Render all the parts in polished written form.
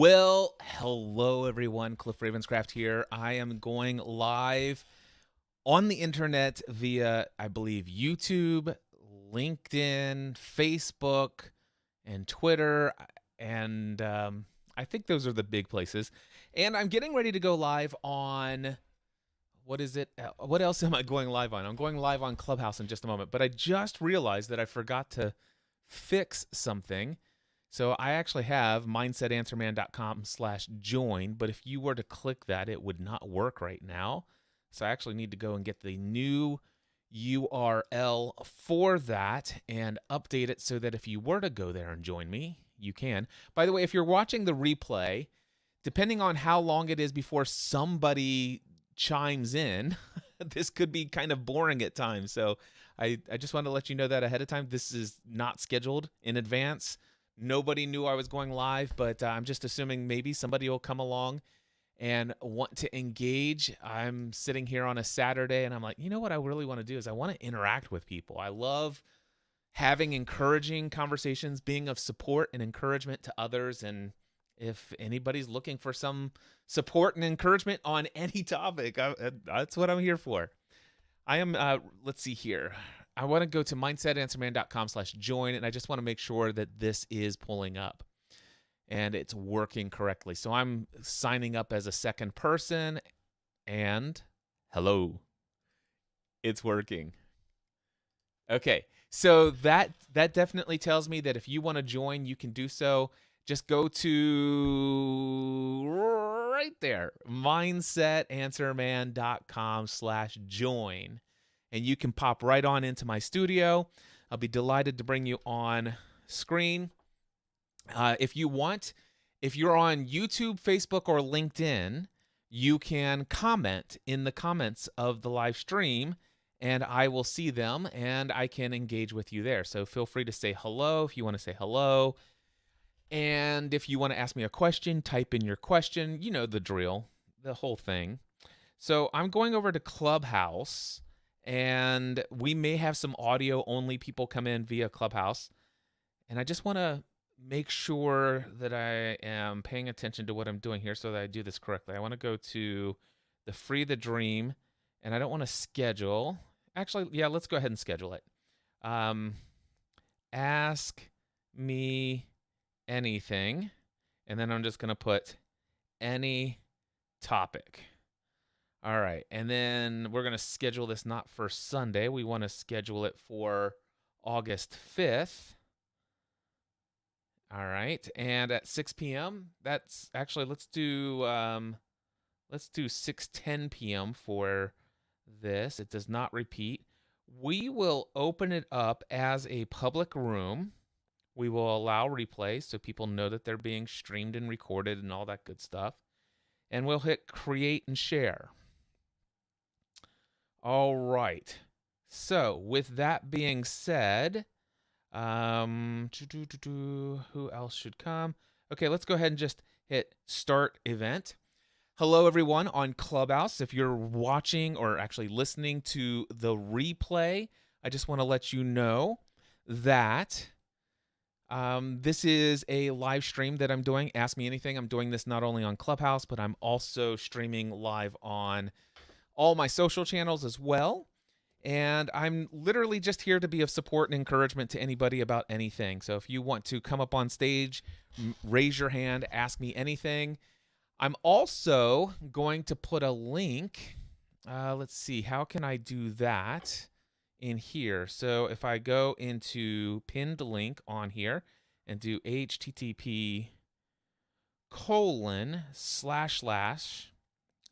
Well, hello everyone. Cliff Ravenscraft here. I am going live on the internet via, I believe, YouTube, LinkedIn, Facebook, and Twitter. And I think those are the big places. And I'm getting ready to go live on, what is it? What else am I going live on? I'm going live on Clubhouse in just a moment. But I just realized that I forgot to fix something. So I actually have mindsetanswerman.com/join, but if you were to click that, it would not work right now. So I actually need to go and get the new URL for that and update it so that if you were to go there and join me, you can. By the way, if you're watching the replay, depending on how long it is before somebody chimes in, this could be kind of boring at times. So I just want to let you know that ahead of time. This is not scheduled in advance. Nobody knew I was going live, but I'm just assuming maybe somebody will come along and want to engage. I'm sitting here on a Saturday and I'm like, you know what I really want to do is I want to interact with people. I love having encouraging conversations, being of support and encouragement to others. And if anybody's looking for some support and encouragement on any topic, that's what I'm here for. I am, let's see here. I want to go to mindsetanswerman.com/join, and I just want to make sure that this is pulling up and it's working correctly. So I'm signing up as a second person, and hello, it's working. Okay, so that definitely tells me that if you want to join, you can do so. Just go to right there, mindsetanswerman.com/join. And you can pop right on into my studio. I'll be delighted to bring you on screen. If you want, if you're on YouTube, Facebook, or LinkedIn, you can comment in the comments of the live stream, and I will see them, and I can engage with you there. So feel free to say hello if you want to say hello. And if you want to ask me a question, type in your question. You know the drill, the whole thing. So I'm going over to Clubhouse, and we may have some audio only people come in via Clubhouse. And I just want to make sure that I am paying attention to what I'm doing here so that I do this correctly. I want to go to the Free the Dream, and I don't want to schedule. Actually, yeah, let's go ahead and schedule it. Ask me anything, and then I'm just going to put any topic. All right, and then we're going to schedule this not for Sunday. We want to schedule it for August 5th. All right, and at 6 p.m. That's actually let's do 6:10 p.m. for this. It does not repeat. We will open it up as a public room. We will allow replays so people know that they're being streamed and recorded and all that good stuff. And we'll hit create and share. All right. So with that being said, who else should come? Okay, let's go ahead and just hit start event. Hello, everyone on Clubhouse. If you're watching or actually listening to the replay, I just want to let you know that this is a live stream that I'm doing. Ask Me Anything. I'm doing this not only on Clubhouse, but I'm also streaming live on all my social channels as well. And I'm literally just here to be of support and encouragement to anybody about anything. So if you want to come up on stage, raise your hand, ask me anything. I'm also going to put a link. Let's see, how can I do that in here? So if I go into pinned link on here and do http://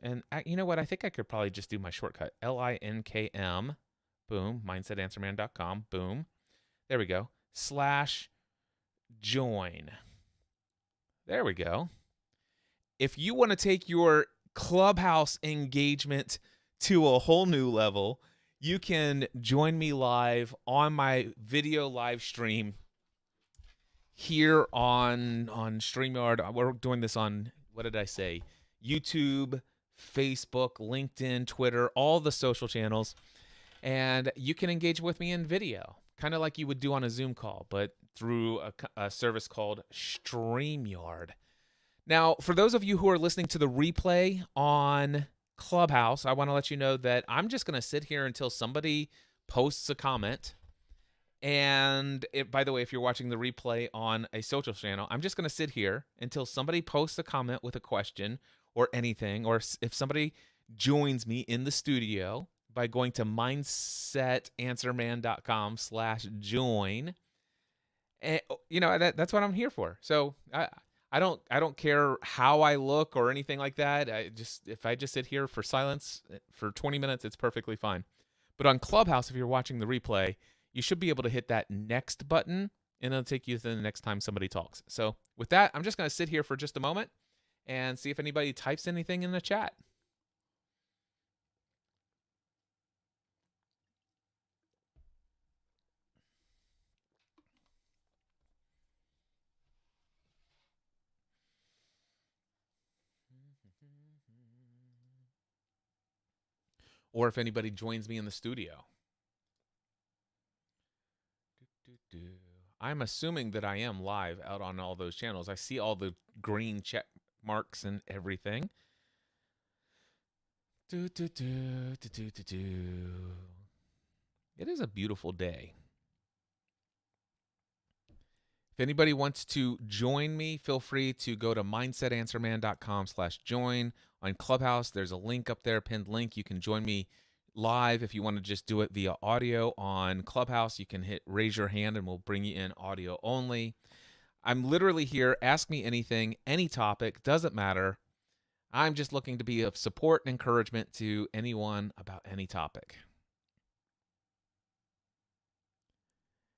and you know what? I think I could probably just do my shortcut. LINKM, boom, mindsetanswerman.com, boom. There we go. /join. There we go. If you want to take your Clubhouse engagement to a whole new level, you can join me live on my video live stream here on StreamYard. We're doing this on, what did I say? YouTube, Facebook, LinkedIn, Twitter, all the social channels. And you can engage with me in video, kind of like you would do on a Zoom call, but through a service called StreamYard. Now, for those of you who are listening to the replay on Clubhouse, I want to let you know that I'm just going to sit here until somebody posts a comment. And by the way, if you're watching the replay on a social channel, I'm just going to sit here until somebody posts a comment with a question or anything, or if somebody joins me in the studio by going to mindsetanswerman.com/join. And that's what I'm here for. So I don't care how I look or anything like that. If I just sit here for silence for 20 minutes, it's perfectly fine. But on Clubhouse, if you're watching the replay, you should be able to hit that next button, and it'll take you to the next time somebody talks. So with that, I'm just going to sit here for just a moment and see if anybody types anything in the chat. Or if anybody joins me in the studio. I'm assuming that I am live out on all those channels. I see all the green check marks and everything. It is a beautiful day. If anybody wants to join me, feel free to go to mindsetanswerman.com/join. On Clubhouse, there's a link up there, pinned link. You can join me live. If you want to just do it via audio on Clubhouse, you can hit raise your hand and we'll bring you in audio only. I'm literally here. Ask me anything, any topic, doesn't matter. I'm just looking to be of support and encouragement to anyone about any topic.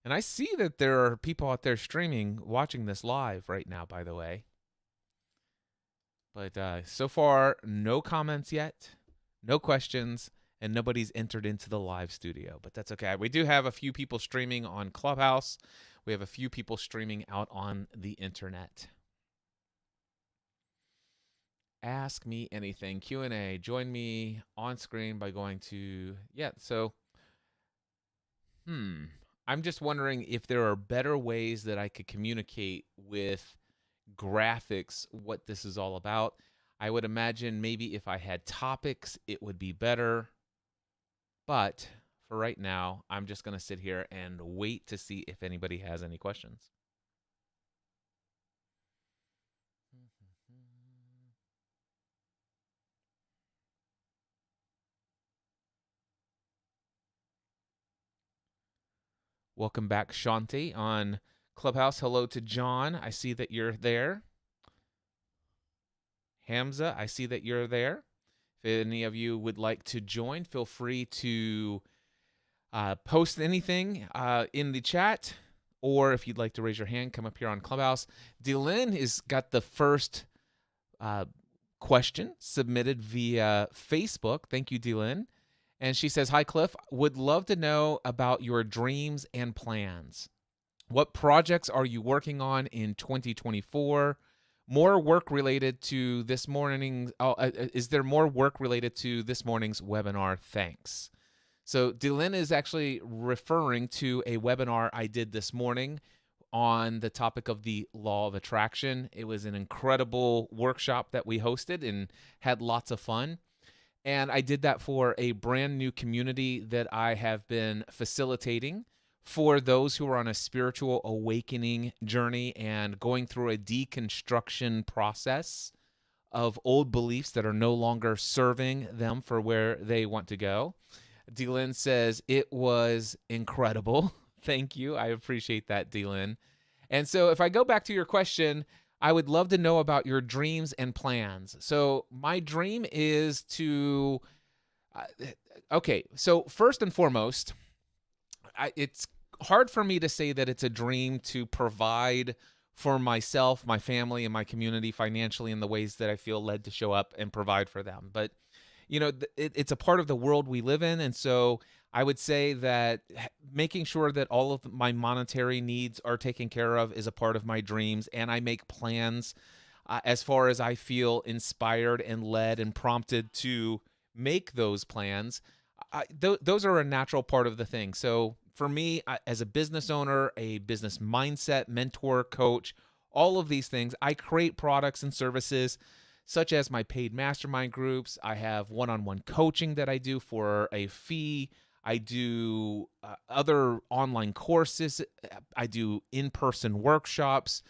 And I see that there are people out there streaming, watching this live right now, by the way. But so far, no comments yet, no questions, and nobody's entered into the live studio. But that's okay. We do have a few people streaming on Clubhouse. We have a few people streaming out on the internet. Ask me anything, Q&A. Join me on screen by going to, I'm just wondering if there are better ways that I could communicate with graphics what this is all about. I would imagine maybe if I had topics, it would be better. But for right now, I'm just going to sit here and wait to see if anybody has any questions. Welcome back, Shanti, on Clubhouse. Hello to John. I see that you're there. Hamza, I see that you're there. If any of you would like to join, feel free to post anything in the chat, or if you'd like to raise your hand, come up here on Clubhouse. Dylan has got the first question submitted via Facebook. Thank you, Dylan. And she says, hi, Cliff. Would love to know about your dreams and plans. What projects are you working on in 2024? More work related to this morning. Is there more work related to this morning's webinar? Thanks. So Dylan is actually referring to a webinar I did this morning on the topic of the law of attraction. It was an incredible workshop that we hosted and had lots of fun. And I did that for a brand new community that I have been facilitating for those who are on a spiritual awakening journey and going through a deconstruction process of old beliefs that are no longer serving them for where they want to go. Dylan says, it was incredible. Thank you. I appreciate that, Dylan. And so if I go back to your question, I would love to know about your dreams and plans. So my dream is to, so first and foremost, it's hard for me to say that it's a dream to provide for myself, my family, and my community financially in the ways that I feel led to show up and provide for them. But, it's a part of the world we live in. And so I would say that making sure that all of my monetary needs are taken care of is a part of my dreams. And I make plans as far as I feel inspired and led and prompted to make those plans. Those are a natural part of the thing. So for me, as a business owner, a business mindset, mentor, coach, all of these things. I create products and services such as my paid mastermind groups. I have one-on-one coaching that I do for a fee. I do other online courses. I do in-person workshops.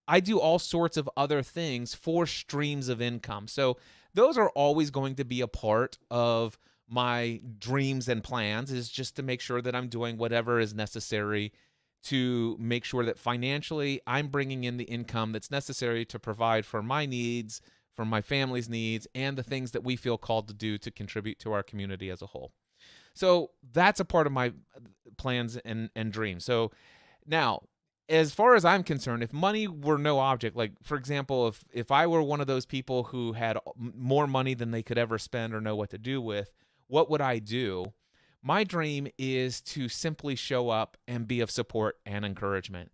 I do all sorts of other things for streams of income. So those are always going to be a part of my dreams and plans, is just to make sure that I'm doing whatever is necessary to make sure that financially I'm bringing in the income that's necessary to provide for my needs, for my family's needs, and the things that we feel called to do to contribute to our community as a whole. So that's a part of my plans and dreams. So now, as far as I'm concerned, if money were no object, like for example, if I were one of those people who had more money than they could ever spend or know what to do with, what would I do? My dream is to simply show up and be of support and encouragement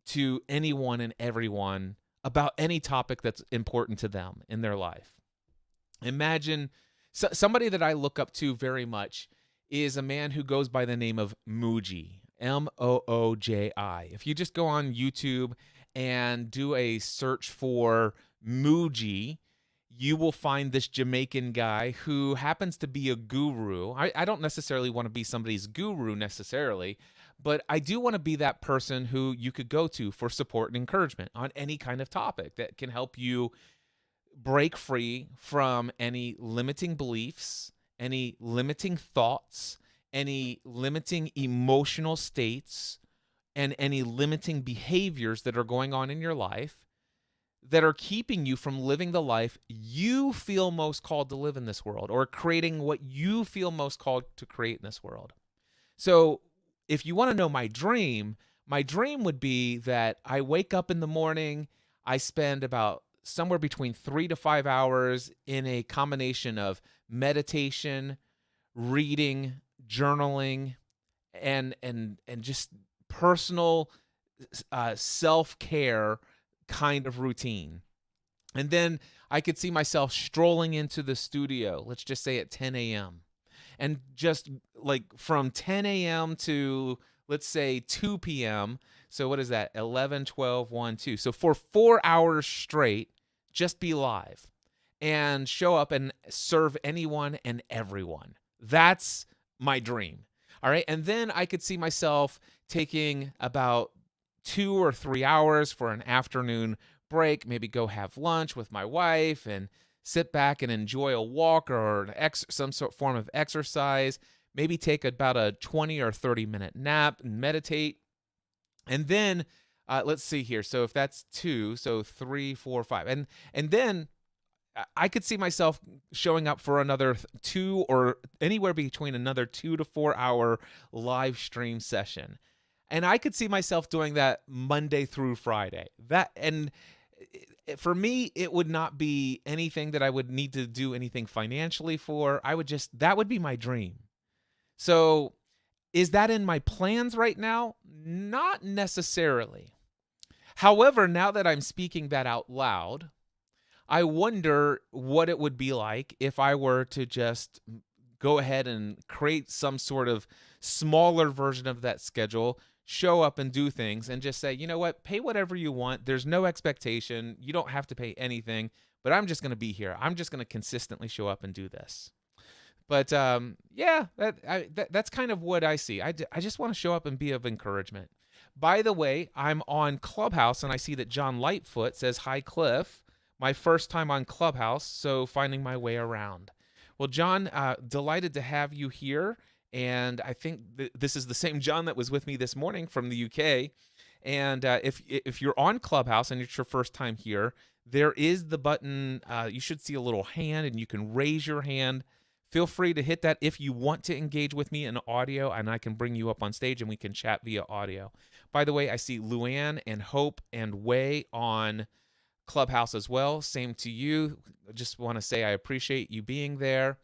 to anyone and everyone about any topic that's important to them in their life. Imagine somebody that I look up to very much is a man who goes by the name of Mooji, Mooji. If you just go on YouTube and do a search for Mooji, you will find this Jamaican guy who happens to be a guru. I don't necessarily want to be somebody's guru necessarily, but I do want to be that person who you could go to for support and encouragement on any kind of topic that can help you break free from any limiting beliefs, any limiting thoughts, any limiting emotional states, and any limiting behaviors that are going on in your life that are keeping you from living the life you feel most called to live in this world, or creating what you feel most called to create in this world. So if you want to know my dream would be that I wake up in the morning, I spend about somewhere between 3 to 5 hours in a combination of meditation, reading, journaling, and just personal self-care kind of routine. And then I could see myself strolling into the studio, let's just say at 10 a.m. And just like from 10 a.m. to, let's say, 2 p.m. So what is that? 11, 12, 1, 2. So for 4 hours straight, just be live and show up and serve anyone and everyone. That's my dream. All right. And then I could see myself taking about 2 or 3 hours for an afternoon break, maybe go have lunch with my wife and sit back and enjoy a walk or some sort of form of exercise, maybe take about a 20 or 30-minute nap and meditate. And then let's see here. So if that's 2, so 3, 4, 5. And then I could see myself showing up for another 2 or anywhere between another 2 to 4 hour live stream session. And I could see myself doing that Monday through Friday. And for me, it would not be anything that I would need to do anything financially for. That would be my dream. So is that in my plans right now? Not necessarily. However, now that I'm speaking that out loud, I wonder what it would be like if I were to just go ahead and create some sort of smaller version of that schedule, show up and do things, and just say, you know what, pay whatever you want. There's no expectation. You don't have to pay anything, but I'm just going to be here. I'm just going to consistently show up and do this. But yeah, that's kind of what I see. I just want to show up and be of encouragement. By the way, I'm on Clubhouse, and I see that John Lightfoot says, hi, Cliff. My first time on Clubhouse, so finding my way around. Well, John, delighted to have you here. And I think this is the same John that was with me this morning from the UK. And if you're on Clubhouse and it's your first time here, there is the button. You should see a little hand, and you can raise your hand. Feel free to hit that if you want to engage with me in audio, and I can bring you up on stage and we can chat via audio. By the way, I see Luann and Hope and Way on Clubhouse as well. Same to you. I just want to say I appreciate you being there.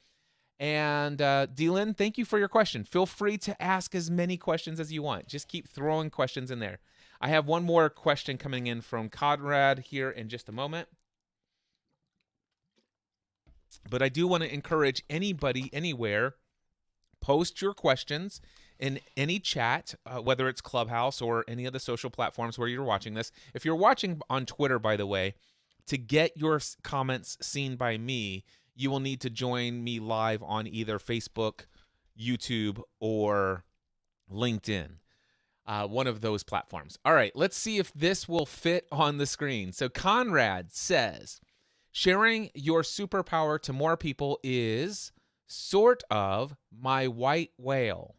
And Dylan, thank you for your question. Feel free to ask as many questions as you want. Just keep throwing questions in there. I have one more question coming in from Conrad here in just a moment. But I do want to encourage anybody, anywhere, post your questions in any chat, whether it's Clubhouse or any of the social platforms where you're watching this. If you're watching on Twitter, by the way, to get your comments seen by me, you will need to join me live on either Facebook, YouTube, or LinkedIn. One of those platforms. All right, let's see if this will fit on the screen. So Conrad says, sharing your superpower to more people is sort of my white whale.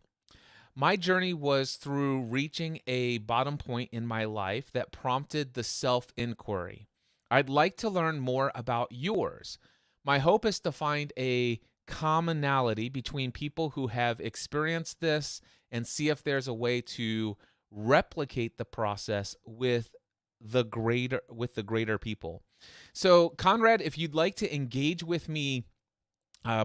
My journey was through reaching a bottom point in my life that prompted the self-inquiry. I'd like to learn more about yours. My hope is to find a commonality between people who have experienced this and see if there's a way to replicate the process with the greater people. So Conrad, if you'd like to engage with me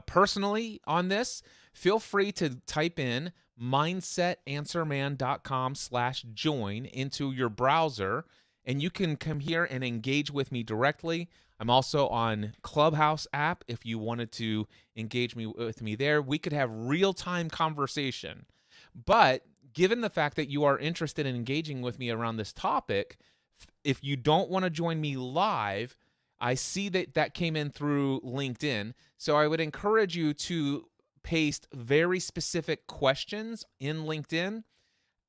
personally on this, feel free to type in mindsetanswerman.com/join into your browser, and you can come here and engage with me directly. I'm also on Clubhouse app if you wanted to engage with me there. We could have real-time conversation. But given the fact that you are interested in engaging with me around this topic, if you don't want to join me live, I see that came in through LinkedIn. So I would encourage you to paste very specific questions in LinkedIn,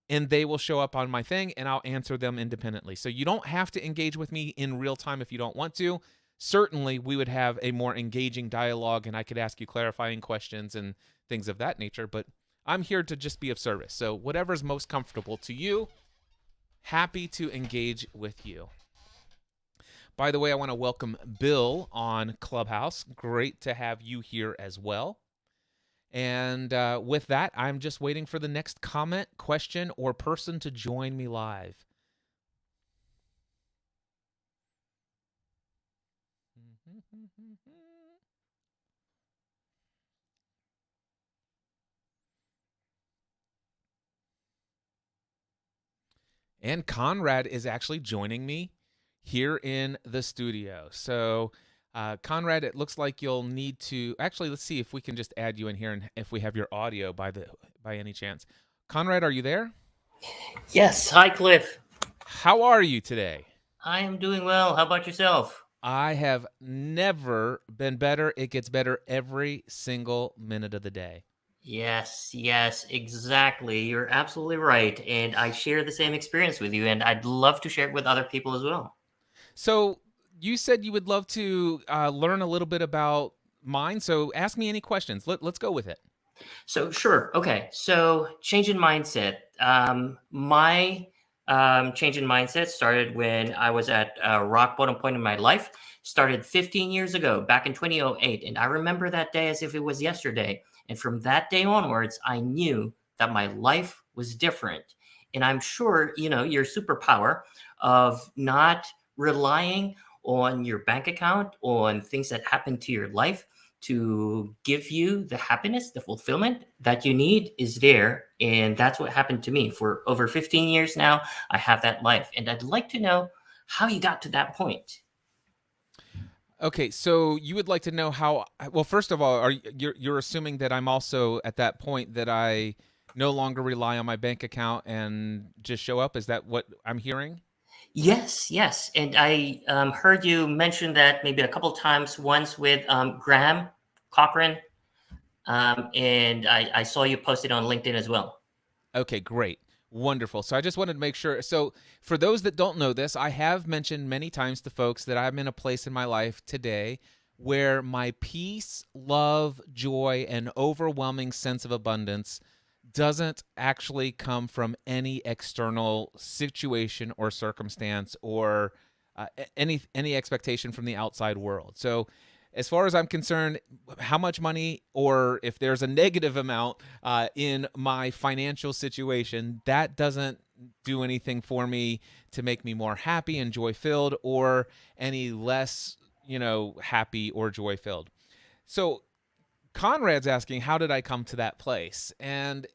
and they will show up on my thing, and I'll answer them independently. So you don't have to engage with me in real time if you don't want to. Certainly, we would have a more engaging dialogue, and I could ask you clarifying questions and things of that nature, but I'm here to just be of service. So whatever's most comfortable to you, happy to engage with you. By the way, I want to welcome Bill on Clubhouse. Great to have you here as well. And with that, I'm just waiting for the next comment, question, or person to join me live. And Conrad is actually joining me here in the studio. So Conrad, it looks like you'll need to actually, let's see if we can just add you in here and if we have your audio by any chance. Conrad, are you there? Yes. Hi, Cliff. How are you today? I am doing well. How about yourself? I have never been better. It gets better every single minute of the day. Yes, exactly. You're absolutely right. And I share the same experience with you, and I'd love to share it with other people as well. So you said you would love to learn a little bit about mine. So ask me any questions. Let's go with it. So, sure. Okay. So, change in mindset. My change in mindset started when I was at a rock bottom point in my life. Started 15 years ago, back in 2008. And I remember that day as if it was yesterday. And from that day onwards, I knew that my life was different. And I'm sure, your superpower of not relying on your bank account, on things that happen to your life to give you the happiness, the fulfillment that you need is there. And that's what happened to me. For over 15 years now, I have that life. And I'd like to know how you got to that point. Okay, so you would like to know how? Well, first of all, you're assuming that I'm also at that point that I no longer rely on my bank account and just show up? Is that what I'm hearing? Yes. And I heard you mention that maybe a couple times, once with Graham Cochran. And I saw you posted on LinkedIn as well. Okay, great. Wonderful. So I just wanted to make sure. So for those that don't know this, I have mentioned many times to folks that I'm in a place in my life today where my peace, love, joy, and overwhelming sense of abundance doesn't actually come from any external situation or circumstance or any expectation from the outside world. So as far as I'm concerned, how much money or if there's a negative amount in my financial situation, that doesn't do anything for me to make me more happy and joy filled or any less, happy or joy filled. So Conrad's asking, how did I come to that place? And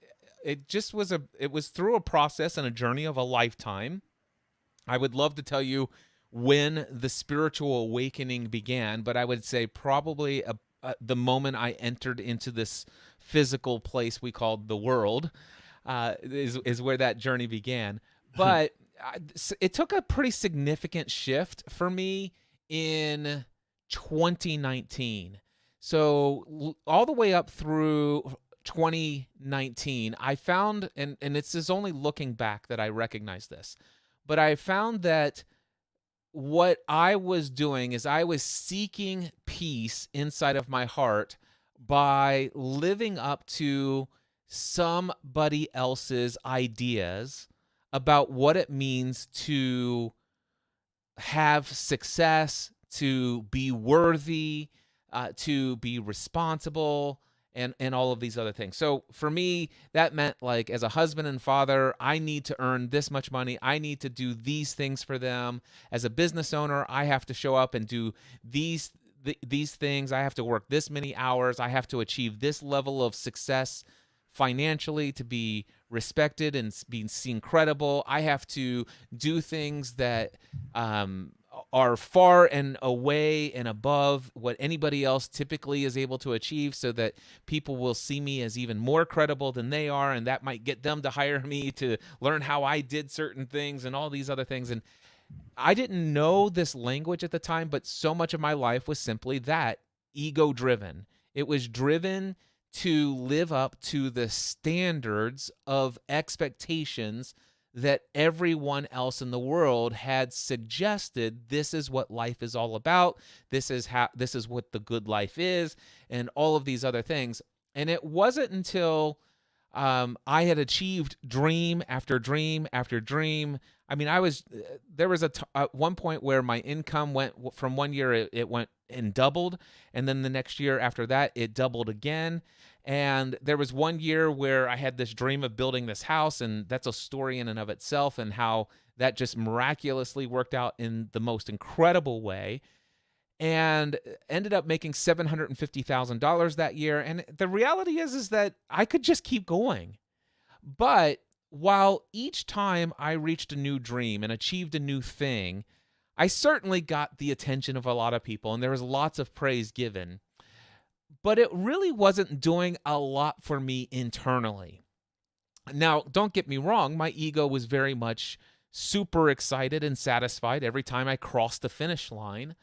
it just was it was through a process and a journey of a lifetime. I would love to tell you when the spiritual awakening began, but I would say probably the moment I entered into this physical place we called the world. is where that journey began. But it took a pretty significant shift for me in 2019. So all the way up through 2019, I found, and it's is only looking back that I recognize this, but I found that what I was doing is I was seeking peace inside of my heart by living up to somebody else's ideas about what it means to have success, to be worthy, to be responsible, and all of these other things. So for me, that meant like as a husband and father, I need to earn this much money. I need to do these things for them. As a business owner, I have to show up and do these things. I have to work this many hours. I have to achieve this level of success financially to be respected and be seen credible. I have to do things that are far and away and above what anybody else typically is able to achieve, so that people will see me as even more credible than they are, and that might get them to hire me to learn how I did certain things and all these other things. And I didn't know this language at the time, but so much of my life was simply that, ego driven. It was driven to live up to the standards of expectations that everyone else in the world had suggested. This is what life is all about. This is what the good life is, and all of these other things. And it wasn't until I had achieved dream after dream after dream. I mean, there was at one point where my income went from one year, it went and doubled. And then the next year after that, it doubled again. And there was one year where I had this dream of building this house, and that's a story in and of itself, and how that just miraculously worked out in the most incredible way, and ended up making $750,000 that year. And the reality is that I could just keep going. But while each time I reached a new dream and achieved a new thing, I certainly got the attention of a lot of people, and there was lots of praise given. But it really wasn't doing a lot for me internally. Now, don't get me wrong, my ego was very much super excited and satisfied every time I crossed the finish line.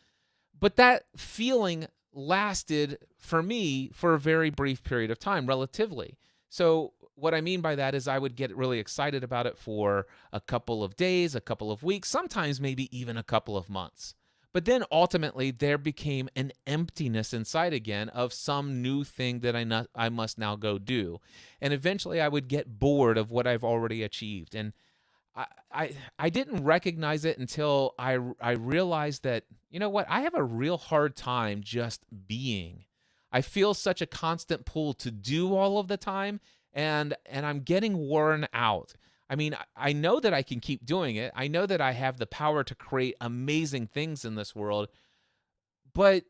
But that feeling lasted for me for a very brief period of time, relatively. So what I mean by that is I would get really excited about it for a couple of days, a couple of weeks, sometimes maybe even a couple of months. But then ultimately there became an emptiness inside again of some new thing that I must now go do. And eventually I would get bored of what I've already achieved. And I didn't recognize it until I realized that, you know what, I have a real hard time just being. I feel such a constant pull to do all of the time, and I'm getting worn out. I mean, I know that I can keep doing it. I know that I have the power to create amazing things in this world, but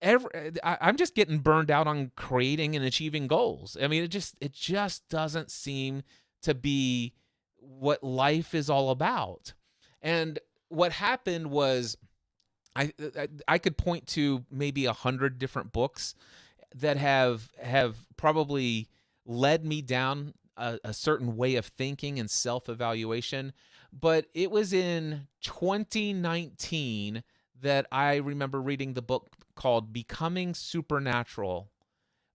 I'm just getting burned out on creating and achieving goals. I mean, it just doesn't seem to be what life is all about. And what happened was I could point to maybe 100 different books that have probably led me down a certain way of thinking and self-evaluation. But it was in 2019 that I remember reading the book called Becoming Supernatural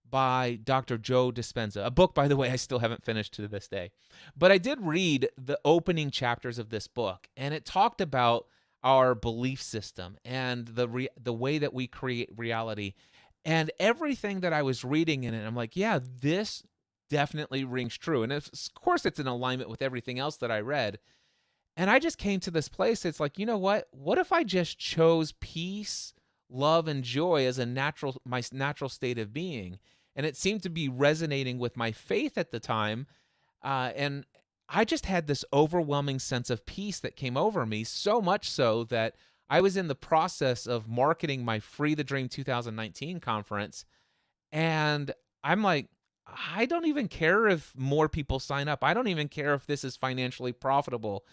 by Dr. Joe Dispenza, a book, by the way, I still haven't finished to this day. But I did read the opening chapters of this book, and it talked about our belief system and the way that we create reality. And everything that I was reading in it, I'm like, yeah, this definitely rings true. And of course, it's in alignment with everything else that I read. And I just came to this place. It's like, you know what? What if I just chose peace, love, and joy as my natural state of being? And it seemed to be resonating with my faith at the time. And I just had this overwhelming sense of peace that came over me, so much so that I was in the process of marketing my Free the Dream 2019 conference. And I'm like, I don't even care if more people sign up. I don't even care if this is financially profitable.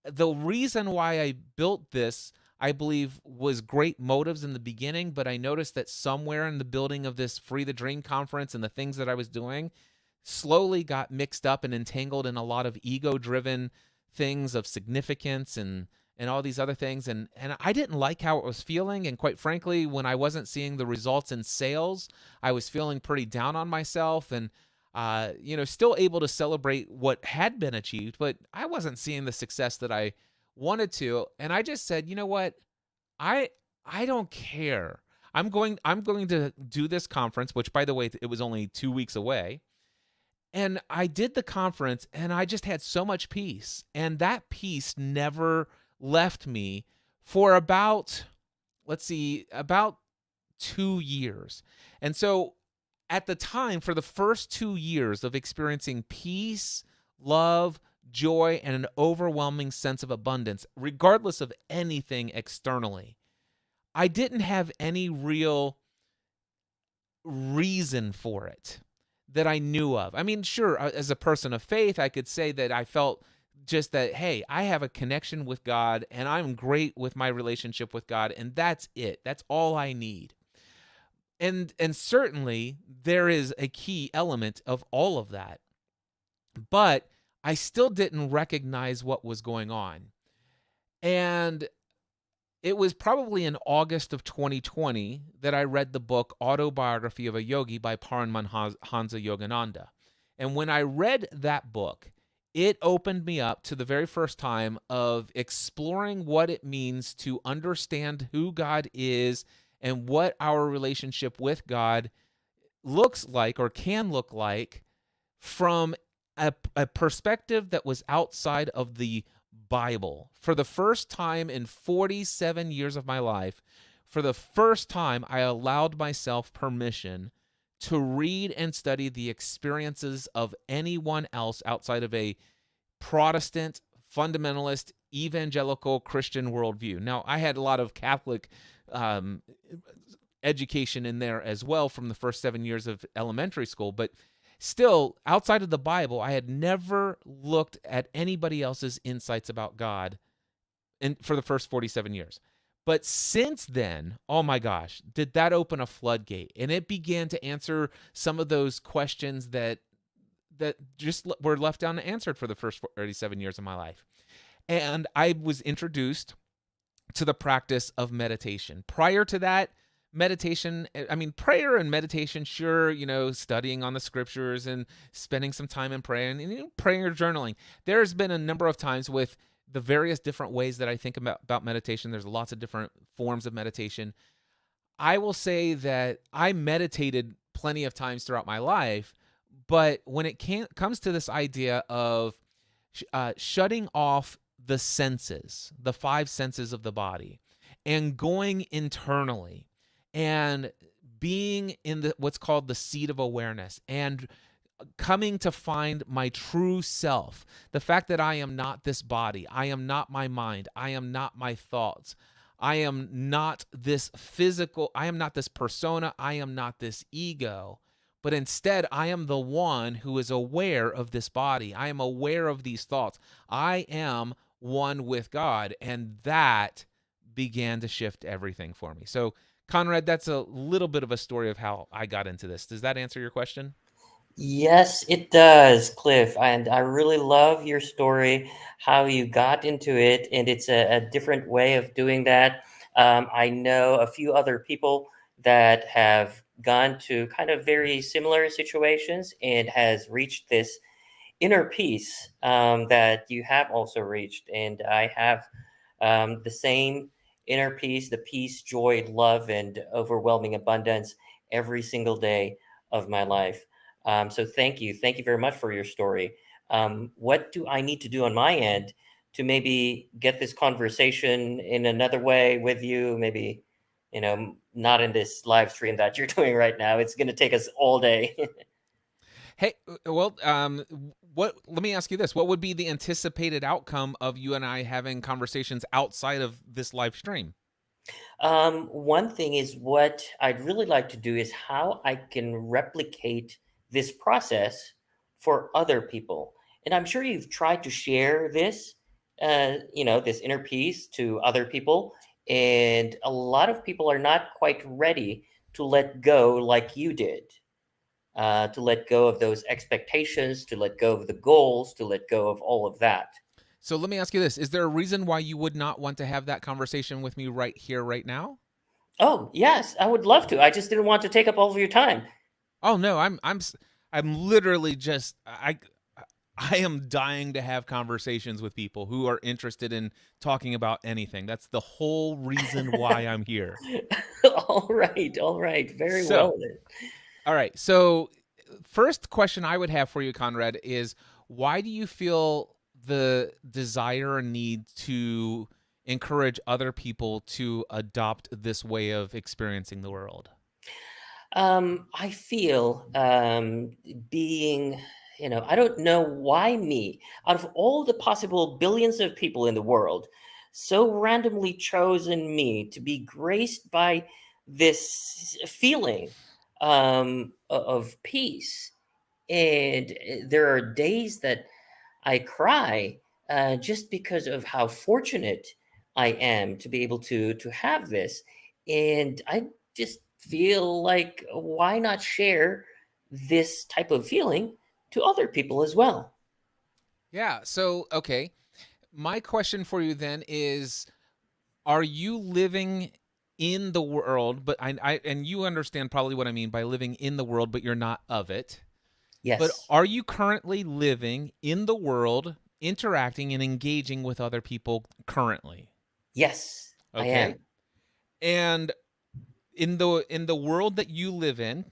The reason why I built this, I believe, was great motives in the beginning, but I noticed that somewhere in the building of this Free the Dream conference and the things that I was doing, slowly got mixed up and entangled in a lot of ego-driven things of significance and all these other things, and I didn't like how it was feeling. And quite frankly, when I wasn't seeing the results in sales, I was feeling pretty down on myself, and still able to celebrate what had been achieved, but I wasn't seeing the success that I wanted to. And I just said, you know what, I I don't care. I'm going to do this conference, which by the way, it was only 2 weeks away. And I did the conference and I just had so much peace. And that peace never left me for about, let's see, about 2 years. And so at the time, for the first 2 years of experiencing peace, love, joy, and an overwhelming sense of abundance, regardless of anything externally, I didn't have any real reason for it that I knew of. I mean, sure, as a person of faith, I could say that I felt just that, hey, I have a connection with God and I'm great with my relationship with God, and that's it. That's all I need. And certainly there is a key element of all of that. But I still didn't recognize what was going on. And it was probably in August of 2020 that I read the book Autobiography of a Yogi by Paramhansa Yogananda. And when I read that book, it opened me up to the very first time of exploring what it means to understand who God is and what our relationship with God looks like or can look like from a perspective that was outside of the Bible. For the first time in 47 years of my life, for the first time, I allowed myself permission to read and study the experiences of anyone else outside of a Protestant, fundamentalist, evangelical Christian worldview. Now, I had a lot of Catholic education in there as well from the first 7 years of elementary school, but still, outside of the Bible, I had never looked at anybody else's insights about God for the first 47 years. But since then, oh my gosh, did that open a floodgate? And it began to answer some of those questions that just were left unanswered for the first 37 years of my life. And I was introduced to the practice of meditation. Prior to that, prayer and meditation, sure, studying on the scriptures and spending some time in prayer and praying or journaling. There's been a number of times with the various different ways that I think about meditation. There's lots of different forms of meditation. I will say that I meditated plenty of times throughout my life, but when it comes to this idea of shutting off the senses, the five senses of the body, and going internally and being in what's called the seat of awareness and coming to find my true self, the fact that I am not this body, I am not my mind, I am not my thoughts, I am not this physical, I am not this persona, I am not this ego, but instead I am the one who is aware of this body. I am aware of these thoughts. I am one with God, and that began to shift everything for me. So, Conrad, that's a little bit of a story of how I got into this. Does that answer your question? Yes, it does, Cliff. And I really love your story, how you got into it. And it's a different way of doing that. I know a few other people that have gone to kind of very similar situations and has reached this inner peace that you have also reached. And I have the same inner peace, the peace, joy, love, and overwhelming abundance every single day of my life. So thank you. Thank you very much for your story. What do I need to do on my end to maybe get this conversation in another way with you? Maybe, not in this live stream that you're doing right now. It's going to take us all day. Hey, well, let me ask you this. What would be the anticipated outcome of you and I having conversations outside of this live stream? One thing is what I'd really like to do is how I can replicate this process for other people. And I'm sure you've tried to share this, this inner peace to other people. And a lot of people are not quite ready to let go like you did. to let go of those expectations, to let go of the goals, to let go of all of that. So let me ask you this. Is there a reason why you would not want to have that conversation with me right here, right now? Oh, yes, I would love to. I just didn't want to take up all of your time. Oh no, I'm literally just I am dying to have conversations with people who are interested in talking about anything. That's the whole reason why I'm here. All right, all right. Very So, well then. all right. So, first question I would have for you, Conrad, is why do you feel the desire and need to encourage other people to adopt this way of experiencing the world? I feel being, I don't know why me, out of all the possible billions of people in the world, so randomly chosen me to be graced by this feeling of peace. And there are days that I cry just because of how fortunate I am to be able to have this, and I just feel like why not share this type of feeling to other people as well? Yeah. So, okay. My question for you then is, are you living in the world, but I and you understand probably what I mean by living in the world, but you're not of it. But Yes, are you currently living in the world, interacting and engaging with other people currently? yes, I Okay. am. And in the world that you live in,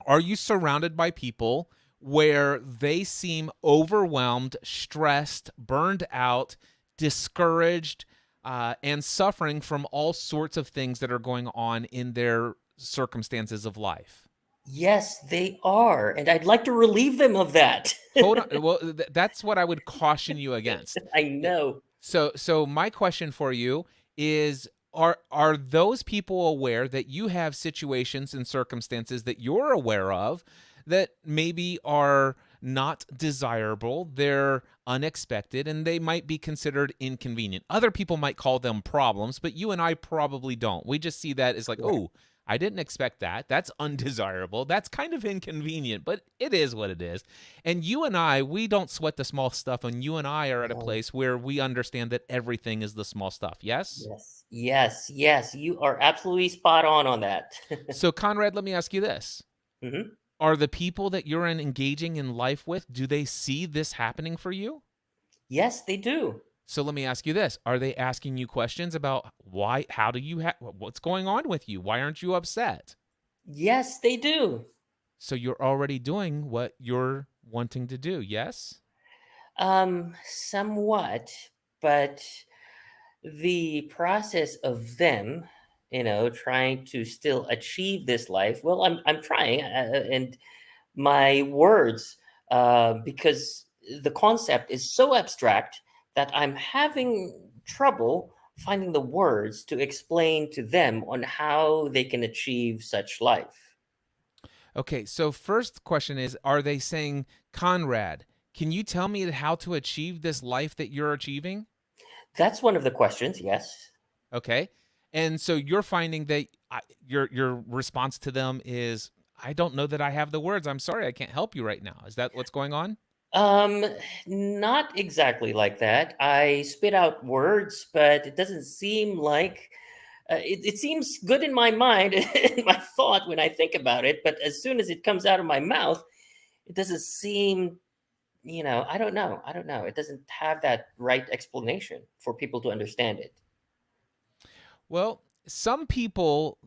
are you surrounded by people where they seem overwhelmed, stressed, burned out, discouraged, and suffering from all sorts of things that are going on in their circumstances of life? Yes, they are, and I'd like to relieve them of that. Hold on. Well, that's what I would caution you against. I It- know. so my question for you is, are those people aware that you have situations and circumstances that you're aware of that maybe are not desirable, they're unexpected, and they might be considered inconvenient? Other people might call them problems, but you and I probably don't. We just see that as like, Right. oh, I didn't expect that. That's undesirable. That's kind of inconvenient, but it is what it is. And you and I, we don't sweat the small stuff, and you and I are at a Um, place where we understand that everything is the small stuff. Yes? yes, yes, yes. You are absolutely spot on that. So, Conrad, let me ask you this. Mhm. Are the people that you're engaging in life with, do they see this happening for you? Yes, they do. So let me ask you this. Are they asking you questions about why, how do you, what's going on with you? Why aren't you upset? Yes, they do. So you're already doing what you're wanting to do. Yes? Somewhat, but the process of them, trying to still achieve this life. Well, I'm trying, and my words, because the concept is so abstract that I'm having trouble finding the words to explain to them on how they can achieve such life. Okay. So first question is, are they saying, Conrad, can you tell me how to achieve this life that you're achieving? That's one of the questions. Yes. Okay. And so you're finding that your response to them is, I don't know that I have the words. I'm sorry, I can't help you right now. Is that what's going on? Um, Not exactly like that. I spit out words, but it doesn't seem like it seems good in my mind in my thought when I think about it. But as soon as it comes out of my mouth, it doesn't seem, I don't know. I don't know. It doesn't have that right explanation for people to understand it. Well, some people,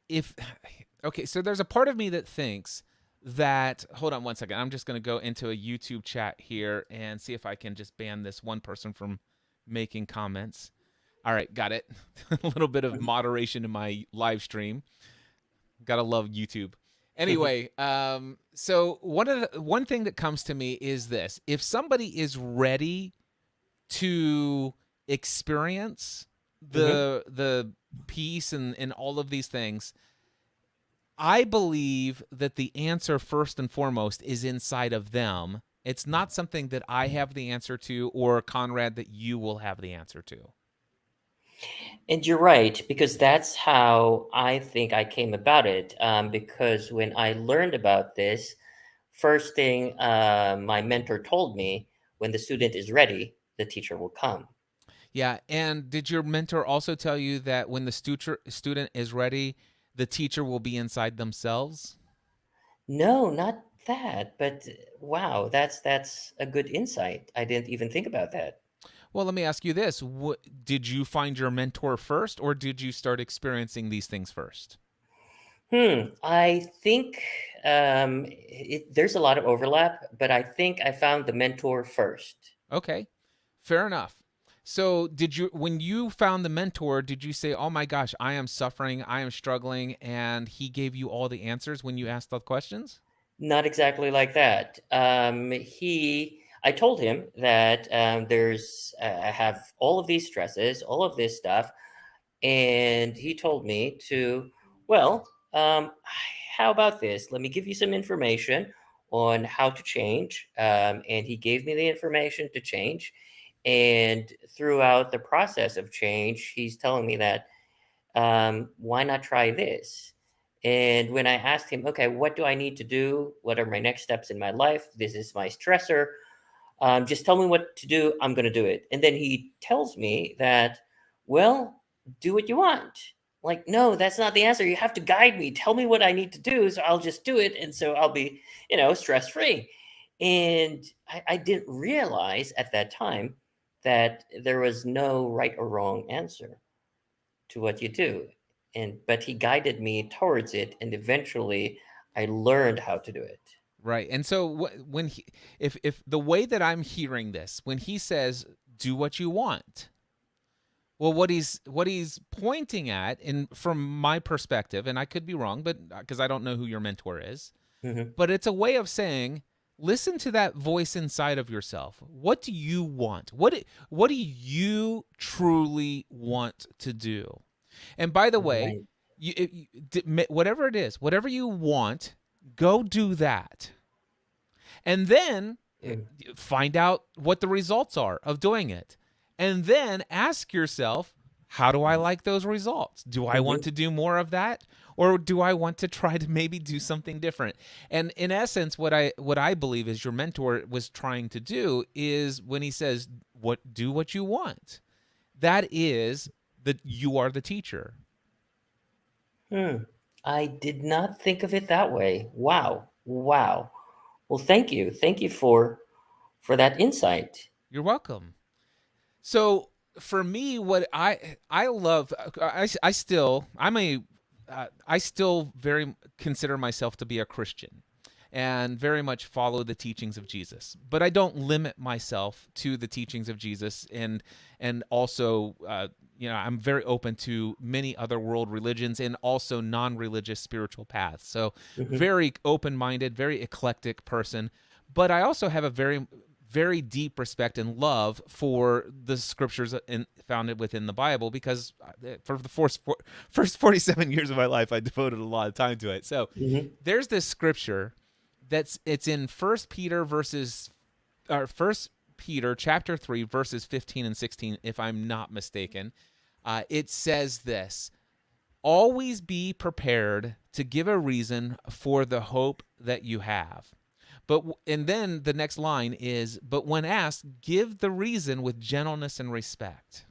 if okay, so there's a part of me that thinks that, hold on one second, I'm just going to go into a YouTube chat here and see if I can just ban this one person from making comments. All right, got it. A little bit of moderation in my live stream. Gotta love YouTube. Anyway, so one thing that comes to me is this: if somebody is ready to experience Hmm. the peace and all of these things, I believe that the answer first and foremost is inside of them. It's not something that I have the answer to, or Conrad, that you will have the answer to. And you're right, because that's how I think I came about it. Because when I learned about this, first thing my mentor told me, when the student is ready, the teacher will come. Yeah, and did your mentor also tell you that when the student is ready, the teacher will be inside themselves? No, not that, but wow, that's a good insight. I didn't even think about that. Well, let me ask you this. Did you find your mentor first, or did you start experiencing these things first? I think there's a lot of overlap, but I think I found the mentor first. Okay, fair enough. So, when you found the mentor, did you say, "Oh my gosh, I am suffering, I am struggling," and he gave you all the answers when you asked the questions? Not exactly like that. I told him that I have all of these stresses, all of this stuff, and he told me to, well, how about this? Let me give you some information on how to change. And he gave me the information to change. And throughout the process of change, he's telling me that, why not try this? And when I asked him, okay, what do I need to do? What are my next steps in my life? This is my stressor. Just tell me what to do. I'm going to do it. And then he tells me that, well, do what you want. Like, no, that's not the answer. You have to guide me. Tell me what I need to do. So I'll just do it. And so I'll be, stress free. And I didn't realize at that time that there was no right or wrong answer to what you do. But he guided me towards it. And eventually I learned how to do it. Right. And so when if the way that I'm hearing this, when he says do what you want, well, what he's pointing at, and from my perspective, and I could be wrong, but because I don't know who your mentor is, Mhm. but it's a way of saying, listen to that voice inside of yourself. What do you want? What do you truly want to do? And by the way, Right. whatever it is, whatever you want, go do that. And then Mm. find out what the results are of doing it. And then ask yourself, how do I like those results? Do I want Mhm. to do more of that? Or do I want to try to maybe do something different? And in essence, what I believe is your mentor was trying to do is when he says, do what you want. That is that you are the teacher. Hmm. I did not think of it that way. Wow. Wow. Well, thank you. Thank you for that insight. You're welcome. So for me, what I love, I still I'm a I still very consider myself to be a Christian and very much follow the teachings of Jesus. But I don't limit myself to the teachings of Jesus, and also I'm very open to many other world religions and also non-religious spiritual paths. So Mhm. very open-minded, very eclectic person. But I also have a very deep respect and love for the scriptures founded within the Bible, because for the first 47 years of my life, I devoted a lot of time to it. So Mhm. there's this scripture it's in First Peter chapter 3 verses 15 and 16, if I'm not mistaken. It says this: always be prepared to give a reason for the hope that you have. And then the next line is, but when asked, give the reason with gentleness and respect.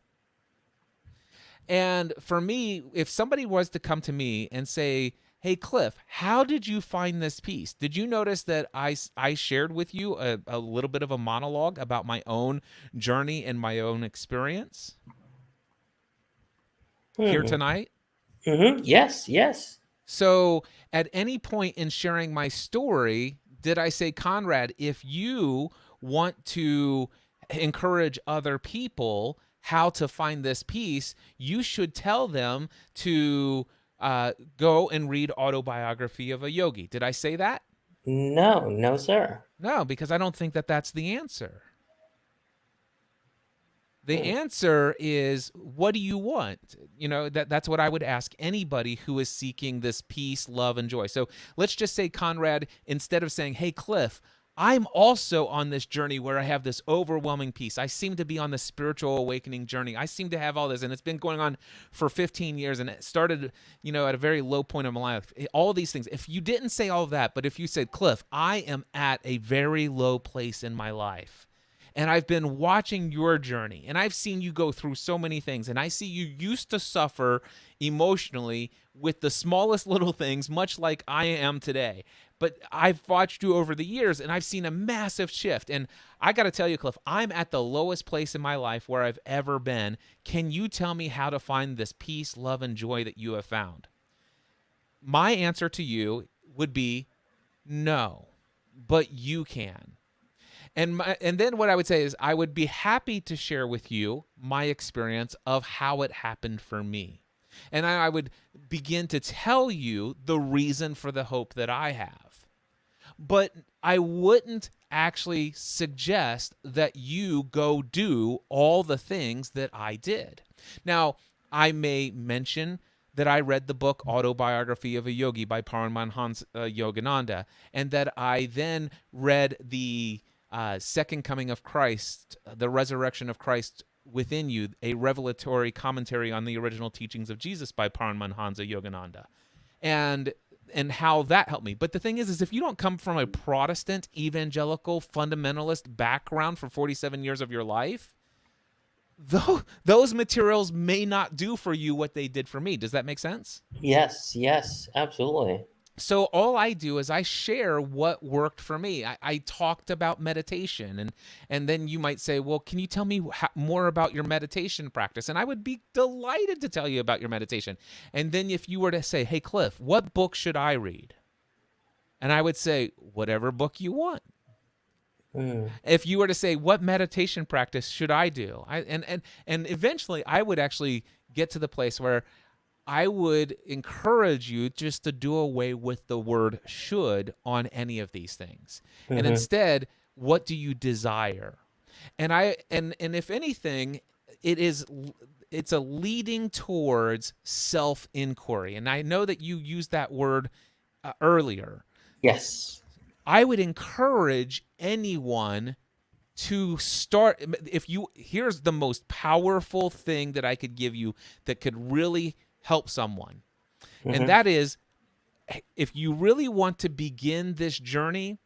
And for me, if somebody was to come to me and say, hey, Cliff, how did you find this piece? Did you notice that I shared with you a little bit of a monologue about my own journey and my own experience here Hmm. tonight? Mhm. Yes, yes. So at any point in sharing my story, did I say, Conrad, if you want to encourage other people how to find this piece, you should tell them to go and read Autobiography of a Yogi. Did I say that? No, no, sir. No, because I don't think that that's the answer. The Hmm. answer is, what do you want? That's what I would ask anybody who is seeking this peace, love, and joy. So let's just say, Conrad, instead of saying, hey, Cliff, I'm also on this journey where I have this overwhelming peace. I seem to be on the spiritual awakening journey. I seem to have all this, and it's been going on for 15 years, and it started, at a very low point of my life. All these things. If you didn't say all of that, but if you said, Cliff, I am at a very low place in my life, and I've been watching your journey, and I've seen you go through so many things, and I see you used to suffer emotionally with the smallest little things, much like I am today. But I've watched you over the years, and I've seen a massive shift. And I got to tell you, Cliff, I'm at the lowest place in my life where I've ever been. Can you tell me how to find this peace, love, and joy that you have found? My answer to you would be no, but you can. And then what I would say is I would be happy to share with you my experience of how it happened for me. And I would begin to tell you the reason for the hope that I have. But I wouldn't actually suggest that you go do all the things that I did. Now, I may mention that I read the book Autobiography of a Yogi by Paramahansa Yogananda, and that I then read the Second Coming of Christ, the Resurrection of Christ Within You, a revelatory commentary on the original teachings of Jesus by Paramahansa Yogananda, and how that helped me. But the thing is if you don't come from a Protestant, evangelical, fundamentalist background for 47 years of your life, those materials may not do for you what they did for me. Does that make sense? Yes, absolutely. So all I do is I share what worked for me. I talked about meditation, and then you might say, well, can you tell me more about your meditation practice? And I would be delighted to tell you about your meditation. And then if you were to say, hey, Cliff, what book should I read? And I would say, whatever book you want. If you were to say, what meditation practice should I do? And eventually I would actually get to the place where I would encourage you just to do away with the word should on any of these things. And instead, what do you desire? And if anything, it's a leading towards self-inquiry. And I know that you used that word earlier. Yes. I would encourage anyone to start. Here's the most powerful thing that I could give you that could really help someone. And that is, if you really want to begin this journey,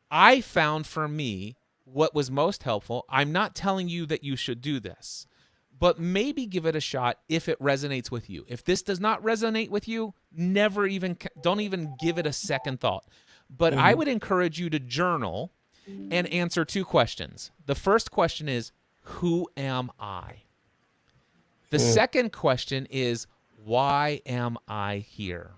I found for me what was most helpful. I'm not telling you that you should do this, but maybe give it a shot if it resonates with you. If this does not resonate with you, don't even give it a second thought. But I would encourage you to journal and answer two questions. The first question is, who am I? The second question is, why am I here?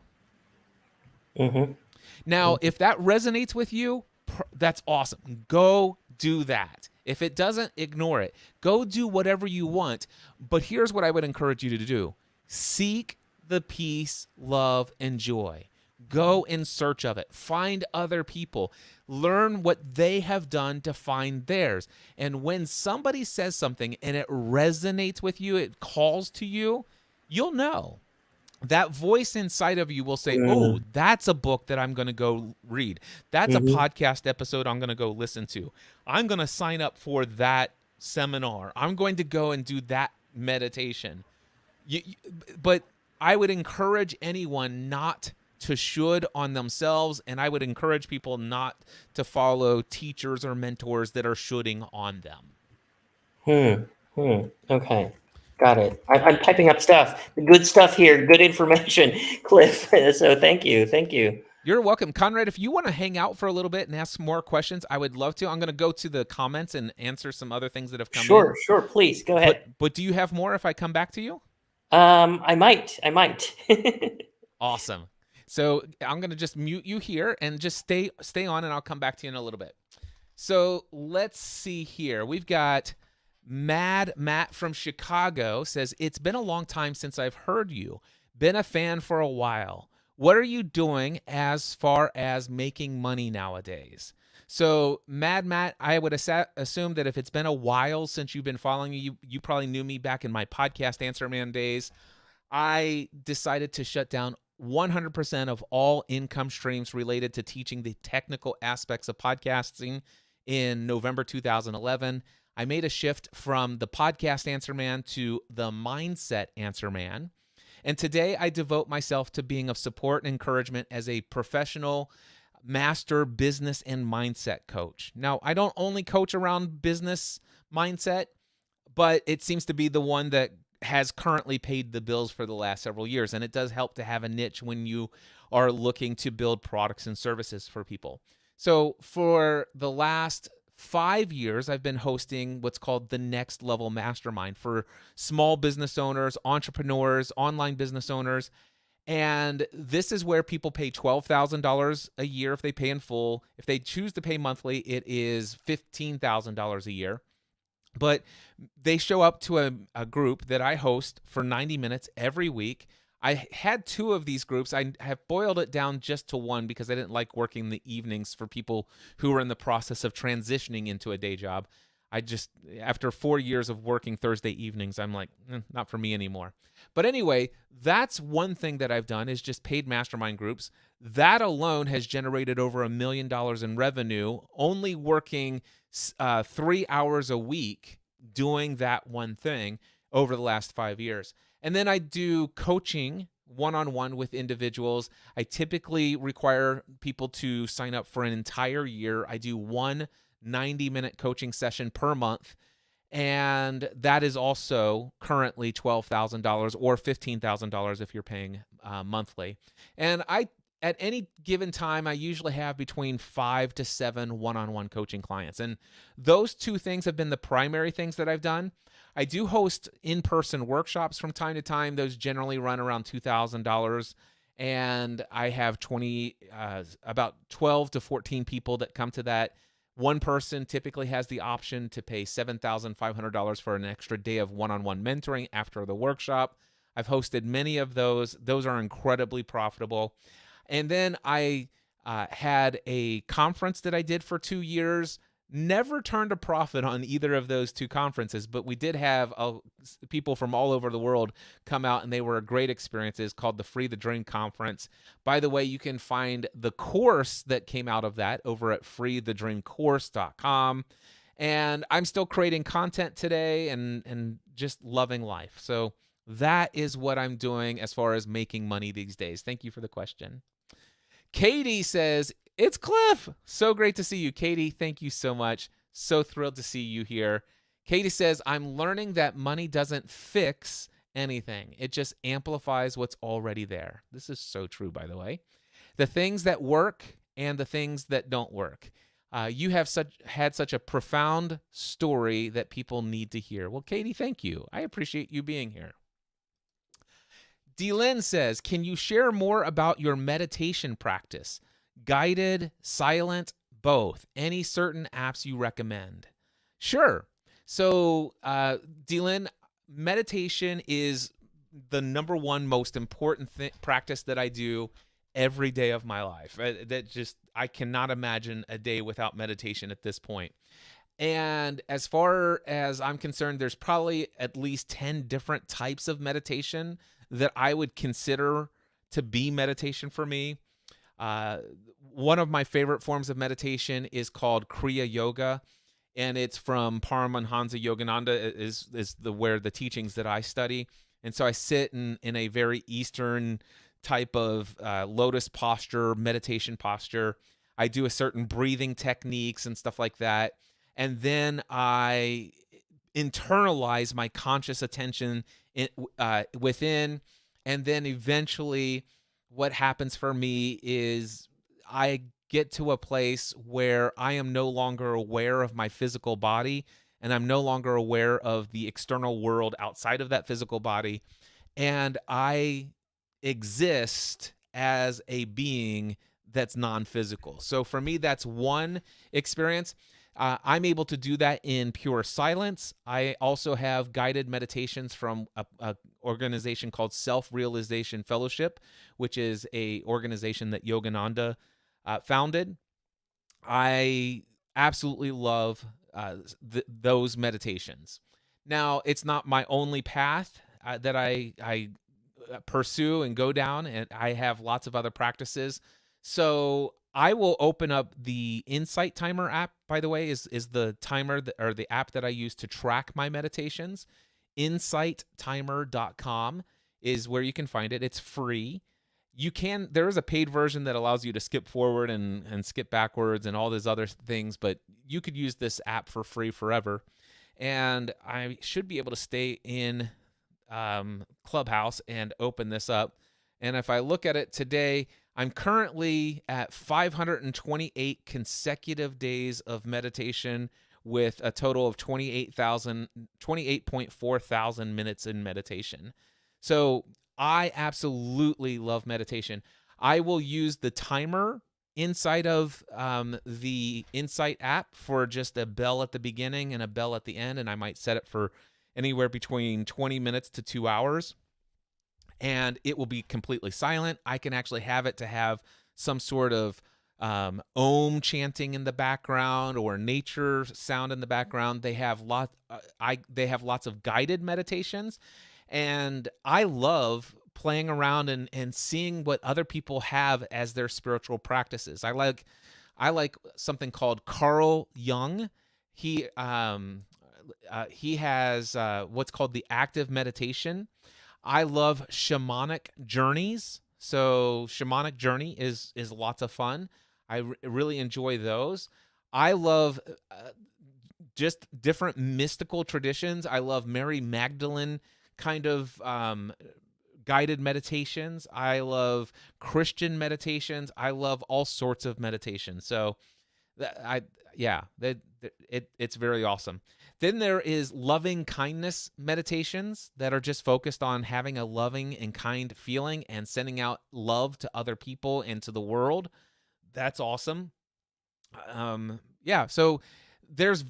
Now, if that resonates with you, that's awesome. Go do that. If it doesn't, ignore it. Go do whatever you want. But here's what I would encourage you to do. Seek the peace, love, and joy. Go in search of it. Find other people. Learn what they have done to find theirs. And when somebody says something and it resonates with you, it calls to you, you'll know. That voice inside of you will say, oh, that's a book that I'm going to go read. That's a podcast episode I'm going to go listen to. I'm going to sign up for that seminar. I'm going to go and do that meditation. But I would encourage anyone not to should on themselves, and I would encourage people not to follow teachers or mentors that are shoulding on them. Okay. Got it. I'm typing up stuff. Good stuff here. Good information, Cliff. So thank you. You're welcome. Conrad, if you want to hang out for a little bit and ask more questions, I would love to. I'm going to go to the comments and answer some other things that have come in. Sure. Please, go ahead. But do you have more if I come back to you? I might. Awesome. So I'm going to just mute you here and just stay on, and I'll come back to you in a little bit. So let's see here. We've got Mad Matt from Chicago says, it's been a long time since I've heard you. Been a fan for a while. What are you doing as far as making money nowadays? So Mad Matt, I would assume that if it's been a while since you've been following me, you probably knew me back in my podcast Answer Man days. I decided to shut down 100% of all income streams related to teaching the technical aspects of podcasting in November 2011. I made a shift from the podcast Answer Man to the mindset Answer Man. And today I devote myself to being of support and encouragement as a professional master business and mindset coach. Now, I don't only coach around business mindset, but it seems to be the one that has currently paid the bills for the last several years. And it does help to have a niche when you are looking to build products and services for people. So for the last 5 years, I've been hosting what's called the Next Level Mastermind for small business owners, entrepreneurs, online business owners. And this is where people pay $12,000 a year if they pay in full. If they choose to pay monthly, it is $15,000 a year. But they show up to a group that I host for 90 minutes every week. I had 2 of these groups. I have boiled it down just to 1 because I didn't like working the evenings for people who are in the process of transitioning into a day job. I just, after 4 years of working Thursday evenings, I'm like, not for me anymore. But anyway, that's one thing that I've done is just paid mastermind groups. That alone has generated over $1 million in revenue, only working 3 hours a week doing that one thing over the last 5 years. And then I do coaching one-on-one with individuals. I typically require people to sign up for an entire year. I do one 90-minute coaching session per month. And that is also currently $12,000 or $15,000 if you're paying monthly. And at any given time, I usually have between 5 to 7 one-on-one coaching clients. And those 2 things have been the primary things that I've done. I do host in-person workshops from time to time. Those generally run around $2,000. And I have about 12 to 14 people that come to that. One person typically has the option to pay $7,500 for an extra day of one-on-one mentoring after the workshop. I've hosted many of those. Those are incredibly profitable. And then I had a conference that I did for 2 years. Never turned a profit on either of those 2 conferences, but we did have people from all over the world come out, and they were great experiences, called the Free the Dream Conference. By the way, you can find the course that came out of that over at freethedreamcourse.com. And I'm still creating content today and just loving life. So that is what I'm doing as far as making money these days. Thank you for the question. Katie says, it's Cliff. So great to see you, Katie. Thank you so much. So thrilled to see you here. Katie says, I'm learning that money doesn't fix anything. It just amplifies what's already there. This is so true, by the way. The things that work and the things that don't work. You have had such a profound story that people need to hear. Well, Katie, thank you. I appreciate you being here. D-Lynn says, can you share more about your meditation practice? Guided, silent, both. Any certain apps you recommend? Sure. So, D-Lynn, meditation is the number one most important practice that I do every day of my life. I cannot imagine a day without meditation at this point. And as far as I'm concerned, there's probably at least 10 different types of meditation that I would consider to be meditation for me. One of my favorite forms of meditation is called Kriya Yoga, and it's from Paramahansa Yogananda is where the teachings that I study. And so I sit in a very Eastern type of lotus posture, meditation posture. I do a certain breathing techniques and stuff like that. And then I internalize my conscious attention within, and then eventually what happens for me is I get to a place where I am no longer aware of my physical body, and I'm no longer aware of the external world outside of that physical body, and I exist as a being that's non-physical. So for me, that's one experience. I'm able to do that in pure silence. I also have guided meditations from a organization called Self-Realization Fellowship, which is a organization that Yogananda founded. I absolutely love those meditations. Now, it's not my only path that I pursue and go down, and I have lots of other practices. So I will open up the Insight Timer app. By the way, is the timer or the app that I use to track my meditations. InsightTimer.com is where you can find it. It's free. There is a paid version that allows you to skip forward and skip backwards and all these other things, but you could use this app for free forever. And I should be able to stay in Clubhouse and open this up. And if I look at it today, I'm currently at 528 consecutive days of meditation with a total of 28.4 thousand minutes in meditation. So I absolutely love meditation. I will use the timer inside of the Insight app for just a bell at the beginning and a bell at the end, and I might set it for anywhere between 20 minutes to 2 hours. And it will be completely silent. I can actually have it to have some sort of Om chanting in the background or nature sound in the background. They have lots of guided meditations, and I love playing around and seeing what other people have as their spiritual practices. I like something called Carl Jung. He has what's called the active meditation. I love shamanic journeys. So shamanic journey is lots of fun. I really enjoy those. I love just different mystical traditions. I love Mary Magdalene kind of guided meditations. I love Christian meditations. I love all sorts of meditations. So it's very awesome. Then there is loving kindness meditations that are just focused on having a loving and kind feeling and sending out love to other people and to the world. That's awesome. So there's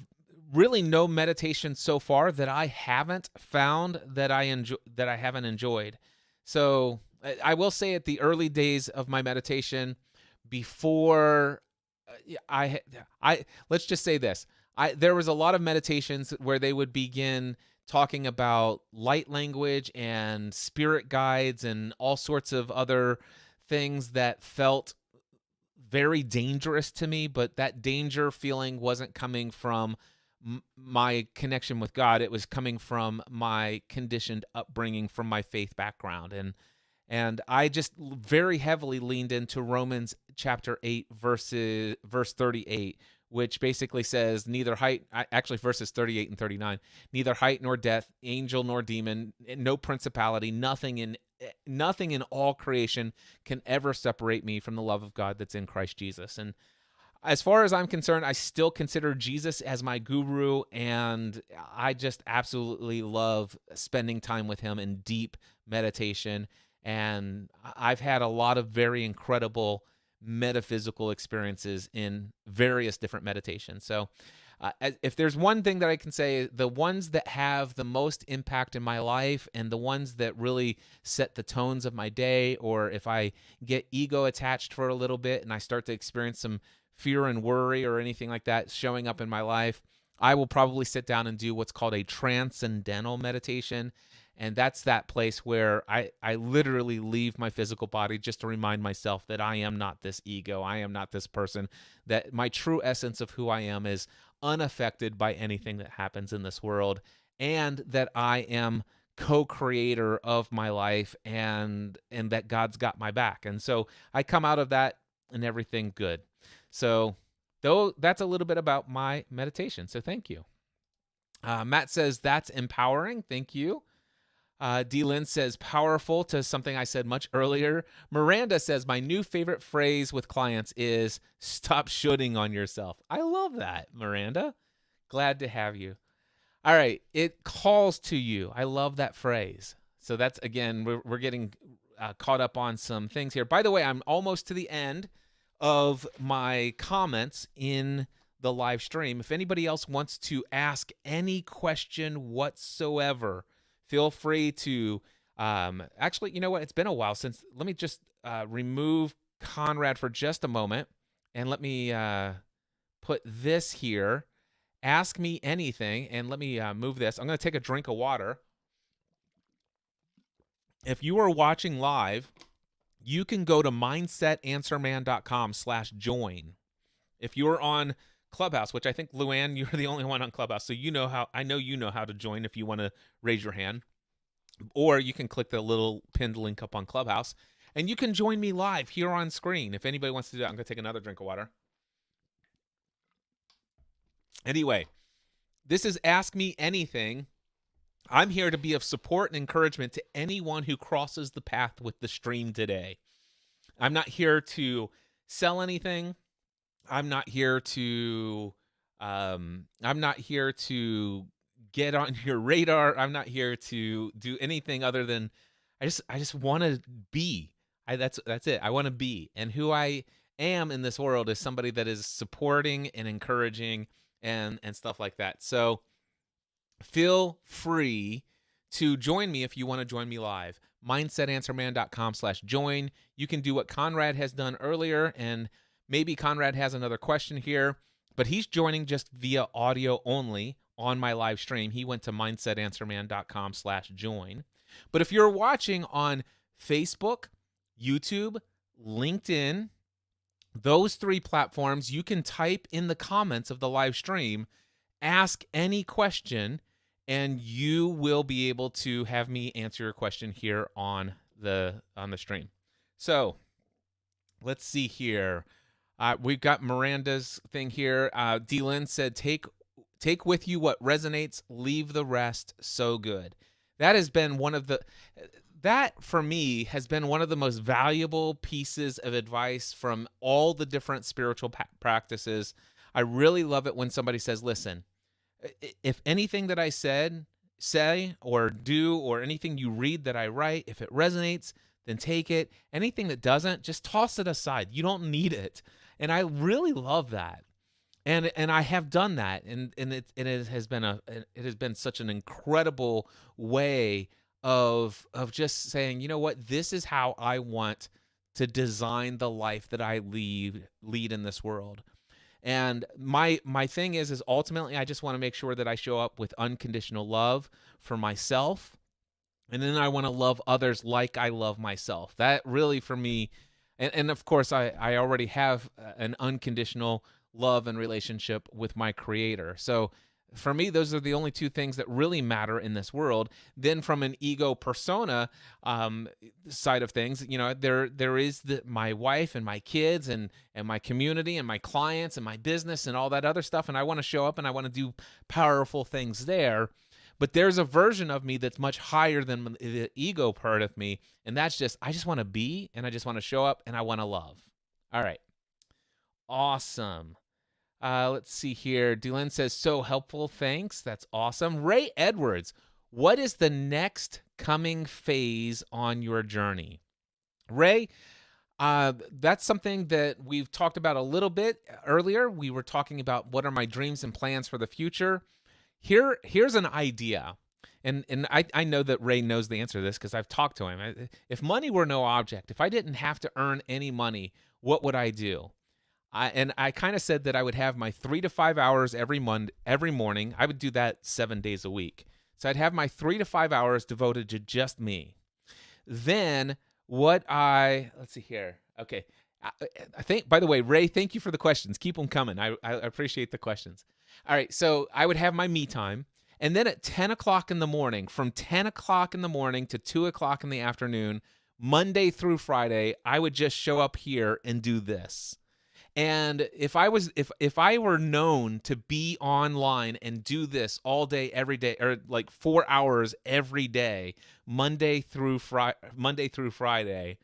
really no meditation so far that I haven't found that I haven't enjoyed. So I will say at the early days of my meditation, before let's just say this. There was a lot of meditations where they would begin talking about light language and spirit guides and all sorts of other things that felt very dangerous to me, but that danger feeling wasn't coming from my connection with God. It was coming from my conditioned upbringing, from my faith background. And I just very heavily leaned into Romans chapter 8, verse 38, which basically says verses 38 and 39, neither height nor depth, angel nor demon, no principality, nothing in all creation can ever separate me from the love of God that's in Christ Jesus. And as far as I'm concerned, I still consider Jesus as my guru, and I just absolutely love spending time with him in deep meditation. And I've had a lot of very incredible metaphysical experiences in various different meditations. So if there's one thing that I can say, the ones that have the most impact in my life and the ones that really set the tones of my day, or if I get ego attached for a little bit and I start to experience some fear and worry or anything like that showing up in my life, I will probably sit down and do what's called a transcendental meditation. And that's that place where I literally leave my physical body just to remind myself that I am not this ego. I am not this person, that my true essence of who I am is unaffected by anything that happens in this world, and that I am co-creator of my life, and that God's got my back. And so I come out of that and everything good. So that's a little bit about my meditation. So thank you. Matt says that's empowering. Thank you. D. Lynn says powerful to something I said much earlier. Miranda says my new favorite phrase with clients is stop shooting on yourself. I love that, Miranda. Glad to have you. All right. It calls to you. I love that phrase. So that's, again, we're getting caught up on some things here. By the way, I'm almost to the end of my comments in the live stream. If anybody else wants to ask any question whatsoever, feel free to, actually, you know what? It's been a while since, let me just remove Conrad for just a moment, and let me put this here. Ask me anything, and let me move this. I'm going to take a drink of water. if you are watching live, you can go to mindsetanswerman.com/join. If you're on Clubhouse, which I think, Luann, you're the only one on Clubhouse, so I know you know how to join if you want to raise your hand. Or you can click the little pinned link up on Clubhouse, and you can join me live here on screen. If anybody wants to do that, I'm going to take another drink of water. Anyway, this is Ask Me Anything. I'm here to be of support and encouragement to anyone who crosses the path with the stream today. I'm not here to sell anything. I'm not here to get on your radar. I'm not here to do anything other than I just want to be. That's it. I want to be. And who I am in this world is somebody that is supporting and encouraging and stuff like that. So feel free to join me if you want to join me live. mindsetanswerman.com/join. You can do what Conrad has done earlier, and maybe Conrad has another question here, but he's joining just via audio only on my live stream. He went to mindsetanswerman.com/join. But if you're watching on Facebook, YouTube, LinkedIn, those 3 platforms, you can type in the comments of the live stream, ask any question, and you will be able to have me answer your question here on the stream. So let's see here. We've got Miranda's thing here. D-Lynn said, take with you what resonates, leave the rest. So good. That has been that for me has been one of the most valuable pieces of advice from all the different spiritual practices. I really love it when somebody says, listen, if anything that I say or do, or anything you read that I write, if it resonates, then take it. Anything that doesn't, just toss it aside. You don't need it. And I really love that. And I have done that, and it has been such an incredible way of just saying, you know what, this is how I want to design the life that I lead in this world. And my thing is ultimately I just want to make sure that I show up with unconditional love for myself, and then I want to love others like I love myself. That really for me, and of course I already have an unconditional love and relationship with my Creator. So for me, those are the only 2 things that really matter in this world. Then from an ego persona side of things, you know, there is my wife and my kids and my community and my clients and my business and all that other stuff. And I want to show up and I want to do powerful things there. But there's a version of me that's much higher than the ego part of me. And that's I just want to be, and I just want to show up, and I want to love. All right. Awesome. Let's see here. Dylan says, so helpful. Thanks. That's awesome. Ray Edwards, what is the next coming phase on your journey? Ray, that's something that we've talked about a little bit earlier. We were talking about what are my dreams and plans for the future. Here's an idea. And I know that Ray knows the answer to this because I've talked to him. If money were no object, if I didn't have to earn any money, what would I do? I kind of said that I would have my 3 to 5 hours every morning. I would do that 7 days a week. So I'd have my 3 to 5 hours devoted to just me. Then let's see here. Okay. I think, by the way, Ray, thank you for the questions. Keep them coming. I appreciate the questions. All right. So I would have my me time. And then at 10 o'clock in the morning, from 10 o'clock in the morning to 2 o'clock in the afternoon, Monday through Friday, I would just show up here and do this. And if I were known to be online and do this all day, every day, or like 4 hours every day, Monday through Friday,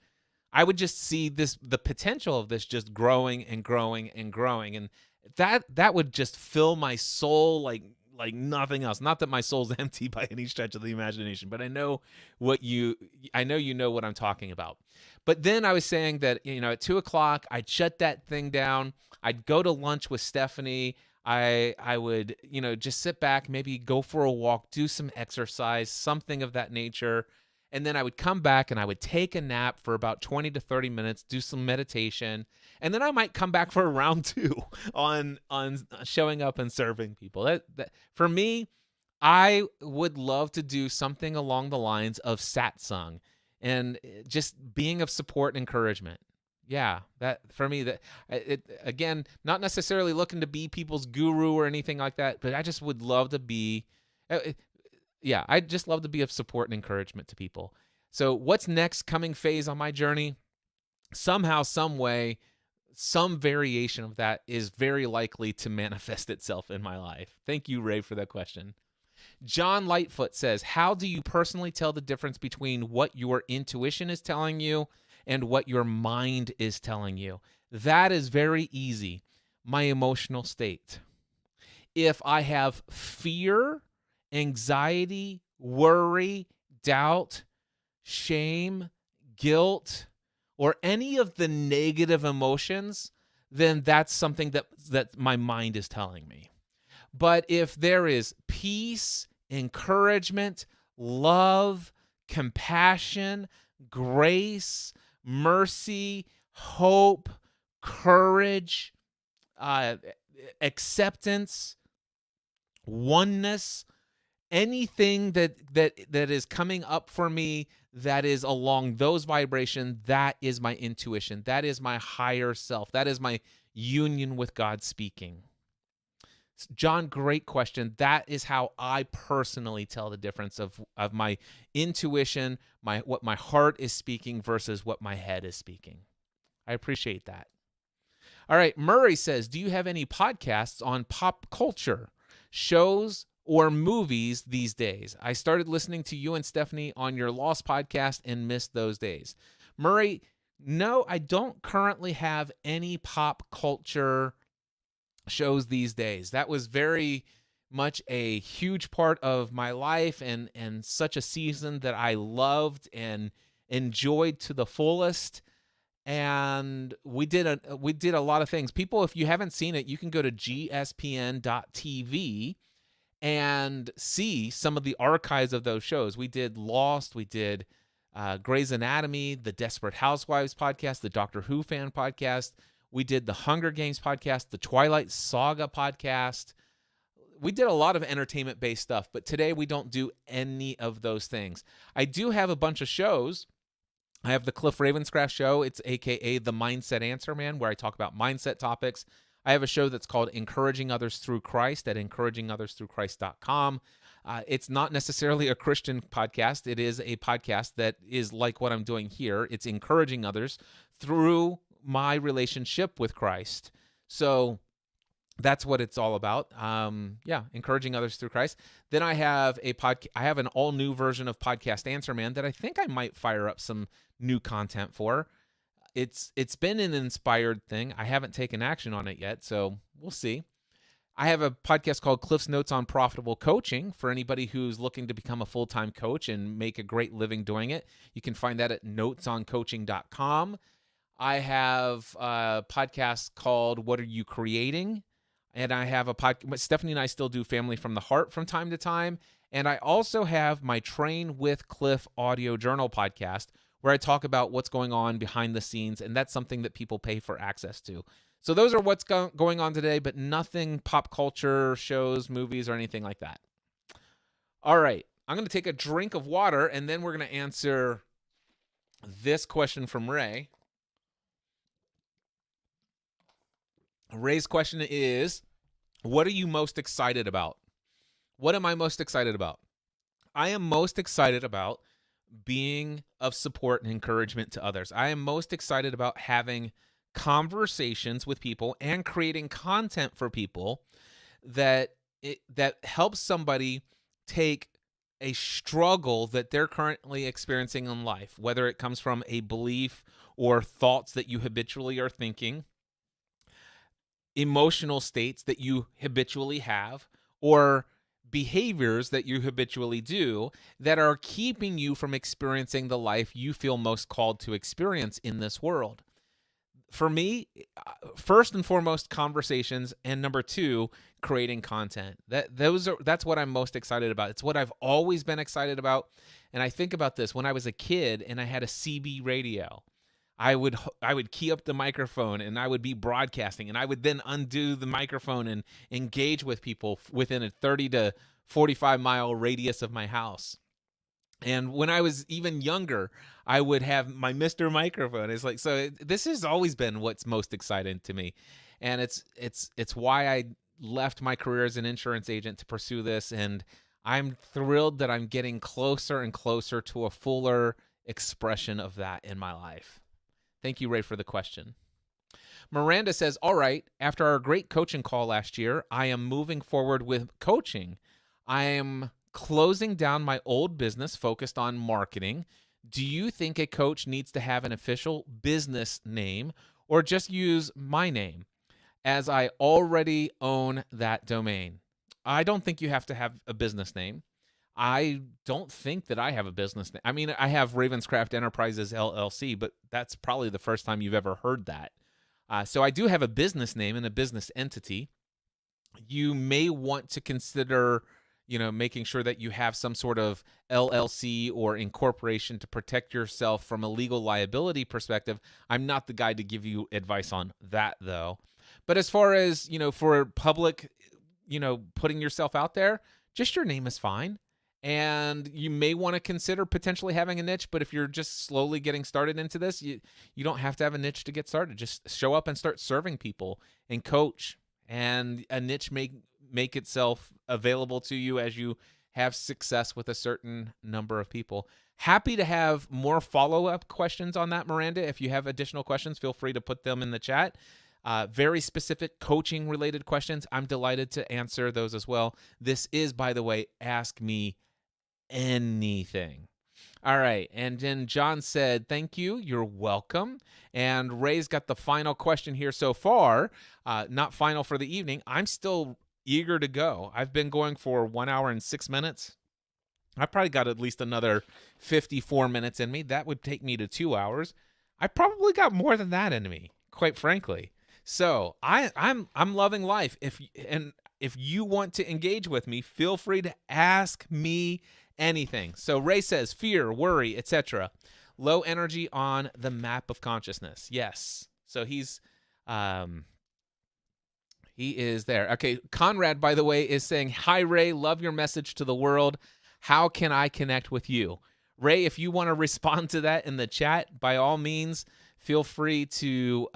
I would just see the potential of this just growing and growing and growing. And that would just fill my soul like nothing else. Not that my soul's empty by any stretch of the imagination, but I know you know what I'm talking about. But then I was saying that, you know, at 2 o'clock, I'd shut that thing down. I'd go to lunch with Stephanie. I would, you know, just sit back, maybe go for a walk, do some exercise, something of that nature. And then I would come back and I would take a nap for about 20 to 30 minutes, do some meditation. And then I might come back for a round 2 on showing up and serving people. That for me, I would love to do something along the lines of satsang. and just being of support and encouragement. Yeah, that for me, that again, not necessarily looking to be people's guru or anything like that, but I just would love to be yeah, I just love to be of support and encouragement to people. So what's next coming phase on my journey? Somehow, some way, some variation of that is very likely to manifest itself in my life. Thank you, Ray, for that question. John Lightfoot says, how do you personally tell the difference between what your intuition is telling you and what your mind is telling you? That is very easy. My emotional state. If I have fear, anxiety, worry, doubt, shame, guilt, or any of the negative emotions, then that's something that my mind is telling me. But if there is peace, encouragement, love, compassion, grace, mercy, hope, courage, acceptance, oneness, anything that is coming up for me that is along those vibrations, that is my intuition. That is my higher self. That is my union with God speaking. John, great question. That is how I personally tell the difference of my intuition, what my heart is speaking versus what my head is speaking. I appreciate that. All right, Murray says, do you have any podcasts on pop culture, shows, or movies these days? I started listening to you and Stephanie on your Lost podcast and missed those days. Murray, no, I don't currently have any pop culture shows these days. That was very much a huge part of my life and such a season that I loved and enjoyed to the fullest. And we did a lot of things. People, if you haven't seen it, you can go to gspn.tv and see some of the archives of those shows. We did Lost, we did Grey's Anatomy, the Desperate Housewives podcast, the Doctor Who fan podcast. We did the Hunger Games podcast, the Twilight Saga podcast. We did a lot of entertainment-based stuff, but today we don't do any of those things. I do have a bunch of shows. I have the Cliff Ravenscraft show. It's AKA the Mindset Answer Man, where I talk about mindset topics. I have a show that's called Encouraging Others Through Christ at encouragingothersthroughchrist.com. It's not necessarily a Christian podcast. It is a podcast that is like what I'm doing here. It's encouraging others through my relationship with Christ. So that's what it's all about. Encouraging others through Christ. Then I have I have an all new version of Podcast Answer Man that I think I might fire up some new content for. It's been an inspired thing. I haven't taken action on it yet, so we'll see. I have a podcast called Cliff's Notes on Profitable Coaching for anybody who's looking to become a full-time coach and make a great living doing it. You can find that at notesoncoaching.com. I have a podcast called What Are You Creating? And I have a podcast. Stephanie and I still do Family from the Heart from time to time. And I also have my Train with Cliff audio journal podcast, where I talk about what's going on behind the scenes, and that's something that people pay for access to. So those are what's going on today, but nothing pop culture, shows, movies, or anything like that. All right, I'm going to take a drink of water, and then we're going to answer this question from Ray. Ray's question is, what are you most excited about? What am I most excited about? I am most excited about being of support and encouragement to others. I am most excited about having conversations with people and creating content for people that helps somebody take a struggle that they're currently experiencing in life, whether it comes from a belief or thoughts that you habitually are thinking, emotional states that you habitually have, or behaviors that you habitually do that are keeping you from experiencing the life you feel most called to experience in this world. For me, first and foremost, conversations, and number two, creating content. That's what I'm most excited about. It's what I've always been excited about. And I think about this when I was a kid and I had a CB radio. I would key up the microphone and I would be broadcasting, and I would then undo the microphone and engage with people within a 30 to 45 mile radius of my house. And when I was even younger, I would have my Mr. Microphone. It's like, so this has always been what's most exciting to me. And it's why I left my career as an insurance agent to pursue this. And I'm thrilled that I'm getting closer and closer to a fuller expression of that in my life. Thank you, Ray, for the question. Miranda says, all right, after our great coaching call last year, I am moving forward with coaching. I am closing down my old business focused on marketing. Do you think a coach needs to have an official business name or just use my name, as I already own that domain? I don't think you have to have a business name. I don't think that I have a business name. I mean, I have Ravenscraft Enterprises LLC, but that's probably the first time you've ever heard that. So I do have a business name and a business entity. You may want to consider, making sure that you have some sort of LLC or incorporation to protect yourself from a legal liability perspective. I'm not the guy to give you advice on that, though. But as far as, for public, putting yourself out there, just your name is fine. And you may want to consider potentially having a niche, but if you're just slowly getting started into this, you don't have to have a niche to get started. Just show up and start serving people and coach, and a niche may make itself available to you as you have success with a certain number of people. Happy to have more follow-up questions on that, Miranda. If you have additional questions, feel free to put them in the chat. Very specific coaching-related questions, I'm delighted to answer those as well. This is, by the way, Ask Me Anything. All right. And then John said, thank you. You're welcome. And Ray's got the final question here so far. Not final for the evening. I'm still eager to go. I've been going for 1 hour and 6 minutes. I probably got at least another 54 minutes in me. That would take me to 2 hours. I probably got more than that in me, quite frankly. So I'm loving life. If you want to engage with me, feel free to ask me anything. So Ray says fear, worry, etc. Low energy on the map of consciousness. Yes. So he is there. Okay. Conrad, by the way, is saying, hi, Ray. Love your message to the world. How can I connect with you? Ray, if you want to respond to that in the chat, by all means, feel free to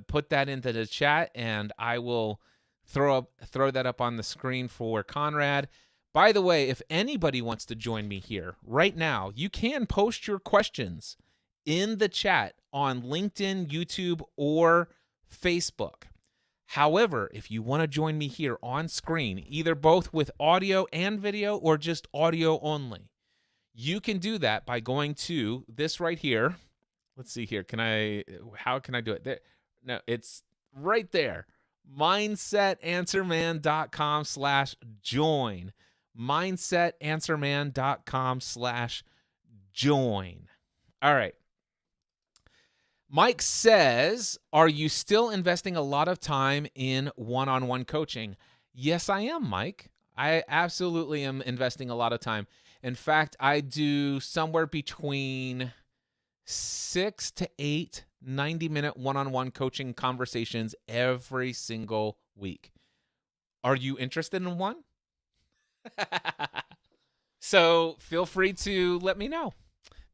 put that into the chat, and I will throw that up on the screen for Conrad. By the way, if anybody wants to join me here right now, you can post your questions in the chat on LinkedIn, YouTube, or Facebook. However, if you want to join me here on screen, either both with audio and video or just audio only, you can do that by going to this right here. Let's see here. How can I do it? There. No, it's right there. MindsetAnswerman.com/join. MindsetAnswerman.com/join. All right. Mike says, are you still investing a lot of time in one-on-one coaching? Yes, I am, Mike. I absolutely am investing a lot of time. In fact, I do somewhere between 6 to 8 90-minute one-on-one coaching conversations every single week. Are you interested in one? So feel free to let me know.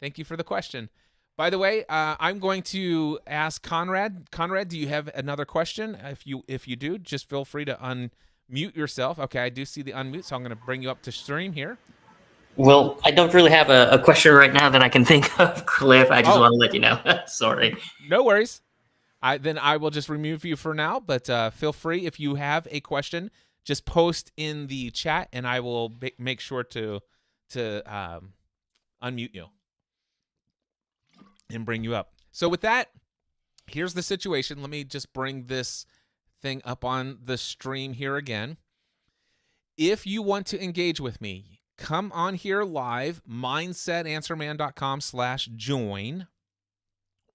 Thank you for the question. By the way, I'm going to ask Conrad. Conrad, do you have another question? If you do, just feel free to unmute yourself. Okay, I do see the unmute, so I'm going to bring you up to stream here. Well, I don't really have a question right now that I can think of, Cliff. I just want to let you know. Sorry. No worries. Then I will just remove you for now, but feel free if you have a question, just post in the chat, and I will make sure to unmute you and bring you up. So with that, here's the situation. Let me just bring this thing up on the stream here again. If you want to engage with me, come on here live, MindsetAnswerman.com/join,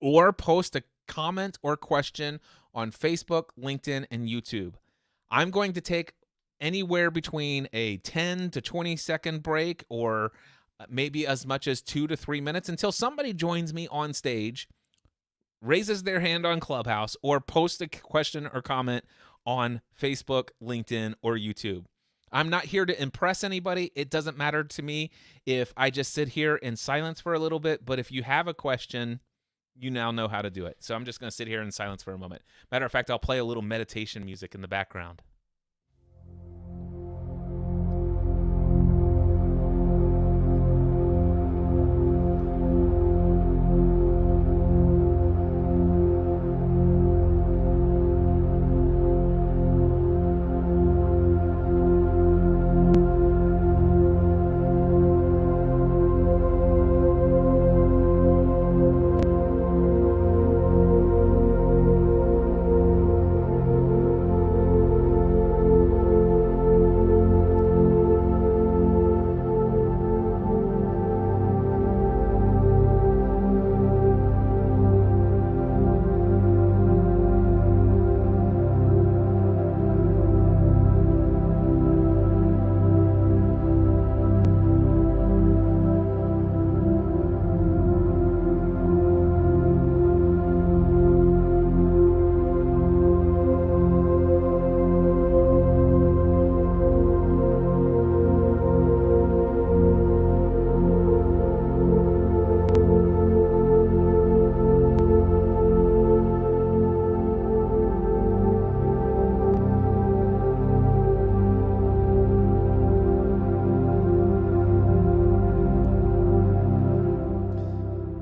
or post a comment or question on Facebook, LinkedIn, and YouTube. I'm going to take anywhere between a 10 to 20 second break, or maybe as much as 2 to 3 minutes, until somebody joins me on stage, raises their hand on Clubhouse, or posts a question or comment on Facebook, LinkedIn, or YouTube. I'm not here to impress anybody. It doesn't matter to me if I just sit here in silence for a little bit. But if you have a question, you now know how to do it. So I'm just going to sit here in silence for a moment. Matter of fact, I'll play a little meditation music in the background.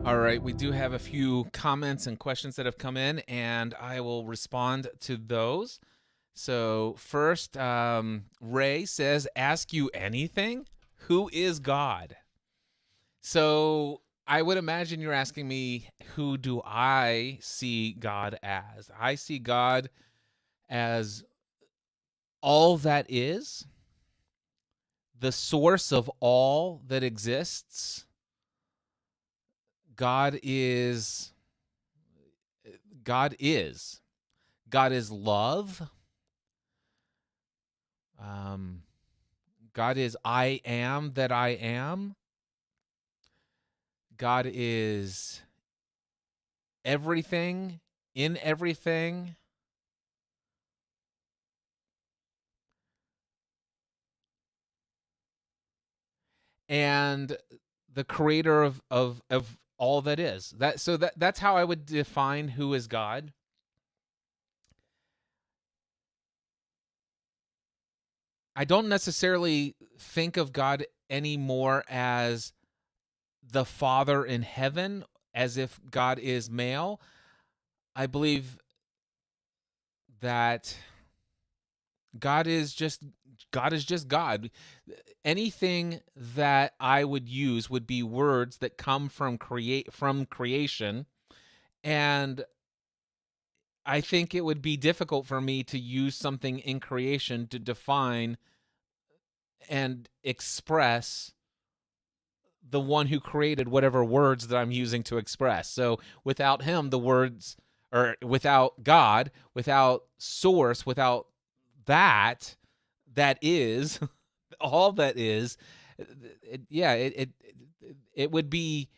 All right, we do have a few comments and questions that have come in, and I will respond to those. So, first, Ray says, ask you anything? Who is God? So, I would imagine you're asking me, who do I see God as? I see God as all that is, the source of all that exists. God is God is love. God is I am that I am. God is everything in everything. And the creator of all that is. That's how I would define who is God. I don't necessarily think of God anymore as the Father in heaven, as if God is male. I believe that God is just God. Anything that I would use would be words that come from creation, and I think it would be difficult for me to use something in creation to define and express the one who created whatever words that I'm using to express. So without him, the words, or without God, without source, without that is all that is, it would be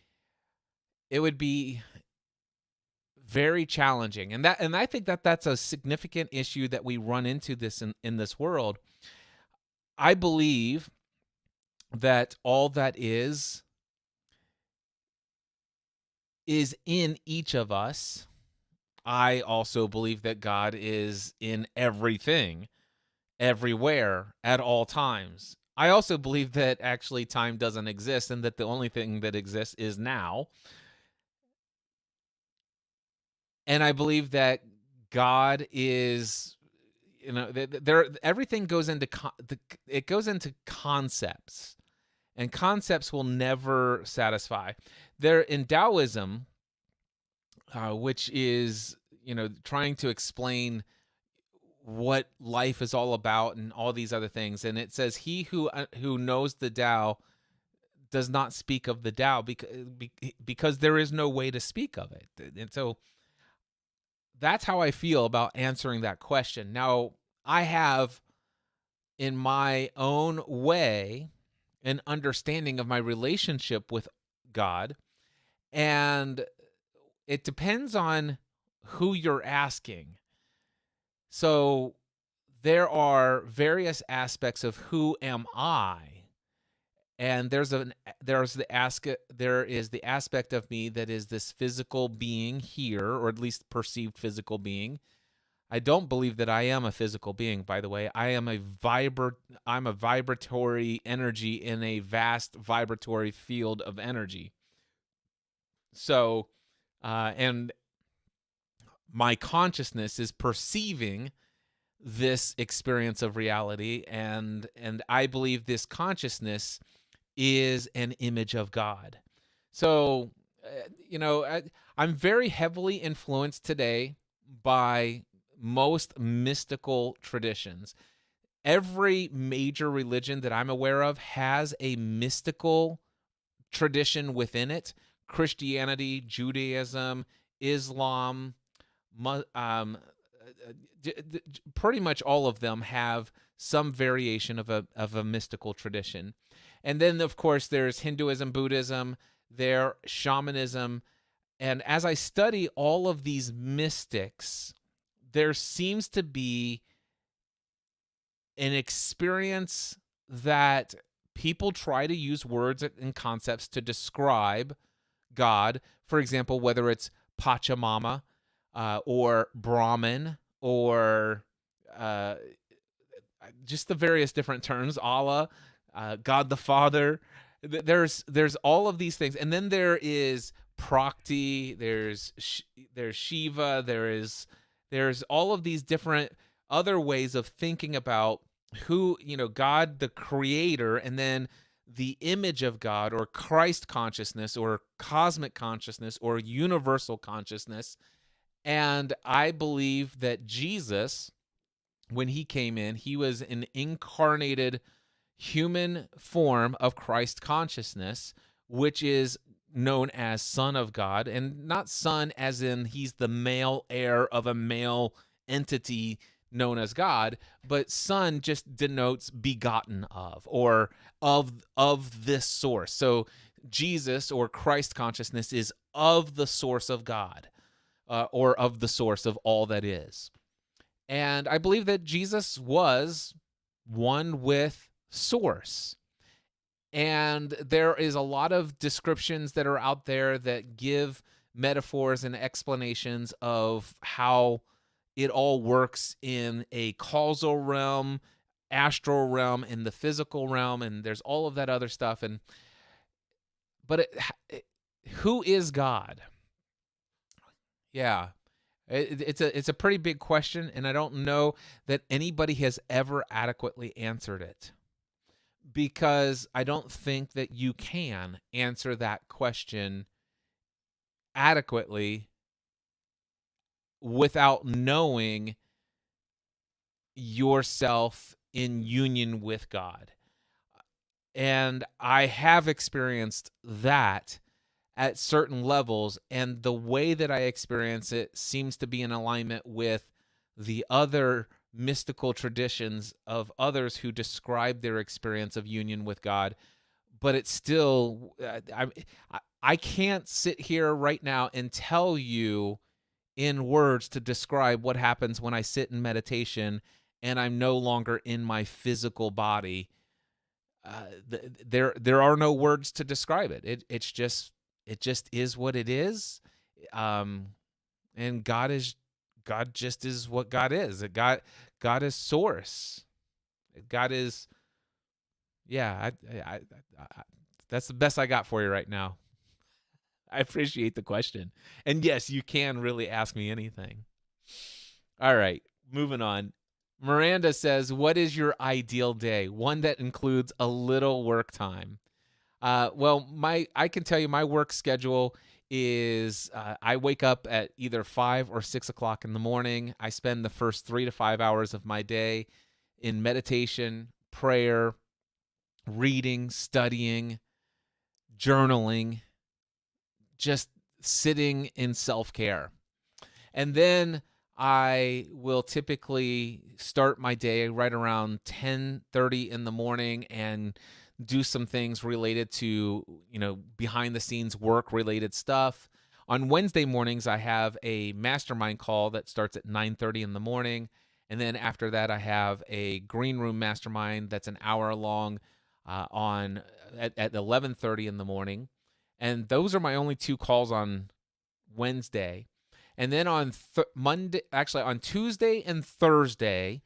very challenging. And I think that that's a significant issue that we run into this in this world. I believe that all that is in each of us. I also believe that God is in everything, everywhere, at all times. I also believe that actually time doesn't exist and that the only thing that exists is now. And I believe that God is, everything goes into it goes into concepts, and concepts will never satisfy. There in Taoism, which is trying to explain what life is all about and all these other things, and it says he who knows the Tao does not speak of the Tao because there is no way to speak of it. And so that's how I feel about answering that question. Now, I have, in my own way, an understanding of my relationship with God, and it depends on who you're asking. So there are various aspects of who am I, and there is the aspect of me that is this physical being here, or at least perceived physical being. I don't believe that I am a physical being, by the way. I'm a vibratory energy in a vast vibratory field of energy. So, and my consciousness is perceiving this experience of reality, and I believe this consciousness is an image of God. So, I'm very heavily influenced today by most mystical traditions. Every major religion that I'm aware of has a mystical tradition within it. Christianity, Judaism, Islam, pretty much all of them have some variation of a mystical tradition. And then, of course, there's Hinduism, Buddhism, there shamanism. And as I study all of these mystics, there seems to be an experience that people try to use words and concepts to describe God. For example, whether it's Pachamama or Brahman or just the various different terms, Allah, God the Father. There's all of these things, and then there is Prakti. There's Shiva. There's all of these different other ways of thinking about who, God the creator, and then the image of God, or Christ consciousness, or cosmic consciousness, or universal consciousness. And I believe that Jesus, when he came in, he was an incarnated human form of Christ consciousness, which is known as Son of God, and not son as in he's the male heir of a male entity known as God, but son just denotes begotten of, or of this source. So Jesus, or Christ consciousness, is of the source of God, or of the source of all that is. And I believe that Jesus was one with source. And there is a lot of descriptions that are out there that give metaphors and explanations of how it all works in a causal realm, astral realm, and the physical realm, and there's all of that other stuff. But who is God? Yeah, it's a pretty big question, and I don't know that anybody has ever adequately answered it, because I don't think that you can answer that question adequately without knowing yourself in union with God. And I have experienced that at certain levels, and the way that I experience it seems to be in alignment with the other mystical traditions of others who describe their experience of union with God. But it's still, I can't sit here right now and tell you in words to describe what happens when I sit in meditation and I'm no longer in my physical body. There are no words to describe it. It just is what it is. And God just is what God is. God is source. God is, yeah. I that's the best I got for you right now. I appreciate the question. And yes, you can really ask me anything. All right, moving on. Miranda says, what is your ideal day? One that includes a little work time. Well, I can tell you my work schedule is I wake up at either 5 or 6 o'clock in the morning. I spend the first 3 to 5 hours of my day in meditation, prayer, reading, studying, journaling, just sitting in self-care. And then I will typically start my day right around 10:30 in the morning and do some things related to, behind the scenes work related stuff. On Wednesday mornings, I have a mastermind call that starts at 9:30 in the morning. And then after that, I have a green room mastermind that's an hour long on at 11:30 in the morning. And those are my only 2 calls on Wednesday. And then on Monday, actually on Tuesday and Thursday,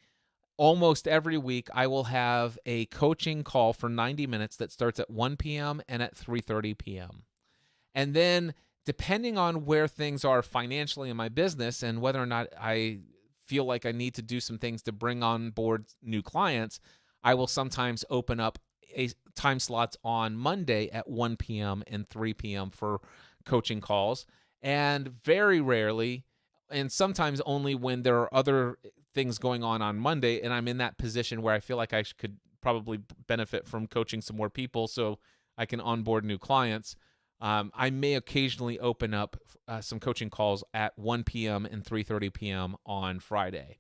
almost every week, I will have a coaching call for 90 minutes that starts at 1 p.m. and at 3:30 p.m. And then depending on where things are financially in my business and whether or not I feel like I need to do some things to bring on board new clients, I will sometimes open up a time slots on Monday at 1 p.m. and 3 p.m. for coaching calls. And very rarely, and sometimes only when there are other things going on Monday, and I'm in that position where I feel like I could probably benefit from coaching some more people so I can onboard new clients. I may occasionally open up some coaching calls at 1 p.m. and 3:30 p.m. on Friday.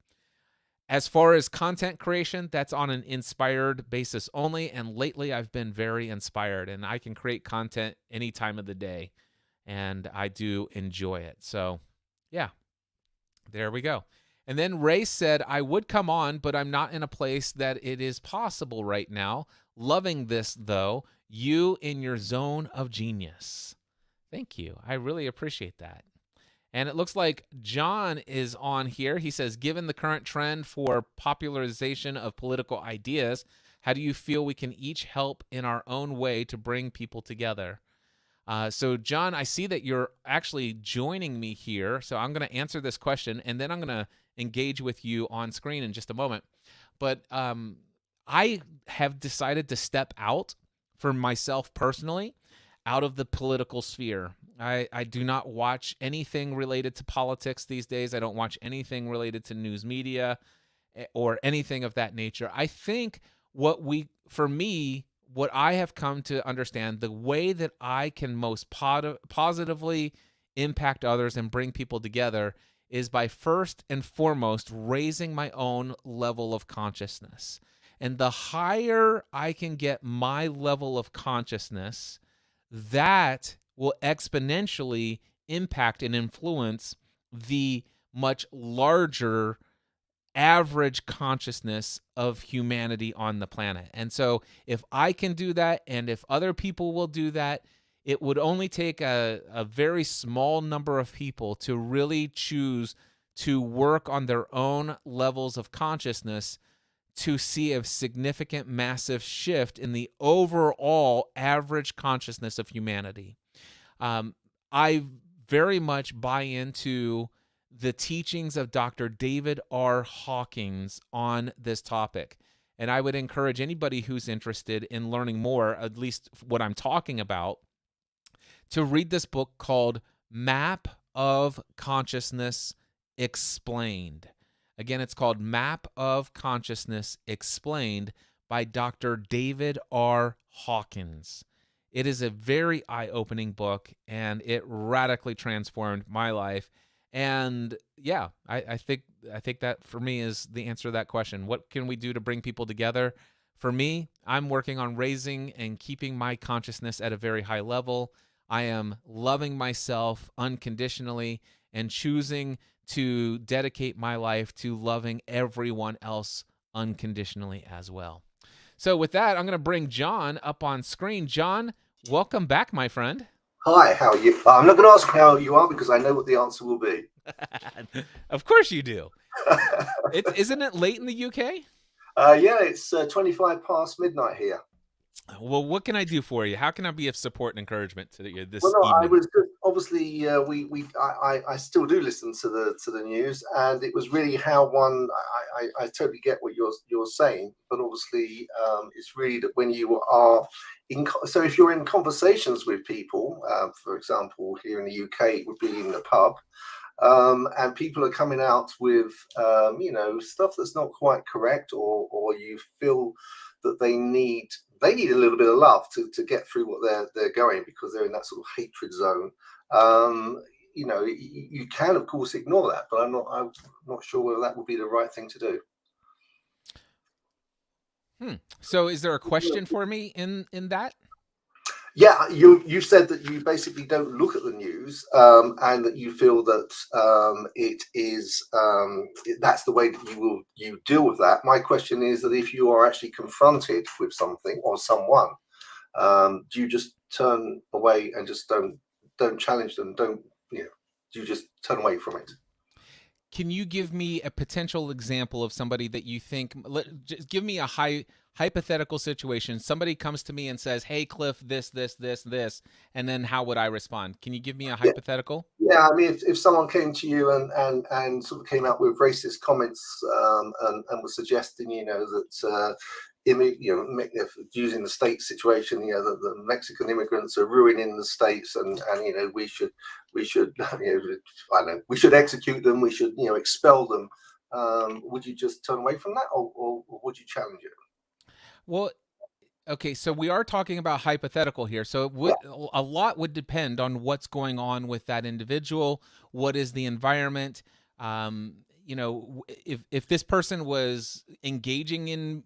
As far as content creation, that's on an inspired basis only, and lately I've been very inspired, and I can create content any time of the day, and I do enjoy it. So, yeah, there we go. And then Ray said, I would come on, but I'm not in a place that it is possible right now. Loving this, though. You in your zone of genius. Thank you. I really appreciate that. And it looks like John is on here. He says, given the current trend for popularization of political ideas, how do you feel we can each help in our own way to bring people together? So, John, I see that you're actually joining me here. So I'm going to answer this question, and then I'm going to engage with you on screen in just a moment. But I have decided to step out for myself personally out of the political sphere. I do not watch anything related to politics these days. I don't watch anything related to news media or anything of that nature. I think what I have come to understand, the way that I can most positively impact others and bring people together is by first and foremost raising my own level of consciousness. And the higher I can get my level of consciousness, that will exponentially impact and influence the much larger average consciousness of humanity on the planet. And so if I can do that, and if other people will do that, it would only take a very small number of people to really choose to work on their own levels of consciousness to see a significant, massive shift in the overall average consciousness of humanity. I very much buy into the teachings of Dr. David R. Hawkins on this topic. And I would encourage anybody who's interested in learning more, at least what I'm talking about, to read this book called Map of Consciousness Explained. Again, it's called Map of Consciousness Explained by Dr. David R. Hawkins. It is a very eye-opening book, and it radically transformed my life. And yeah, I think that for me is the answer to that question. What can we do to bring people together? For me, I'm working on raising and keeping my consciousness at a very high level. I am loving myself unconditionally and choosing to dedicate my life to loving everyone else unconditionally as well. So with that, I'm going to bring John up on screen. John, welcome back, my friend. Hi, how are you? I'm not going to ask how you are because I know what the answer will be. Of course you do. Isn't it late in the UK? Yeah, it's 25 past midnight here. Well, what can I do for you? How can I be of support and encouragement to you this evening? I was obviously I still do listen to the news, and it was really how I totally get what you're saying, but obviously it's really that when you are so if you're in conversations with people, for example, here in the UK, it would be in the pub. And people are coming out with stuff that's not quite correct, or you feel that they need a little bit of love to get through what they're going, because they're in that sort of hatred zone. You can of course ignore that, but I'm not sure whether that would be the right thing to do. So is there a question for me in that? Yeah, you said that you basically don't look at the news, and that you feel that it is that's the way that you deal with that. My question is that if you are actually confronted with something or someone, do you just turn away and just don't challenge them? Don't you know? Do you just turn away from it? Can you give me a potential example of somebody that you think? Just give me a hypothetical situation. Somebody comes to me and says, "Hey, Cliff, this," and then how would I respond? Can you give me a Yeah, hypothetical? yeah. I mean, if someone came to you and sort of came out with racist comments, and was suggesting, that if using the state situation, that the Mexican immigrants are ruining the states, and we should I don't know, we should execute them, we should expel them. Would you just turn away from that, or would you challenge it? Well, okay, so we are talking about hypothetical here. So Yeah, a lot would depend on what's going on with that individual. What is the environment? If this person was engaging in,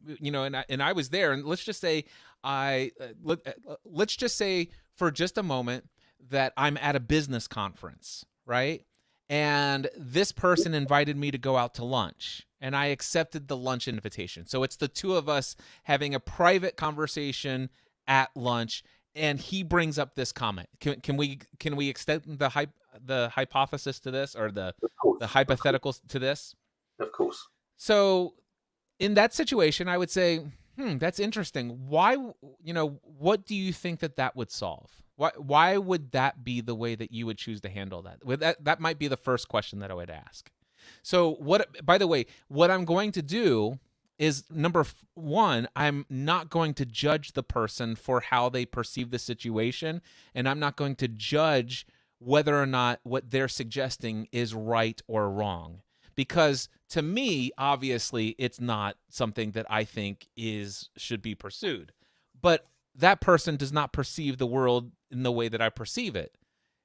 and I was there, and let's just say let's just say for just a moment that I'm at a business conference, right? And this person invited me to go out to lunch, and I accepted the lunch invitation. So it's the two of us having a private conversation at lunch, and he brings up this comment. Can we extend the hypothesis to this, or of the course, of course, hypotheticals to this? of course. So in that situation, I would say, that's interesting. Why, what do you think that would solve? Why would that be the way that you would choose to handle that? That might be the first question that I would ask. So by the way, what I'm going to do is number one, I'm not going to judge the person for how they perceive the situation, and I'm not going to judge whether or not what they're suggesting is right or wrong. Because to me, obviously, it's not something that I think should be pursued. But that person does not perceive the world in the way that I perceive it.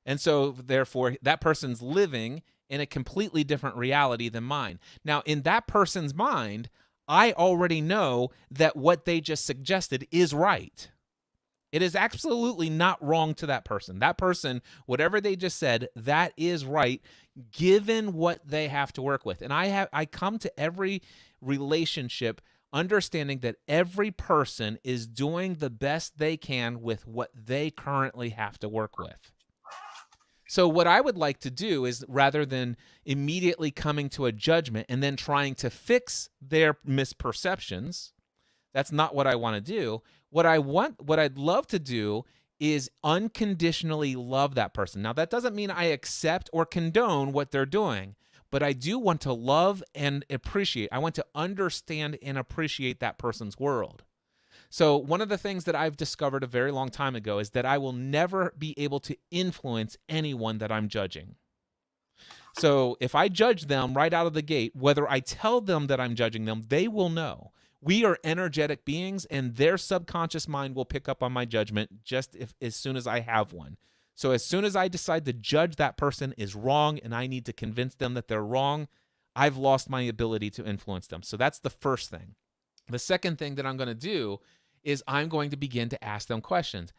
And so, therefore, that person's living in a completely different reality than mine. Now, in that person's mind, I already know that what they just suggested is right. It is absolutely not wrong to that person. That person, whatever they just said, that is right, given what they have to work with. And I come to every relationship understanding that every person is doing the best they can with what they currently have to work with. So what I would like to do is, rather than immediately coming to a judgment and then trying to fix their misperceptions, that's not what I want to do. What I'd love to do is unconditionally love that person. Now, that doesn't mean I accept or condone what they're doing, but I do want to love and appreciate. I want to understand and appreciate that person's world. So, one of the things that I've discovered a very long time ago is that I will never be able to influence anyone that I'm judging. So, if I judge them right out of the gate, whether I tell them that I'm judging them, they will know. We are energetic beings, and their subconscious mind will pick up on my judgment as soon as I have one. So as soon as I decide to judge that person is wrong and I need to convince them that they're wrong, I've lost my ability to influence them. So that's the first thing. The second thing that I'm going to do is I'm going to begin to ask them questions.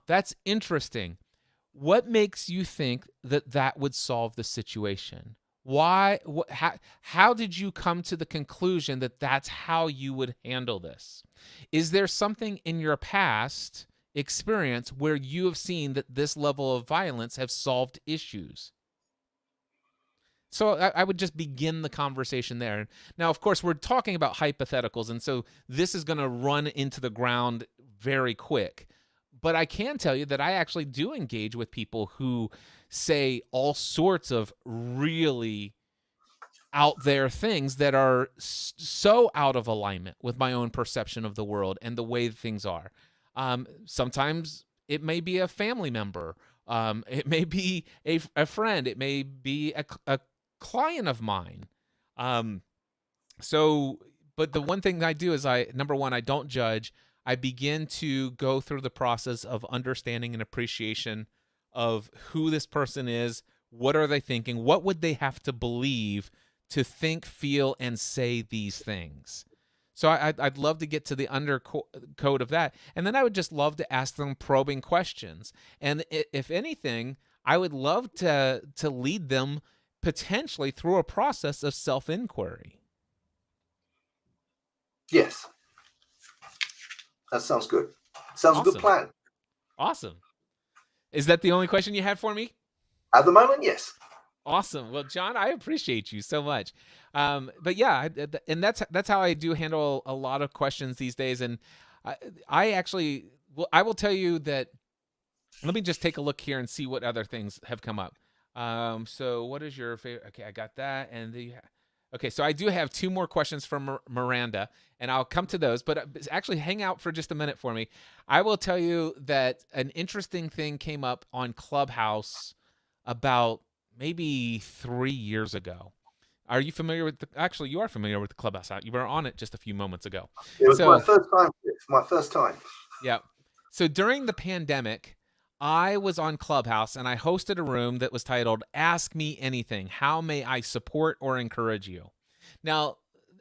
That's interesting. What makes you think that would solve the situation? Why? How did you come to the conclusion that that's how you would handle this? Is there something in your past experience where you have seen that this level of violence have solved issues? So I would just begin the conversation there. Now, of course, we're talking about hypotheticals, and so this is going to run into the ground very quick. But I can tell you that I actually do engage with people who say all sorts of really out there things that are so out of alignment with my own perception of the world and the way things are. Sometimes it may be a family member. It may be a friend. It may be a client of mine. But the one thing I do is number one, I don't judge. I begin to go through the process of understanding and appreciation of who this person is. What are they thinking? What would they have to believe to think, feel, and say these things? So I'd love to get to the undercode of that. And then I would just love to ask them probing questions. And if anything, I would love to lead them potentially through a process of self-inquiry. Yes. That sounds good. Sounds a good plan. Awesome. Is that the only question you had for me? At the moment, yes. Awesome. Well, John, I appreciate you so much. But yeah, and that's how I do handle a lot of questions these days. And I actually, well, I will tell you that. Let me just take a look here and see what other things have come up. So what is your favorite? Okay, I got that. And okay, so I do have 2 more questions from Miranda, and I'll come to those. But actually, hang out for just a minute for me. I will tell you that an interesting thing came up on Clubhouse about maybe 3 years ago. Are you familiar with actually, you are familiar with the Clubhouse. You were on it just a few moments ago. It was my first time. It's my first time. Yeah. So during the pandemic, I was on Clubhouse and I hosted a room that was titled Ask Me Anything. How may I support or encourage you? Now,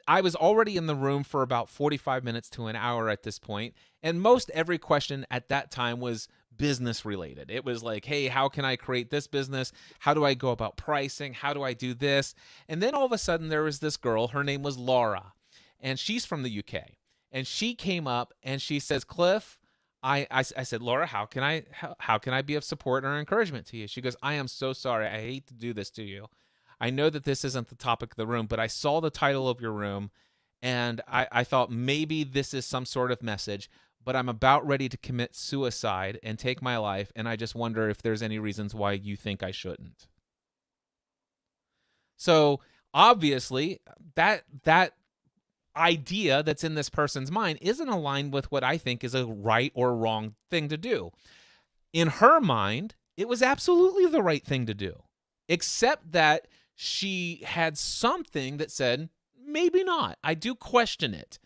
I was already in the room for about 45 minutes to an hour at this point, and most every question at that time was business related. It was like, hey, how can I create this business? How do I go about pricing? How do I do this? And then all of a sudden there was this girl, her name was Laura, and she's from the UK. And she came up and she says, Cliff, I said, Laura, how can I be of support or encouragement to you? She goes, I am so sorry. I hate to do this to you. I know that this isn't the topic of the room, but I saw the title of your room and I thought maybe this is some sort of message, but I'm about ready to commit suicide and take my life, and I just wonder if there's any reasons why you think I shouldn't. So obviously that idea that's in this person's mind isn't aligned with what I think is a right or wrong thing to do. In her mind, it was absolutely the right thing to do, except that she had something that said, maybe not. I do question it.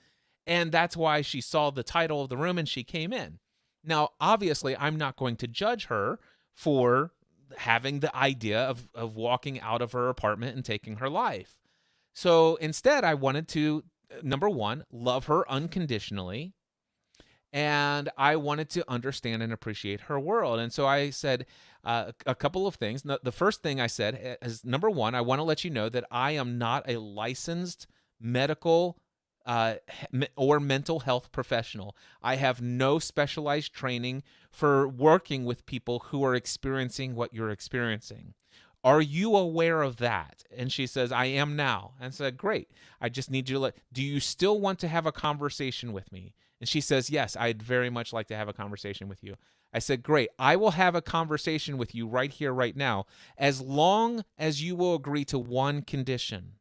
And that's why she saw the title of the room and she came in. Now, obviously, I'm not going to judge her for having the idea of walking out of her apartment and taking her life. So instead, I wanted to, number one, love her unconditionally. And I wanted to understand and appreciate her world. And so I said a couple of things. The first thing I said is, number one, I want to let you know that I am not a licensed medical or mental health professional. I have no specialized training for working with people who are experiencing what you're experiencing. Are you aware of that? And she says, I am now. And I said, great. I just need you to do you still want to have a conversation with me? And she says, yes, I'd very much like to have a conversation with you. I said, great. I will have a conversation with you right here, right now, as long as you will agree to one condition.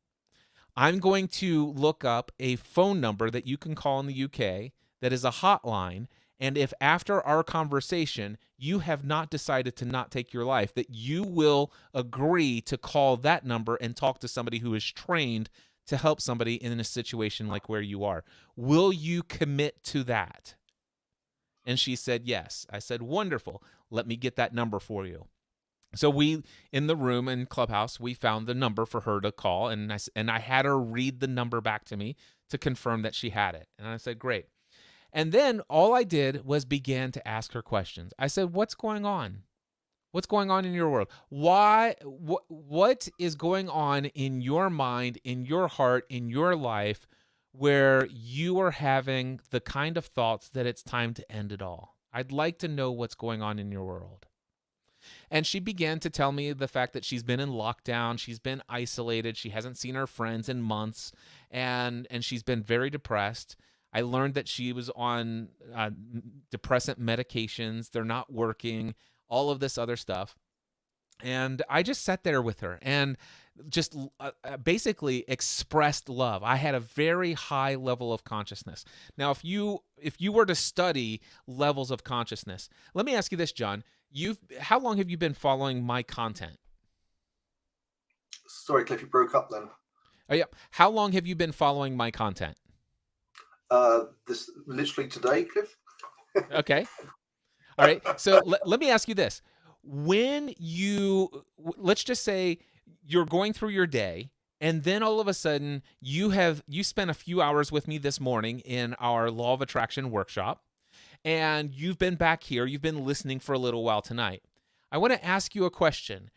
I'm going to look up a phone number that you can call in the UK that is a hotline. And if after our conversation, you have not decided to not take your life, that you will agree to call that number and talk to somebody who is trained to help somebody in a situation like where you are. Will you commit to that? And she said, yes. I said, wonderful. Let me get that number for you. So we, in the room in Clubhouse, we found the number for her to call, and I had her read the number back to me to confirm that she had it. And I said, great. And then all I did was began to ask her questions. I said, what's going on? What's going on in your world? Why? What is going on in your mind, in your heart, in your life, where you are having the kind of thoughts that it's time to end it all? I'd like to know what's going on in your world. And she began to tell me the fact that she's been in lockdown, she's been isolated, she hasn't seen her friends in months, and she's been very depressed. I learned that she was on depressant medications. They're not working, all of this other stuff. And I just sat there with her and just basically expressed love. I had a very high level of consciousness. Now, if you were to study levels of consciousness, let me ask you this, John. How long have you been following my content? Sorry, Cliff, you broke up then. Oh, yeah. How long have you been following my content? This literally today, Cliff. Okay. All right. So let me ask you this. When let's just say you're going through your day And then all of a sudden, you spent a few hours with me this morning in our Law of Attraction workshop, and you've been back here. You've been listening for a little while tonight. I want to ask you a question.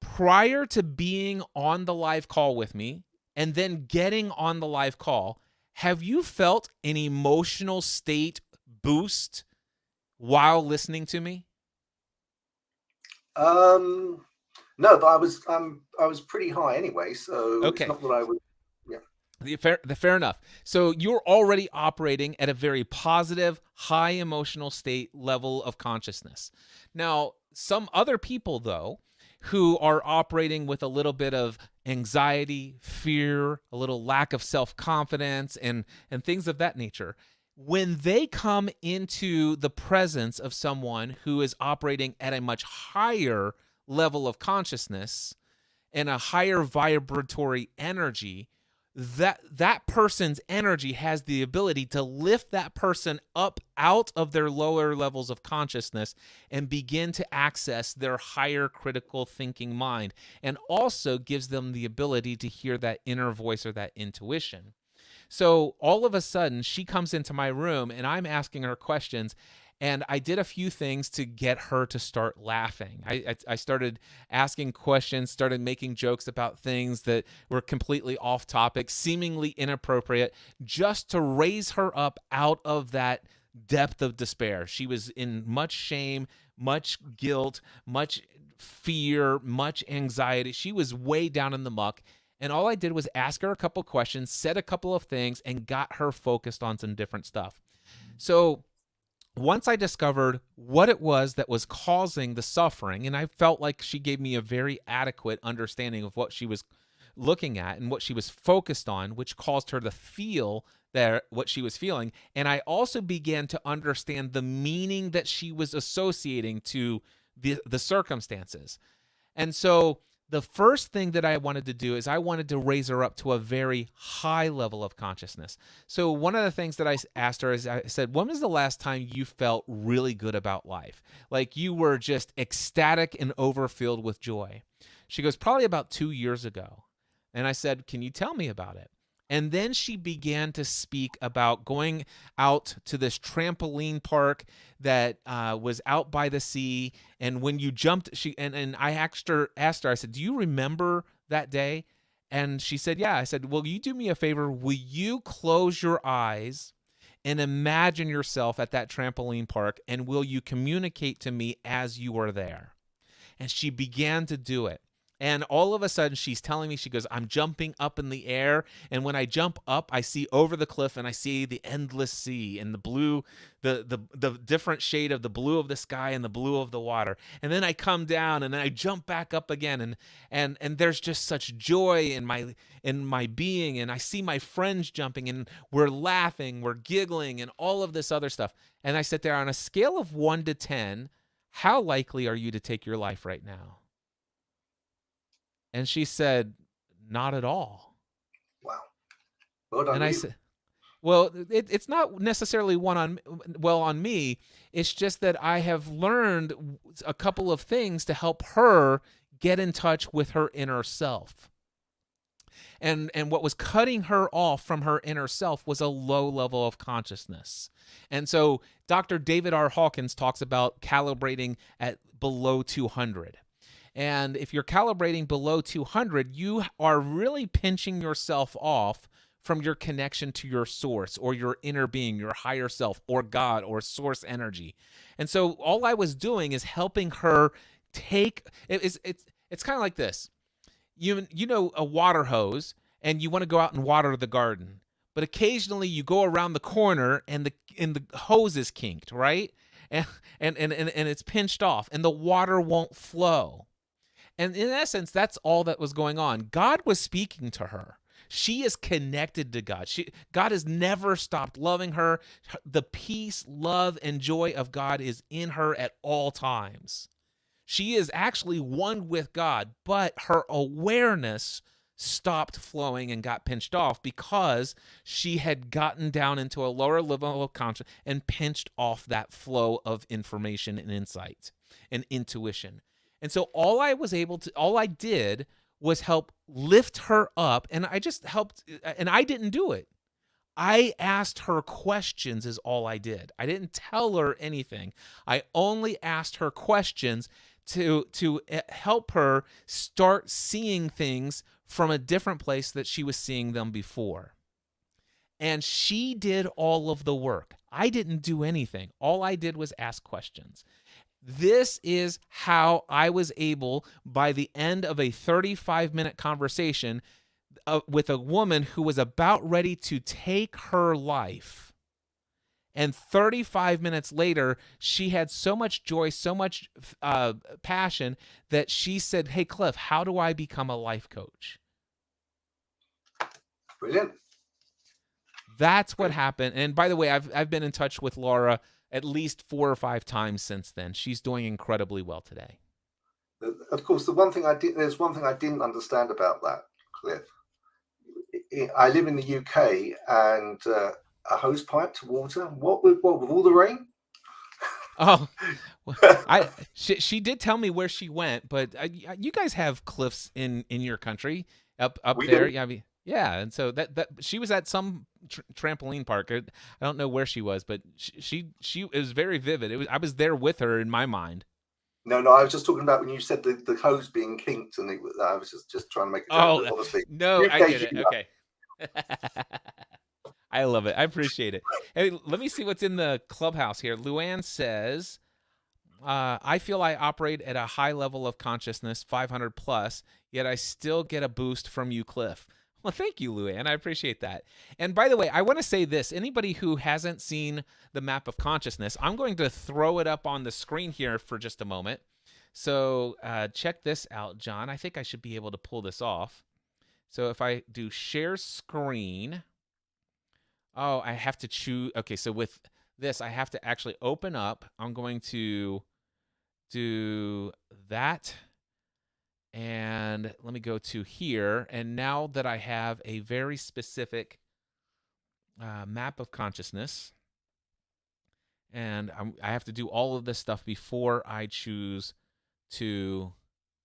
Prior to being on the live call with me and then getting on the live call, have you felt an emotional state boost while listening to me? No, but I was pretty high anyway, so Okay. It's not that I was. Yeah. Fair enough. So you're already operating at a very positive, high emotional state level of consciousness. Now, some other people, though, who are operating with a little bit of anxiety, fear, a little lack of self-confidence, and things of that nature, when they come into the presence of someone who is operating at a much higher level of consciousness and a higher vibratory energy, that person's energy has the ability to lift that person up out of their lower levels of consciousness and begin to access their higher critical thinking mind, and also gives them the ability to hear that inner voice or that intuition. So all of a sudden, she comes into my room and I'm asking her questions, and I did a few things to get her to start laughing. I started asking questions, started making jokes about things that were completely off topic, seemingly inappropriate, just to raise her up out of that depth of despair. She was in much shame, much guilt, much fear, much anxiety. She was way down in the muck. And all I did was ask her a couple questions, said a couple of things, and got her focused on some different stuff. So once I discovered what it was that was causing the suffering, and I felt like she gave me a very adequate understanding of what she was looking at and what she was focused on, which caused her to feel what she was feeling. And I also began to understand the meaning that she was associating to the circumstances. And so the first thing that I wanted to do is I wanted to raise her up to a very high level of consciousness. So one of the things that I asked her is I said, when was the last time you felt really good about life? Like you were just ecstatic and overfilled with joy. She goes, probably about 2 years ago. And I said, can you tell me about it? And then she began to speak about going out to this trampoline park that was out by the sea. And when you jumped, and I asked her, I said, do you remember that day? And she said, yeah. I said, will you do me a favor? Will you close your eyes and imagine yourself at that trampoline park? And will you communicate to me as you are there? And she began to do it. And all of a sudden, she's telling me, she goes, I'm jumping up in the air. And when I jump up, I see over the cliff and I see the endless sea and the blue, the different shade of the blue of the sky and the blue of the water. And then I come down and then I jump back up again. And there's just such joy in my being. And I see my friends jumping and we're laughing, we're giggling and all of this other stuff. And I sit there on a scale of 1 to 10, how likely are you to take your life right now? And she said, not at all. Wow. Well done. And I said, well, it's not necessarily on me. It's just that I have learned a couple of things to help her get in touch with her inner self. And what was cutting her off from her inner self was a low level of consciousness. And so Dr. David R. Hawkins talks about calibrating at below 200. And if you're calibrating below 200, you are really pinching yourself off from your connection to your source or your inner being, your higher self or God or source energy. And so all I was doing is helping her take it's kind of like this. You know a water hose and you want to go out and water the garden. But occasionally you go around the corner and the hose is kinked, right? And it's pinched off and the water won't flow. And in essence, that's all that was going on. God was speaking to her. She is connected to God. God has never stopped loving her. The peace, love, and joy of God is in her at all times. She is actually one with God, but her awareness stopped flowing and got pinched off because she had gotten down into a lower level of consciousness and pinched off that flow of information and insight and intuition. And so all I did was help lift her up, and I just helped, and I didn't do it. I asked her questions is all I did. I didn't tell her anything. I only asked her questions to help her start seeing things from a different place that she was seeing them before. And she did all of the work. I didn't do anything. All I did was ask questions. This is how I was able, by the end of a 35-minute conversation with a woman who was about ready to take her life, and 35 minutes later, she had so much joy, so much passion that she said, "Hey, Cliff, how do I become a life coach?" Brilliant. That's what happened. And by the way, I've been in touch with Laura at least 4 or 5 times since then. She's doing incredibly well today. Of course, there's one thing I didn't understand about that, Cliff. I live in the UK, and a hose pipe to water. What with all the rain? Oh, she did tell me where she went, but you guys have cliffs in your country up We there. do. Yeah, yeah, and so that she was at some trampoline park. I don't know where she was, but she it was very vivid. I was there with her in my mind. No, I was just talking about when you said the hose being kinked, and I was just trying to make a joke. Oh, Obviously, no, I get it. Okay. I love it. I appreciate it. Hey, let me see what's in the clubhouse here. Luann says, I feel I operate at a high level of consciousness, 500 plus, yet I still get a boost from you, Cliff. Well, thank you, Luann. I appreciate that. And by the way, I want to say this. Anybody who hasn't seen the map of consciousness, I'm going to throw it up on the screen here for just a moment. So check this out, John. I think I should be able to pull this off. So if I do share screen, oh, I have to choose. Okay, so with this, I have to actually open up. I'm going to do that. And let me go to here. And now that I have a very specific map of consciousness, and I have to do all of this stuff before I choose to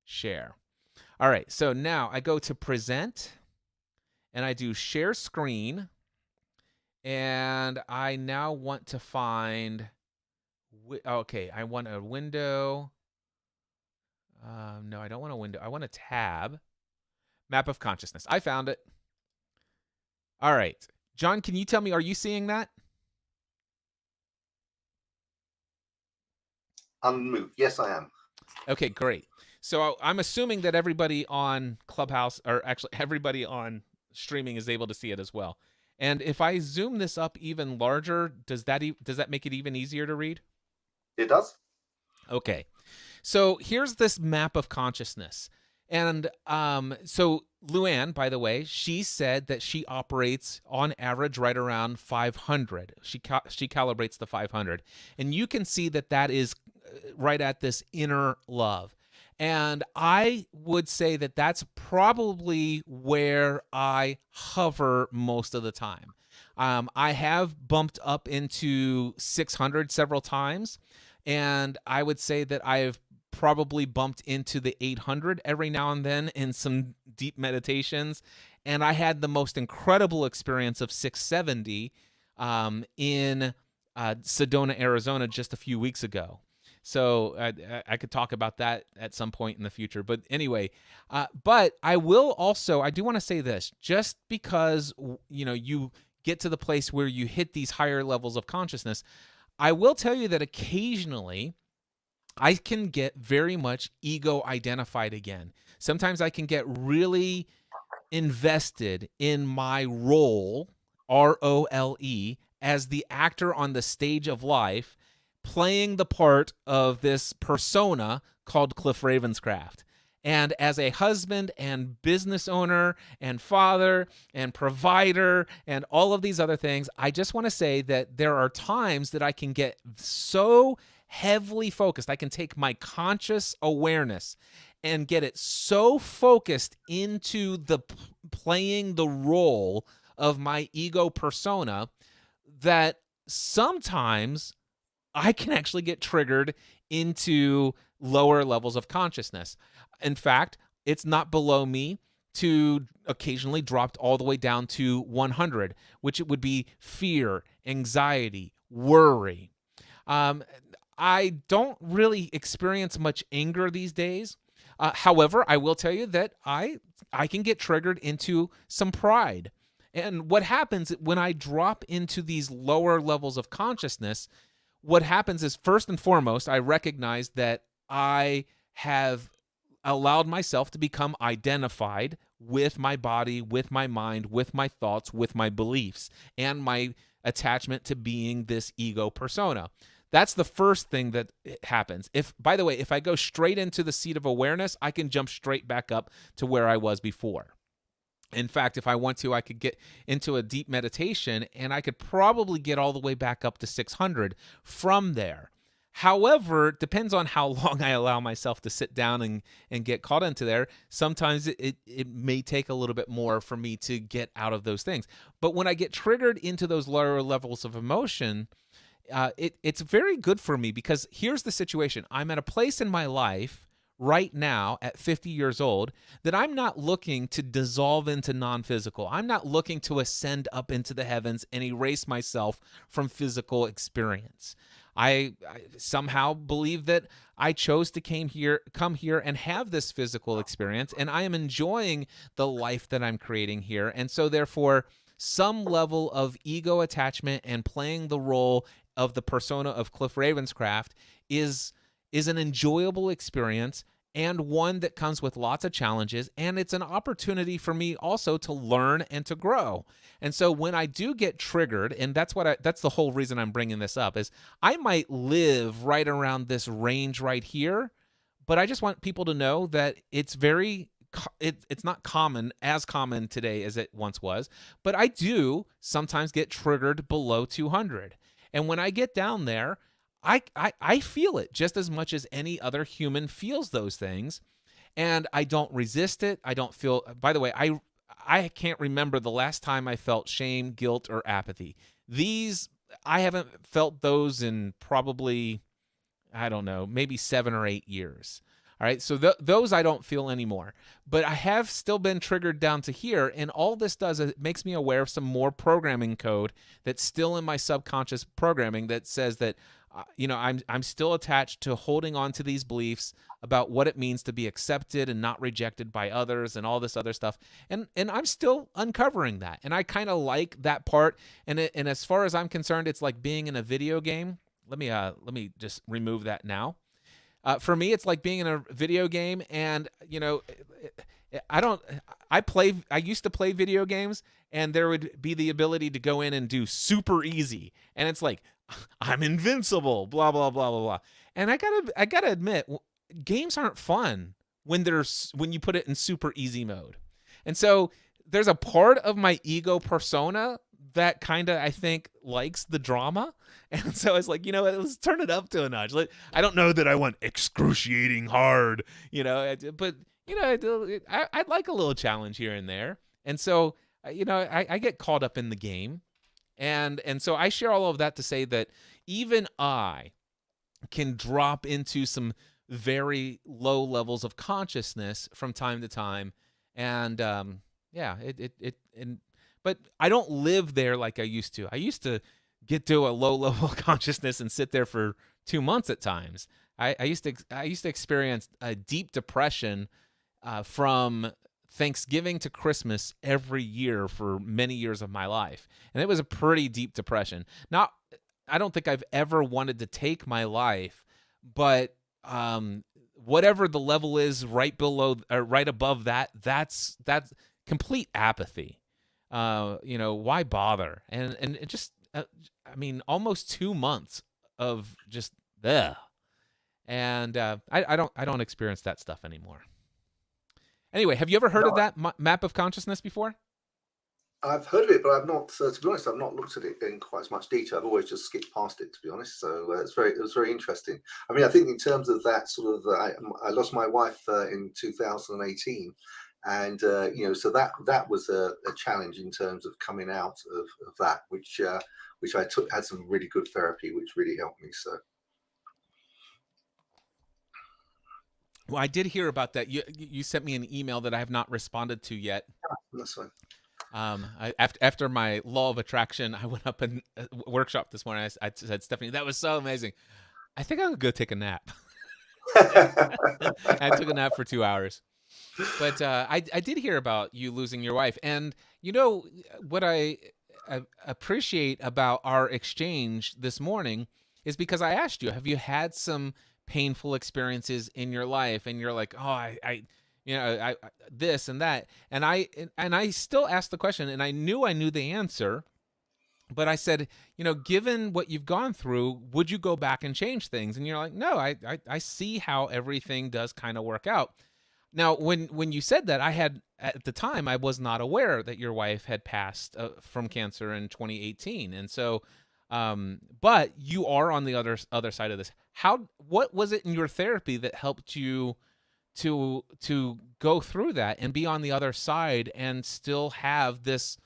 share. All right, so now I go to present, and I do share screen, and I now want to find, okay, I want a window. No, I don't want a window. I want a tab. Map of consciousness. I found it. All right. John, can you tell me, are you seeing that? Unmoved. Yes, I am. Okay, great. So I'm assuming that everybody on Clubhouse, or actually everybody on streaming, is able to see it as well. And if I zoom this up even larger, does that make it even easier to read? It does. Okay. So here's this map of consciousness. And so Luann, by the way, she said that she operates on average right around 500. She calibrates the 500. And you can see that is right at this inner love. And I would say that that's probably where I hover most of the time. I have bumped up into 600 several times. And I would say that I've probably bumped into the 800 every now and then in some deep meditations. And I had the most incredible experience of 670 in Sedona, Arizona, just a few weeks ago. So I could talk about that at some point in the future. But anyway, but I do want to say this, just because, you get to the place where you hit these higher levels of consciousness, I will tell you that occasionally I can get very much ego identified again. Sometimes I can get really invested in my role, ROLE, as the actor on the stage of life, playing the part of this persona called Cliff Ravenscraft. And as a husband and business owner and father and provider and all of these other things, I just want to say that there are times that I can get so heavily focused. I can take my conscious awareness and get it so focused into the playing the role of my ego persona that sometimes I can actually get triggered into lower levels of consciousness. In fact, it's not below me to occasionally drop all the way down to 100, which it would be fear, anxiety, worry. Um, I don't really experience much anger these days. However, I will tell you that I can get triggered into some pride. And what happens when I drop into these lower levels of consciousness, what happens is, first and foremost, I recognize that I have allowed myself to become identified with my body, with my mind, with my thoughts, with my beliefs, and my attachment to being this ego persona. That's the first thing that happens. By the way, if I go straight into the seat of awareness, I can jump straight back up to where I was before. In fact, if I want to, I could get into a deep meditation and I could probably get all the way back up to 600 from there. However, it depends on how long I allow myself to sit down and get caught into there. Sometimes it may take a little bit more for me to get out of those things. But when I get triggered into those lower levels of emotion, it's very good for me, because here's the situation. I'm at a place in my life right now at 50 years old that I'm not looking to dissolve into non-physical. I'm not looking to ascend up into the heavens and erase myself from physical experience. I somehow believe that I chose to come here and have this physical experience, and I am enjoying the life that I'm creating here. And so therefore, some level of ego attachment and playing the role of the persona of Cliff Ravenscraft is an enjoyable experience, and one that comes with lots of challenges, and it's an opportunity for me also to learn and to grow. And so when I do get triggered, and that's the whole reason I'm bringing this up, is I might live right around this range right here, but I just want people to know that it's not as common today as it once was, but I do sometimes get triggered below 200. And when I get down there, I feel it just as much as any other human feels those things, and I don't resist it. I don't feel. By the way, I can't remember the last time I felt shame, guilt, or apathy. I haven't felt those in probably, I don't know, maybe 7 or 8 years. All right, so those I don't feel anymore. But I have still been triggered down to here, and all this does is it makes me aware of some more programming code that's still in my subconscious programming that says that, I'm still attached to holding on to these beliefs about what it means to be accepted and not rejected by others and all this other stuff. And I'm still uncovering that. And I kind of like that part. And as far as I'm concerned, it's like being in a video game. Let me just remove that now. For me, it's like being in a video game, and I used to play video games, and there would be the ability to go in and do super easy, and it's like, I'm invincible, blah blah blah blah blah. And I gotta admit, games aren't fun when you put it in super easy mode. And so there's a part of my ego persona that kind of, I think, likes the drama. And so it's like, let's turn it up to a notch. I don't know that I want excruciating hard, but I'd like a little challenge here and there. And so, I get caught up in the game. And so I share all of that to say that even I can drop into some very low levels of consciousness from time to time. And but I don't live there like I used to. I used to get to a low level of consciousness and sit there for 2 months at times. I used to experience a deep depression from Thanksgiving to Christmas every year for many years of my life. And it was a pretty deep depression. Now, I don't think I've ever wanted to take my life, but whatever the level is right below or right above that's complete apathy. Why bother? And it just, almost 2 months of just ugh. And I don't experience that stuff anymore. Anyway, have you ever heard of that map of consciousness before? I've heard of it, but I've not. To be honest, I've not looked at it in quite as much detail. I've always just skipped past it, to be honest. So it was very interesting. I think in terms of that sort of, I lost my wife in 2018, and so that was a challenge in terms of coming out of that, which I had some really good therapy, which really helped me. So. Well, I did hear about that. You sent me an email that I have not responded to yet. That's fine. After my law of attraction, I went up and workshop this morning. I said, Stephanie, that was so amazing. I think I'll go take a nap. I took a nap for 2 hours. But I did hear about you losing your wife. And you know what I appreciate about our exchange this morning is because I asked you, have you had some painful experiences in your life? And you're like, oh, I you know, I this and that. And I still asked the question, and I knew the answer. But I said, you know, given what you've gone through, would you go back and change things? And you're like, no, I see how everything does kind of work out. Now, when you said that, at the time, I was not aware that your wife had passed from cancer in 2018. And so, but you are on the other side of this. What was it in your therapy that helped you to go through that and be on the other side and still have this?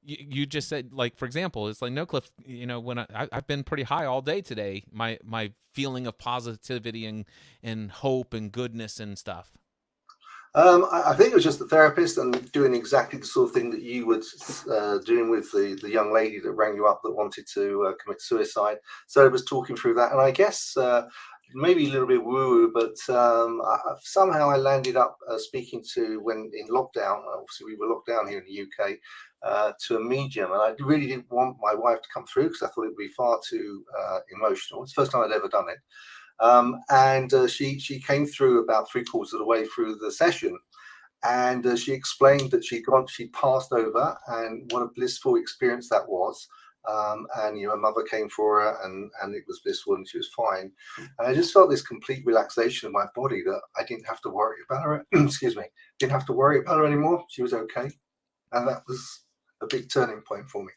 You just said, like, for example, it's like, no, Cliff, you know, when I've been pretty high all day today, my feeling of positivity and hope and goodness and stuff. I think it was just the therapist and doing exactly the sort of thing that you were doing with the young lady that rang you up that wanted to commit suicide. So I was talking through that, and I guess maybe a little bit woo-woo, but somehow I landed up speaking to, when in lockdown, obviously we were locked down here in the UK, to a medium, and I really didn't want my wife to come through because I thought it would be far too emotional. It's the first time I'd ever done it. And she came through about 3/4 of the way through the session, and she explained that she passed over, and what a blissful experience that was. And you know, her mother came for her, and it was blissful, and she was fine. And I just felt this complete relaxation in my body that I didn't have to worry about her. Excuse me, didn't have to worry about her anymore. She was okay, and that was a big turning point for me.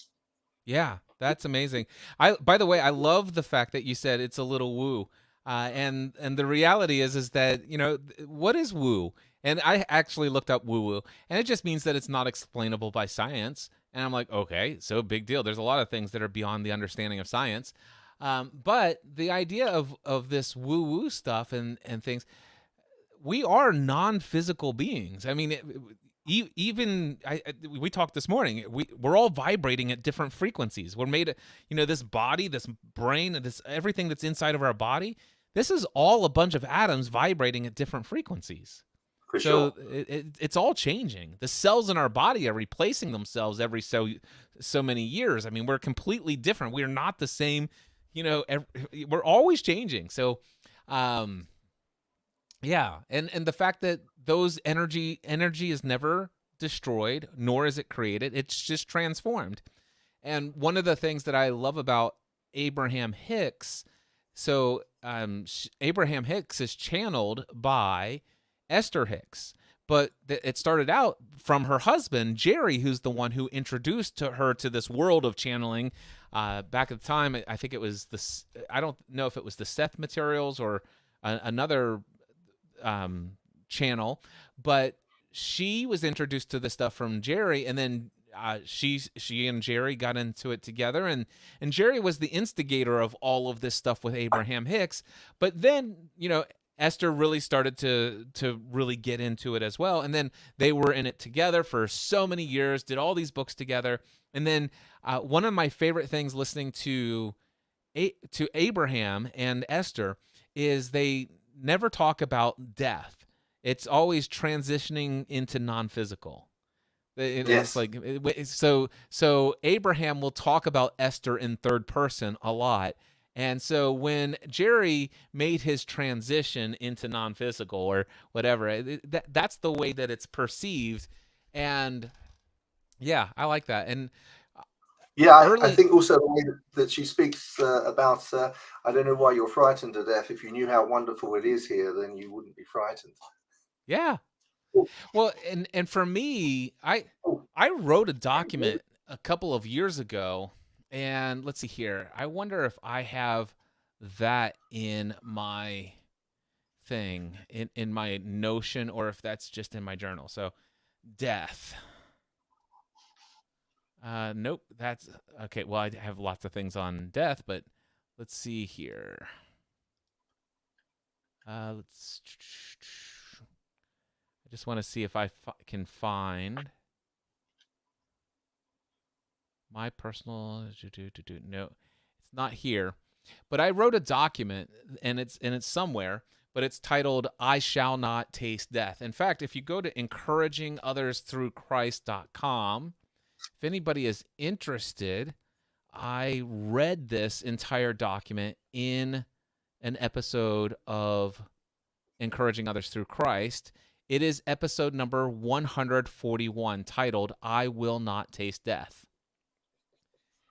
Yeah, that's amazing. By the way, I love the fact that you said it's a little woo. And the reality is that, you know, what is woo? And I actually looked up woo woo, and it just means that it's not explainable by science. And I'm like, okay, so big deal. There's a lot of things that are beyond the understanding of science. But the idea of this woo woo stuff and things, we are non-physical beings. I mean, we talked this morning. We're all vibrating at different frequencies. We're made, you know, this body, this brain, this everything that's inside of our body. This is all a bunch of atoms vibrating at different frequencies. For So sure. it's all changing. The cells in our body are replacing themselves every so many years. I mean, we're completely different. We're not the same. You know, we're always changing. So, yeah, and the fact that those energy is never destroyed, nor is it created. It's just transformed. And one of the things that I love about Abraham Hicks, so Abraham Hicks is channeled by Esther Hicks, but it started out from her husband Jerry, who's the one who introduced her to this world of channeling. Back at the time, I think it was this. I don't know if it was the Seth Materials or another channel, but she was introduced to this stuff from Jerry, and then she and Jerry got into it together, and Jerry was the instigator of all of this stuff with Abraham Hicks. But then, you know, Esther really started to really get into it as well, and then they were in it together for so many years, did all these books together. And then one of my favorite things listening to Abraham and Esther is they never talk about death. It's always transitioning into non-physical. It's Yes. like, so Abraham will talk about Esther in third person a lot. And so when Jerry made his transition into non-physical or whatever, that's the way that it's perceived. And yeah, I like that. And Yeah, I early, think also the way that she speaks about, I don't know why you're frightened to death. If you knew how wonderful it is here, then you wouldn't be frightened. yeah. Well, and for me, I wrote a document a couple of years ago, and let's see here. I wonder if I have that in my thing, in my Notion, or if that's just in my journal. So, death. Nope, that's okay. Well, I have lots of things on death, but let's see here. Let's just want to see if I can find my personal. No, it's not here. But I wrote a document, and it's somewhere, but it's titled "I Shall Not Taste Death." In fact, if you go to encouragingothersthroughchrist.com, if anybody is interested, I read this entire document in an episode of Encouraging Others Through Christ. It is episode number 141, titled "I Will Not Taste Death."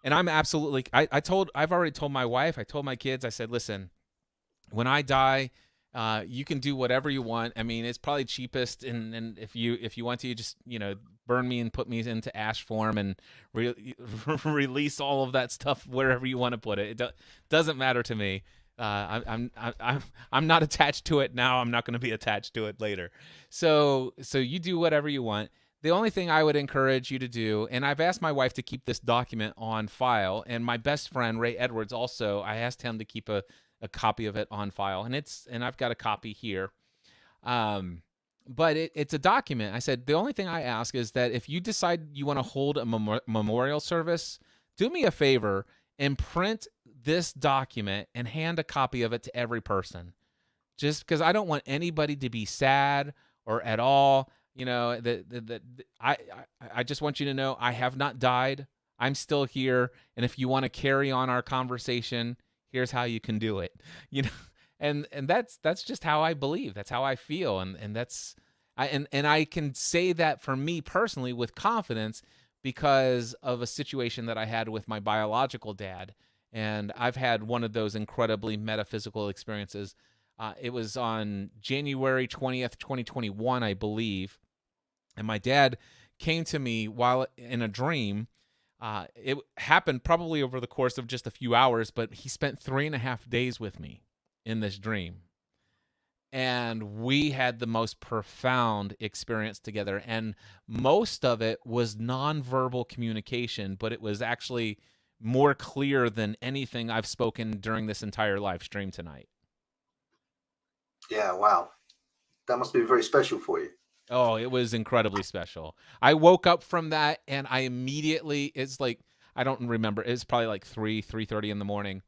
And I'm absolutely, I've already told my wife, I told my kids, I said, listen, when I die, you can do whatever you want. I mean, it's probably cheapest, and if you want to, you just, burn me and put me into ash form and release all of that stuff wherever you want to put it. It doesn't matter to me. I'm not attached to it now. I'm not going to be attached to it later. So you do whatever you want. The only thing I would encourage you to do, and I've asked my wife to keep this document on file, and my best friend Ray Edwards also, I asked him to keep a copy of it on file, and I've got a copy here. But it's a document. I said the only thing I ask is that if you decide you want to hold a memorial service, do me a favor and print this document and hand a copy of it to every person. Just because I don't want anybody to be sad or at all. I just want you to know I have not died. I'm still here, and if you want to carry on our conversation, here's how you can do it. And that's just how I believe. That's how I feel, and that's I can say that for me personally with confidence because of a situation that I had with my biological dad, and I've had one of those incredibly metaphysical experiences. It was on January 20th, 2021, I believe. And my dad came to me while in a dream. It happened probably over the course of just a few hours, but he spent 3.5 days with me in this dream. And we had the most profound experience together. And most of it was nonverbal communication, but it was actually more clear than anything I've spoken during this entire live stream tonight. Yeah, wow. That must be very special for you. Oh, it was incredibly special. I woke up from that, and I immediately, it's like, I don't remember, it was probably like 3:30 in the morning.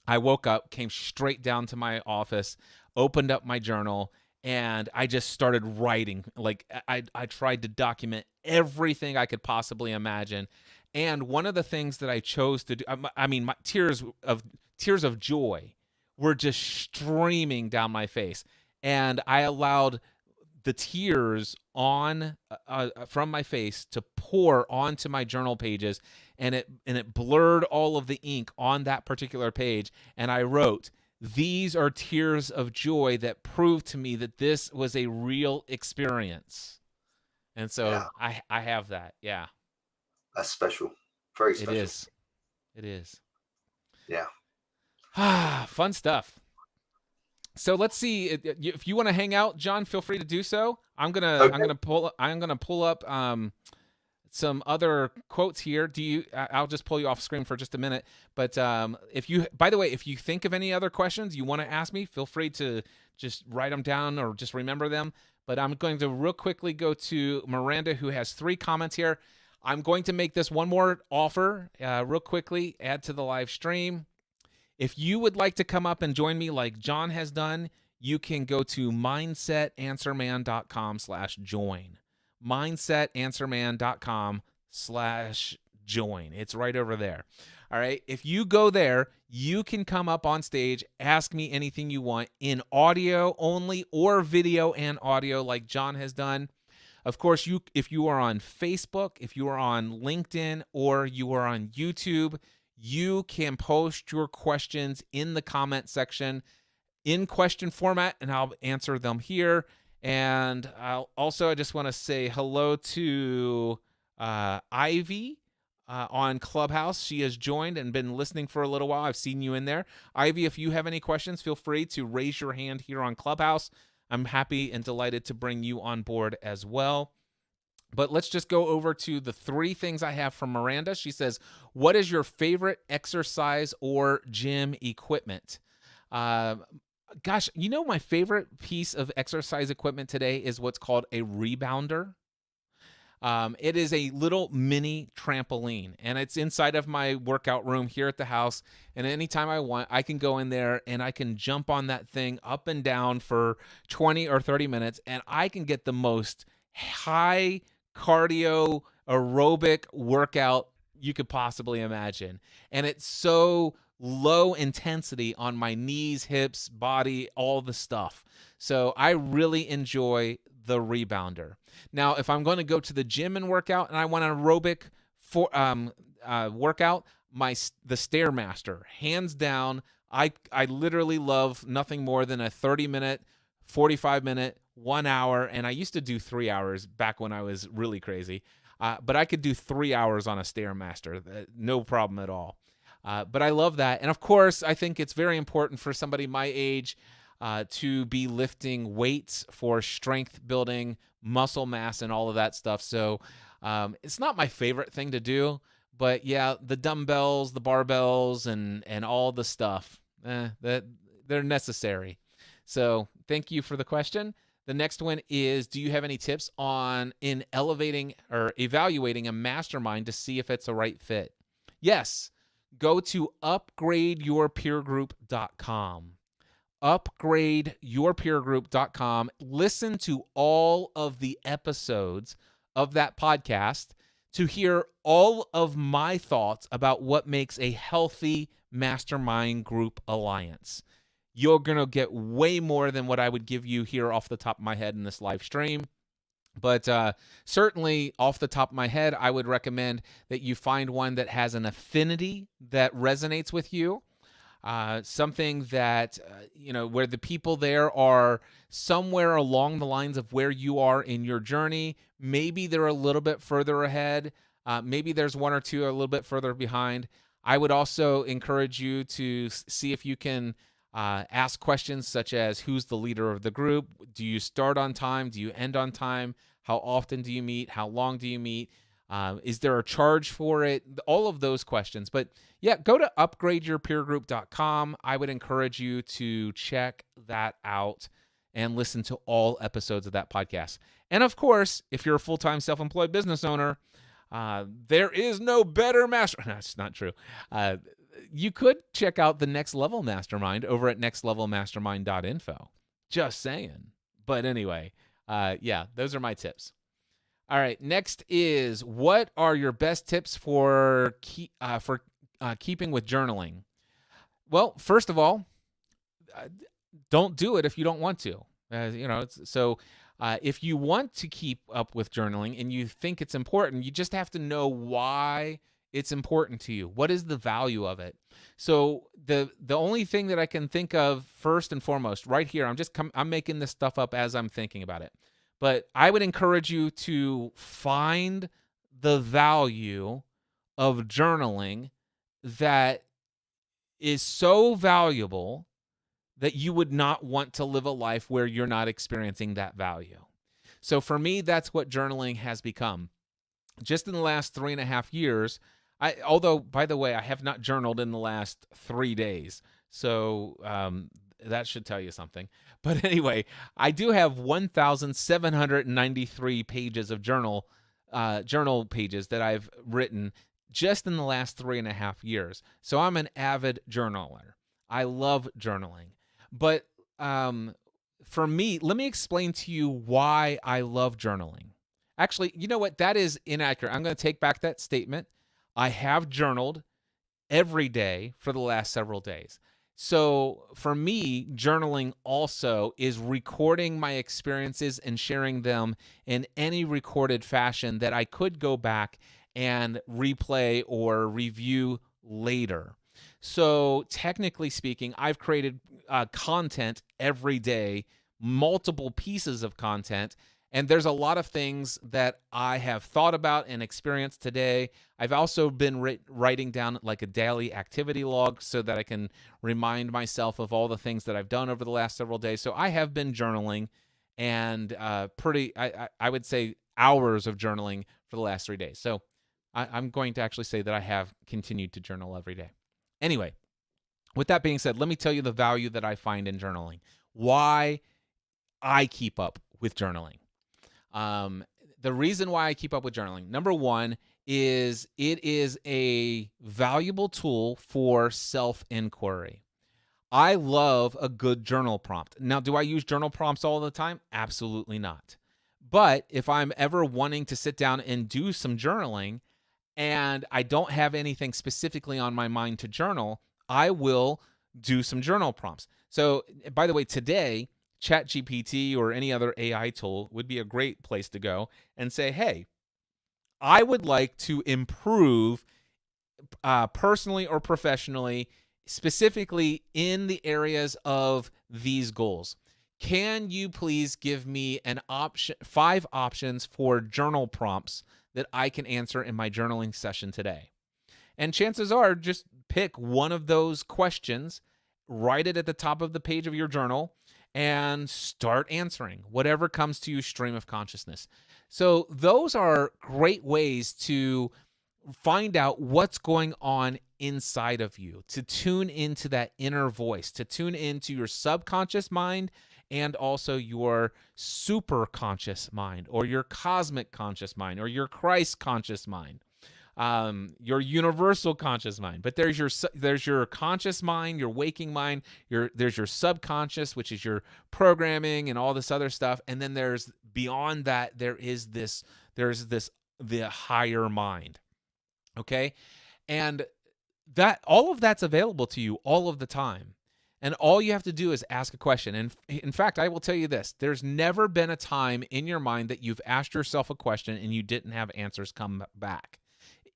I woke up, came straight down to my office, opened up my journal, and I just started writing. Like, I tried to document everything I could possibly imagine. And one of the things that I chose to do, I mean, my tears of joy were just streaming down my face. And I allowed the tears on from my face to pour onto my journal pages, and it blurred all of the ink on that particular page. And I wrote, "These are tears of joy that prove to me that this was a real experience." And so yeah. I have that. Yeah, that's special. Very special. It is. Yeah. Fun stuff. So let's see if you want to hang out, John. Feel free to do so. I'm gonna pull up some other quotes here. I'll just pull you off screen for just a minute. But if you think of any other questions you want to ask me, feel free to just write them down or just remember them. But I'm going to real quickly go to Miranda, who has 3 comments here. I'm going to make this one more offer real quickly. Add to the live stream. If you would like to come up and join me like John has done, you can go to mindsetanswerman.com/join. Mindsetanswerman.com/join. It's right over there. All right. If you go there, you can come up on stage, ask me anything you want in audio only or video and audio like John has done. Of course, if you are on Facebook, if you are on LinkedIn, or you are on YouTube, you can post your questions in the comment section in question format, and I'll answer them here. And I just want to say hello to Ivy on Clubhouse. She has joined and been listening for a little while. I've seen you in there. Ivy, if you have any questions, feel free to raise your hand here on Clubhouse. I'm happy and delighted to bring you on board as well. But let's just go over to the 3 things I have from Miranda. She says, what is your favorite exercise or gym equipment? Gosh, my favorite piece of exercise equipment today is what's called a rebounder. It is a little mini trampoline, and it's inside of my workout room here at the house. And anytime I want, I can go in there and I can jump on that thing up and down for 20 or 30 minutes, and I can get the most high cardio aerobic workout you could possibly imagine. And it's so low intensity on my knees, hips, body, all the stuff. So I really enjoy the rebounder. Now, if I'm going to go to the gym and work out and I want an aerobic workout, the Stairmaster, hands down. I literally love nothing more than a 30-minute, 45-minute, 1 hour, and I used to do 3 hours back when I was really crazy. But I could do 3 hours on a Stairmaster, no problem at all. But I love that. And of course, I think it's very important for somebody my age to be lifting weights for strength building, muscle mass, and all of that stuff. So it's not my favorite thing to do, but yeah, the dumbbells, the barbells, and all the stuff, that they're necessary. So thank you for the question. The next one is, do you have any tips in elevating or evaluating a mastermind to see if it's a right fit? Yes. Go to upgradeyourpeergroup.com. Upgradeyourpeergroup.com. Listen to all of the episodes of that podcast to hear all of my thoughts about what makes a healthy mastermind group alliance. You're going to get way more than what I would give you here off the top of my head in this live stream. But certainly off the top of my head, I would recommend that you find one that has an affinity that resonates with you. Something that, where the people there are somewhere along the lines of where you are in your journey. Maybe they're a little bit further ahead. Maybe there's one or two a little bit further behind. I would also encourage you to see if you can ask questions such as, who's the leader of the group? Do you start on time? Do you end on time? How often do you meet? How long do you meet? Is there a charge for it? All of those questions. But yeah, go to upgradeyourpeergroup.com. I would encourage you to check that out and listen to all episodes of that podcast. And of course, if you're a full-time self-employed business owner, there is no better master. No, that's not true. You could check out the Next Level Mastermind over at nextlevelmastermind.info. Just saying. But anyway, yeah, those are my tips. All right, next is, what are your best tips for keeping with journaling? Well, first of all, don't do it if you don't want to. If you want to keep up with journaling and you think it's important, you just have to know why it's important to you. What is the value of it? So the only thing that I can think of first and foremost right here, I'm making this stuff up as I'm thinking about it. But I would encourage you to find the value of journaling that is so valuable that you would not want to live a life where you're not experiencing that value. So for me, that's what journaling has become. Just in the last 3.5 years, although, by the way, I have not journaled in the last 3 days. So that should tell you something. But anyway, I do have 1,793 pages of journal pages that I've written just in the last 3.5 years. So I'm an avid journaler. I love journaling. But for me, let me explain to you why I love journaling. Actually, you know what? That is inaccurate. I'm going to take back that statement. I have journaled every day for the last several days. So for me, journaling also is recording my experiences and sharing them in any recorded fashion that I could go back and replay or review later. So technically speaking, I've created content every day, multiple pieces of content, and there's a lot of things that I have thought about and experienced today. I've also been writing down like a daily activity log so that I can remind myself of all the things that I've done over the last several days. So I have been journaling, and I would say hours of journaling for the last 3 days. So I'm going to actually say that I have continued to journal every day. Anyway, with that being said, let me tell you the value that I find in journaling. Why I keep up with journaling. The reason why I keep up with journaling, number one, is it is a valuable tool for self-inquiry. I love a good journal prompt. Now, do I use journal prompts all the time? Absolutely not. But if I'm ever wanting to sit down and do some journaling and I don't have anything specifically on my mind to journal, I will do some journal prompts. So, by the way, today, ChatGPT or any other AI tool would be a great place to go and say, hey, I would like to improve personally or professionally, specifically in the areas of these goals. Can you please give me 5 options for journal prompts that I can answer in my journaling session today? And chances are, just pick one of those questions, write it at the top of the page of your journal, and start answering whatever comes to you stream of consciousness. So those are great ways to find out what's going on inside of you, to tune into that inner voice, to tune into your subconscious mind and also your super conscious mind, or your cosmic conscious mind, or your Christ conscious mind, your universal conscious mind. But there's your conscious mind, your waking mind, there's your subconscious, which is your programming and all this other stuff. And then there's beyond that, there's the higher mind. Okay. And that all of that's available to you all of the time. And all you have to do is ask a question. And in fact, I will tell you this, there's never been a time in your mind that you've asked yourself a question and you didn't have answers come back.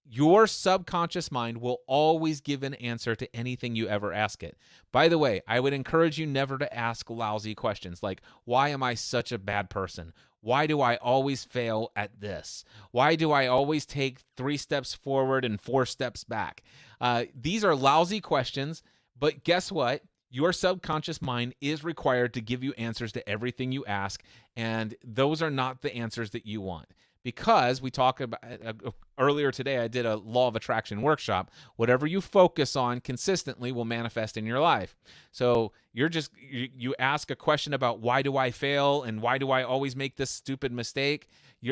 Your subconscious mind will always give an answer to anything you ever ask it. By the way, I would encourage you never to ask lousy questions like, why am I such a bad person? Why do I always fail at this? Why do I always take 3 steps forward and 4 steps back? These are lousy questions, but guess what? Your subconscious mind is required to give you answers to everything you ask, and those are not the answers that you want. Because we talked about earlier today, I did a law of attraction workshop. Whatever you focus on consistently will manifest in your life. So you ask a question about why do I fail and why do I always make this stupid mistake?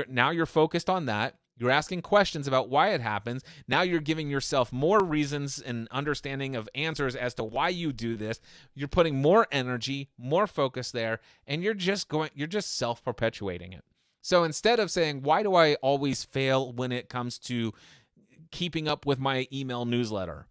Now you're focused on that. You're asking questions about why it happens. Now you're giving yourself more reasons and understanding of answers as to why you do this. You're putting more energy, more focus there, and you're just self-perpetuating it. So instead of saying, why do I always fail when it comes to keeping up with my email newsletter?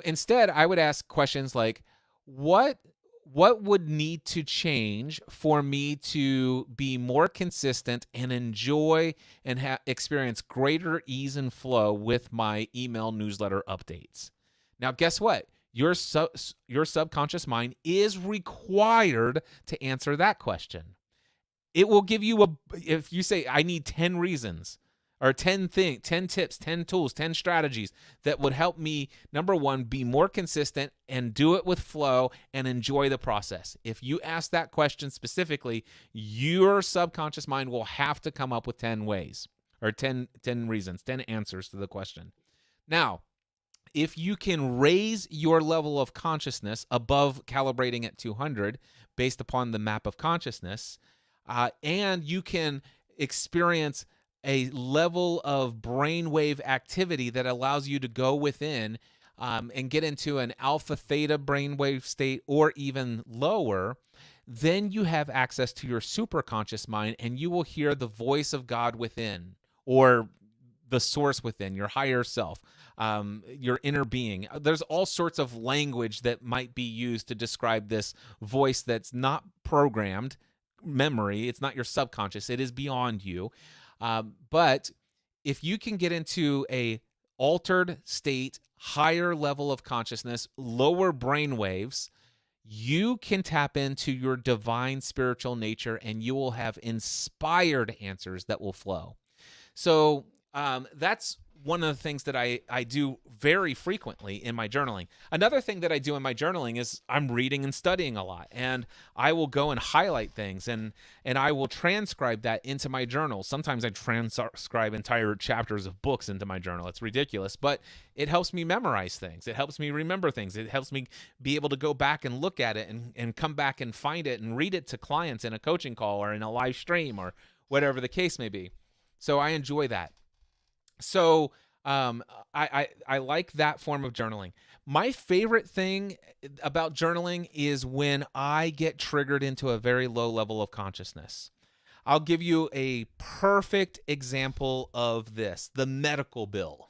Instead, I would ask questions like, what would need to change for me to be more consistent and enjoy and experience greater ease and flow with my email newsletter updates? Now, guess what? Your subconscious mind is required to answer that question. It will give you if you say, I need 10 reasons or 10 tips, 10 tools, 10 strategies that would help me, number one, be more consistent and do it with flow and enjoy the process. If you ask that question specifically, your subconscious mind will have to come up with 10 ways or 10 reasons, 10 answers to the question. Now, if you can raise your level of consciousness above calibrating at 200 based upon the map of consciousness, and you can experience a level of brainwave activity that allows you to go within and get into an alpha theta brainwave state or even lower, then you have access to your superconscious mind and you will hear the voice of God within, or the source within, your higher self, your inner being. There's all sorts of language that might be used to describe this voice that's not programmed memory. It's not your subconscious. It is beyond you. But if you can get into a altered state, higher level of consciousness, lower brain waves, you can tap into your divine spiritual nature and you will have inspired answers that will flow. So that's one of the things that I do very frequently in my journaling. Another thing that I do in my journaling is I'm reading and studying a lot, and I will go and highlight things, and I will transcribe that into my journal. Sometimes I transcribe entire chapters of books into my journal. It's ridiculous, but it helps me memorize things. It helps me remember things. It helps me be able to go back and look at it and come back and find it and read it to clients in a coaching call or in a live stream or whatever the case may be. So I enjoy that. So I like that form of journaling. My favorite thing about journaling is when I get triggered into a very low level of consciousness. I'll give you a perfect example of this: the medical bill.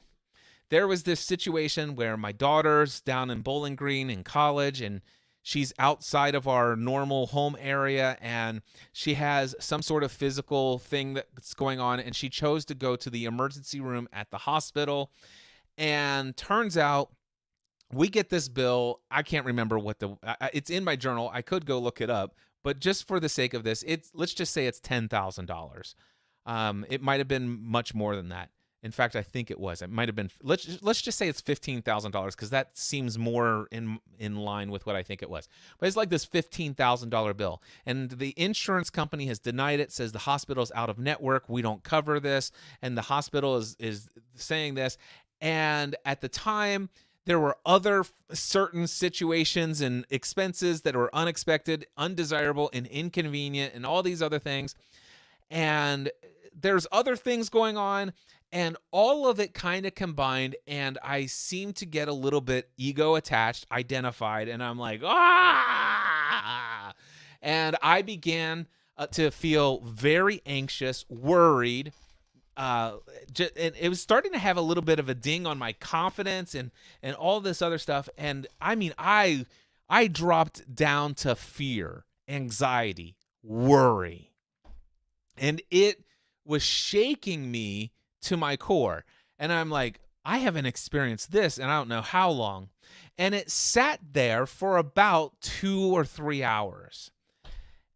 There was this situation where my daughter's down in Bowling Green in college, and she's outside of our normal home area, and she has some sort of physical thing that's going on, and she chose to go to the emergency room at the hospital. And turns out we get this bill. I can't remember what it's in my journal. I could go look it up, but just for the sake of this, let's just say it's $10,000. It might have been much more than that. In fact, I think it was. It might have been. Let's just say it's $15,000 because that seems more in line with what I think it was. But it's like this $15,000 bill, and the insurance company has denied it. Says the hospital's out of network. We don't cover this, and the hospital is saying this. And at the time, there were other certain situations and expenses that were unexpected, undesirable, and inconvenient, and all these other things. And there's other things going on. And all of it kind of combined, and I seem to get a little bit ego attached, identified, and I'm like, ah! And I began to feel very anxious, worried, and it was starting to have a little bit of a ding on my confidence and all this other stuff. And I mean, I dropped down to fear, anxiety, worry, and it was shaking me to my core. And I'm like, I haven't experienced this and I don't know how long. And it sat there for about 2 or 3 hours.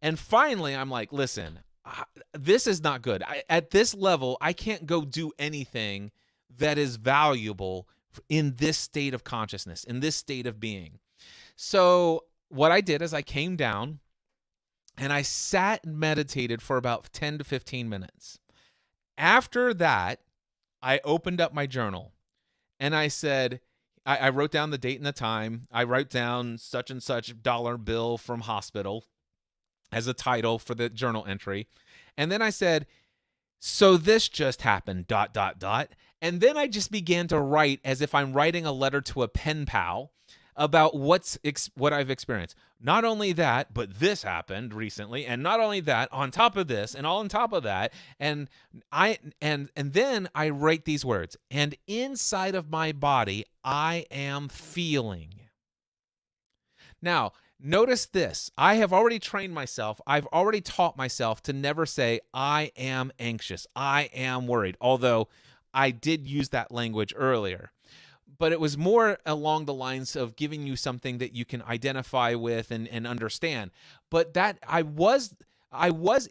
And finally, I'm like, listen, this is not good. At this level, I can't go do anything that is valuable in this state of consciousness, in this state of being. So what I did is I came down and I sat and meditated for about 10 to 15 minutes. After that, I opened up my journal and I said, I wrote down the date and the time. I wrote down such and such dollar bill from hospital as a title for the journal entry. And then I said, so this just happened, ... And then I just began to write as if I'm writing a letter to a pen pal about what I've experienced. Not only that, but this happened recently, and not only that, on top of this, and all on top of that, and then I write these words, and inside of my body, I am feeling. Now, notice this. I have already trained myself. I've already taught myself to never say, I am anxious, I am worried, although I did use that language earlier. But it was more along the lines of giving you something that you can identify with and understand. But that I was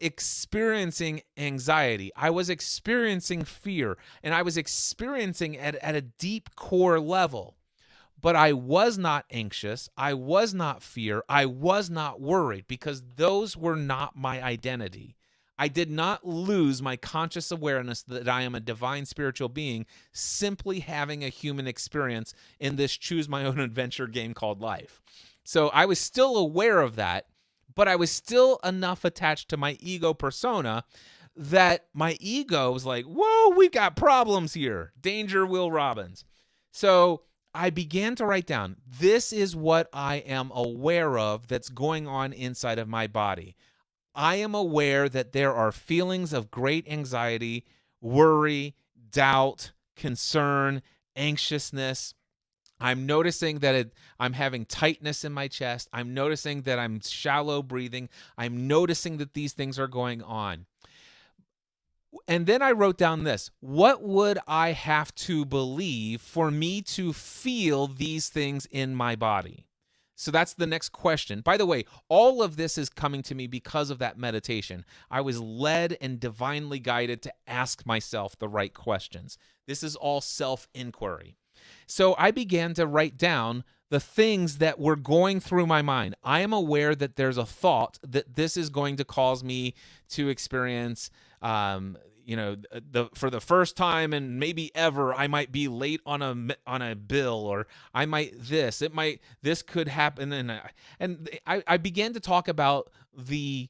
experiencing anxiety. I was experiencing fear, and I was experiencing at a deep core level. But I was not anxious. I was not fear. I was not worried, because those were not my identity. I did not lose my conscious awareness that I am a divine spiritual being simply having a human experience in this choose my own adventure game called life. So I was still aware of that, but I was still enough attached to my ego persona that my ego was like, whoa, we got problems here. Danger, Will Robbins. So I began to write down, this is what I am aware of that's going on inside of my body. I am aware that there are feelings of great anxiety, worry, doubt, concern, anxiousness. I'm noticing that I'm having tightness in my chest. I'm noticing that I'm shallow breathing. I'm noticing that these things are going on. And then I wrote down this. What would I have to believe for me to feel these things in my body? So that's the next question. By the way, all of this is coming to me because of that meditation. I was led and divinely guided to ask myself the right questions. This is all self-inquiry. So I began to write down the things that were going through my mind. I am aware that there's a thought that this is going to cause me to experience, for the first time and maybe ever, I might be late on a bill, or I might this could happen, and I began to talk about the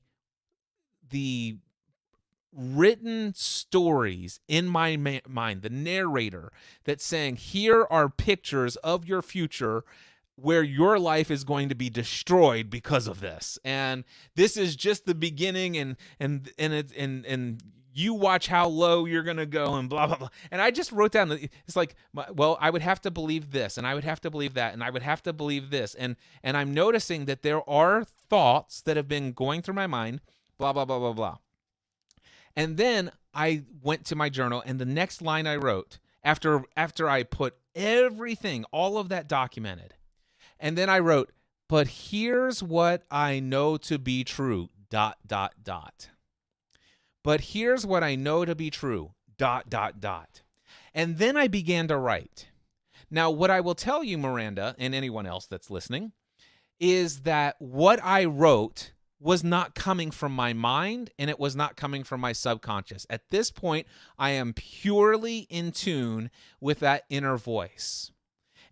written stories in my mind, the narrator that's saying, here are pictures of your future where your life is going to be destroyed because of this, and this is just the beginning, and you watch how low you're going to go, and blah, blah, blah. And I just wrote down, it's like, well, I would have to believe this, and I would have to believe that, and I would have to believe this. And I'm noticing that there are thoughts that have been going through my mind, blah, blah, blah, blah, blah. And then I went to my journal, and the next line I wrote, after I put everything, all of that documented, and then I wrote, but here's what I know to be true, ... But here's what I know to be true, ... And then I began to write. Now, what I will tell you, Miranda, and anyone else that's listening, is that what I wrote was not coming from my mind, and it was not coming from my subconscious. At this point, I am purely in tune with that inner voice.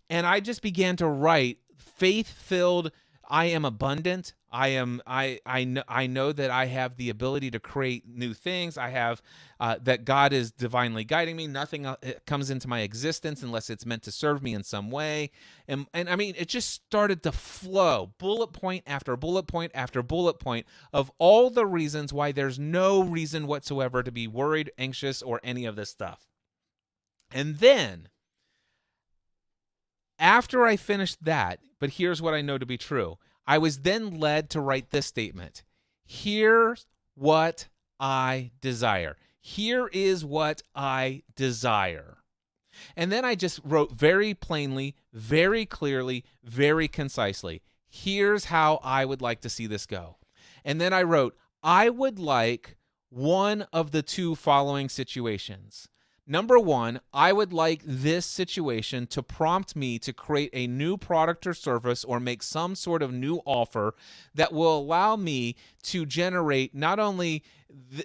And I just began to write faith-filled, I am abundant. I know that I have the ability to create new things. I have that God is divinely guiding me. Nothing comes into my existence unless it's meant to serve me in some way. And I mean, it just started to flow, bullet point after bullet point after bullet point of all the reasons why there's no reason whatsoever to be worried, anxious, or any of this stuff. And then, after I finished that, but here's what I know to be true, I was then led to write this statement. Here's what I desire. Here is what I desire. And then I just wrote very plainly, very clearly, very concisely, here's how I would like to see this go. And then I wrote, I would like one of the two following situations. Number one, I would like this situation to prompt me to create a new product or service or make some sort of new offer that will allow me to generate not only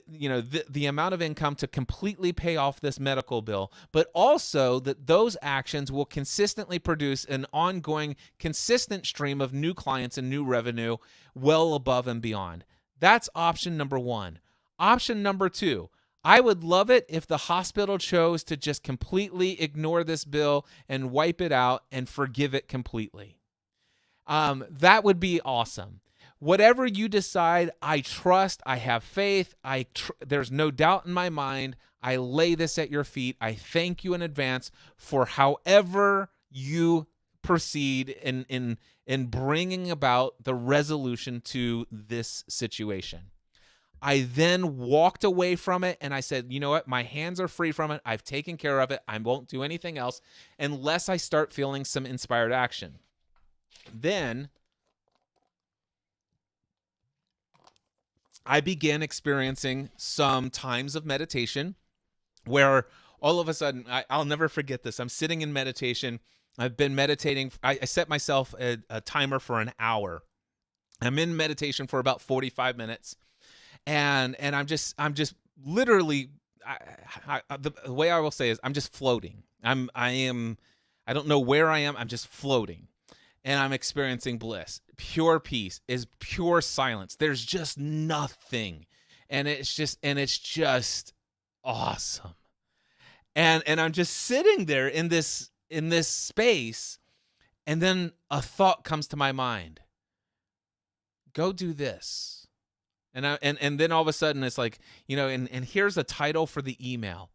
the amount of income to completely pay off this medical bill, but also that those actions will consistently produce an ongoing, consistent stream of new clients and new revenue well above and beyond. That's option number one. Option number two, I would love it if the hospital chose to just completely ignore this bill and wipe it out and forgive it completely. That would be awesome. Whatever you decide, I trust, I have faith, there's no doubt in my mind. I lay this at your feet. I thank you in advance for however you proceed in bringing about the resolution to this situation. I then walked away from it and I said, you know what? My hands are free from it. I've taken care of it. I won't do anything else unless I start feeling some inspired action. Then I began experiencing some times of meditation where all of a sudden, I'll never forget this. I'm sitting in meditation. I've been meditating. I set myself a timer for an hour. I'm in meditation for about 45 minutes. And I'm just literally, the way I will say is I'm just floating. I don't know where I am. I'm just floating, and I'm experiencing bliss. Pure peace is pure silence. There's just nothing, and it's just awesome. And I'm just sitting there in this space, and then a thought comes to my mind. Go do this. And then all of a sudden it's like, and here's a title for the email,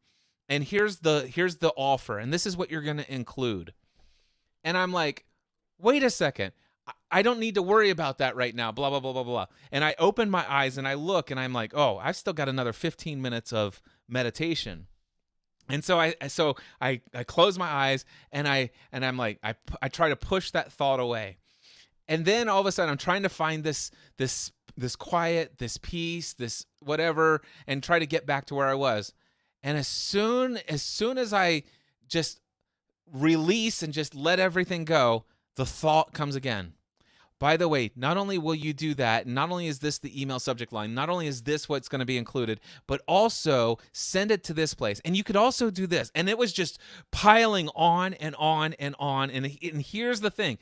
and here's the offer, and this is what you're going to include. And I'm like, wait a second, I don't need to worry about that right now, blah, blah, blah, blah, blah. And I open my eyes and I look and I'm like, oh, I've still got another 15 minutes of meditation. And so I close my eyes and I'm like, I try to push that thought away. And then all of a sudden I'm trying to find this quiet, this peace, this whatever, and try to get back to where I was. And as soon as I just release and just let everything go, the thought comes again. By the way, not only will you do that, not only is this the email subject line, not only is this what's going to be included, but also send it to this place. And you could also do this. And it was just piling on and on and on. And here's the thing.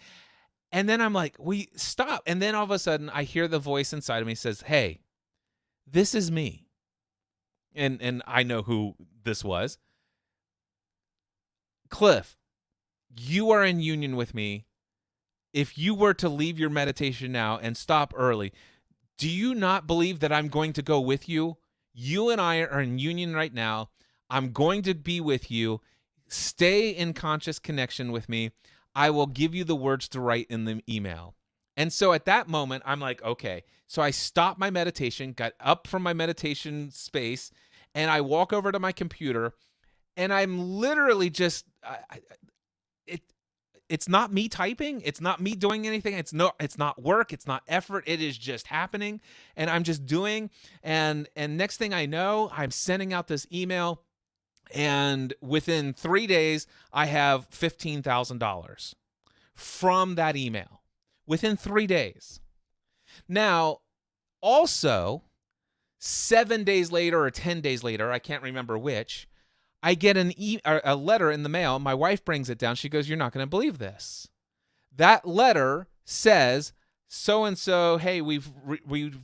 And then I'm like, we stop. And then all of a sudden I hear the voice inside of me says, hey, this is me. And I know who this was. Cliff, you are in union with me. If you were to leave your meditation now and stop early, do you not believe that I'm going to go with you? You and I are in union right now. I'm going to be with you. Stay in conscious connection with me. I will give you the words to write in the email. And so at that moment, I'm like, okay. So I stopped my meditation, got up from my meditation space, and I walk over to my computer, and I'm literally just, it's not me typing. It's not me doing anything. It's not work. It's not effort. It is just happening. And I'm just doing. And next thing I know, I'm sending out this email. And within 3 days, I have $15,000 from that email. Within 3 days. Now, also, 7 days later or 10 days later, I can't remember which, I get a letter in the mail. My wife brings it down. She goes, you're not going to believe this. That letter says, so-and-so, hey, we've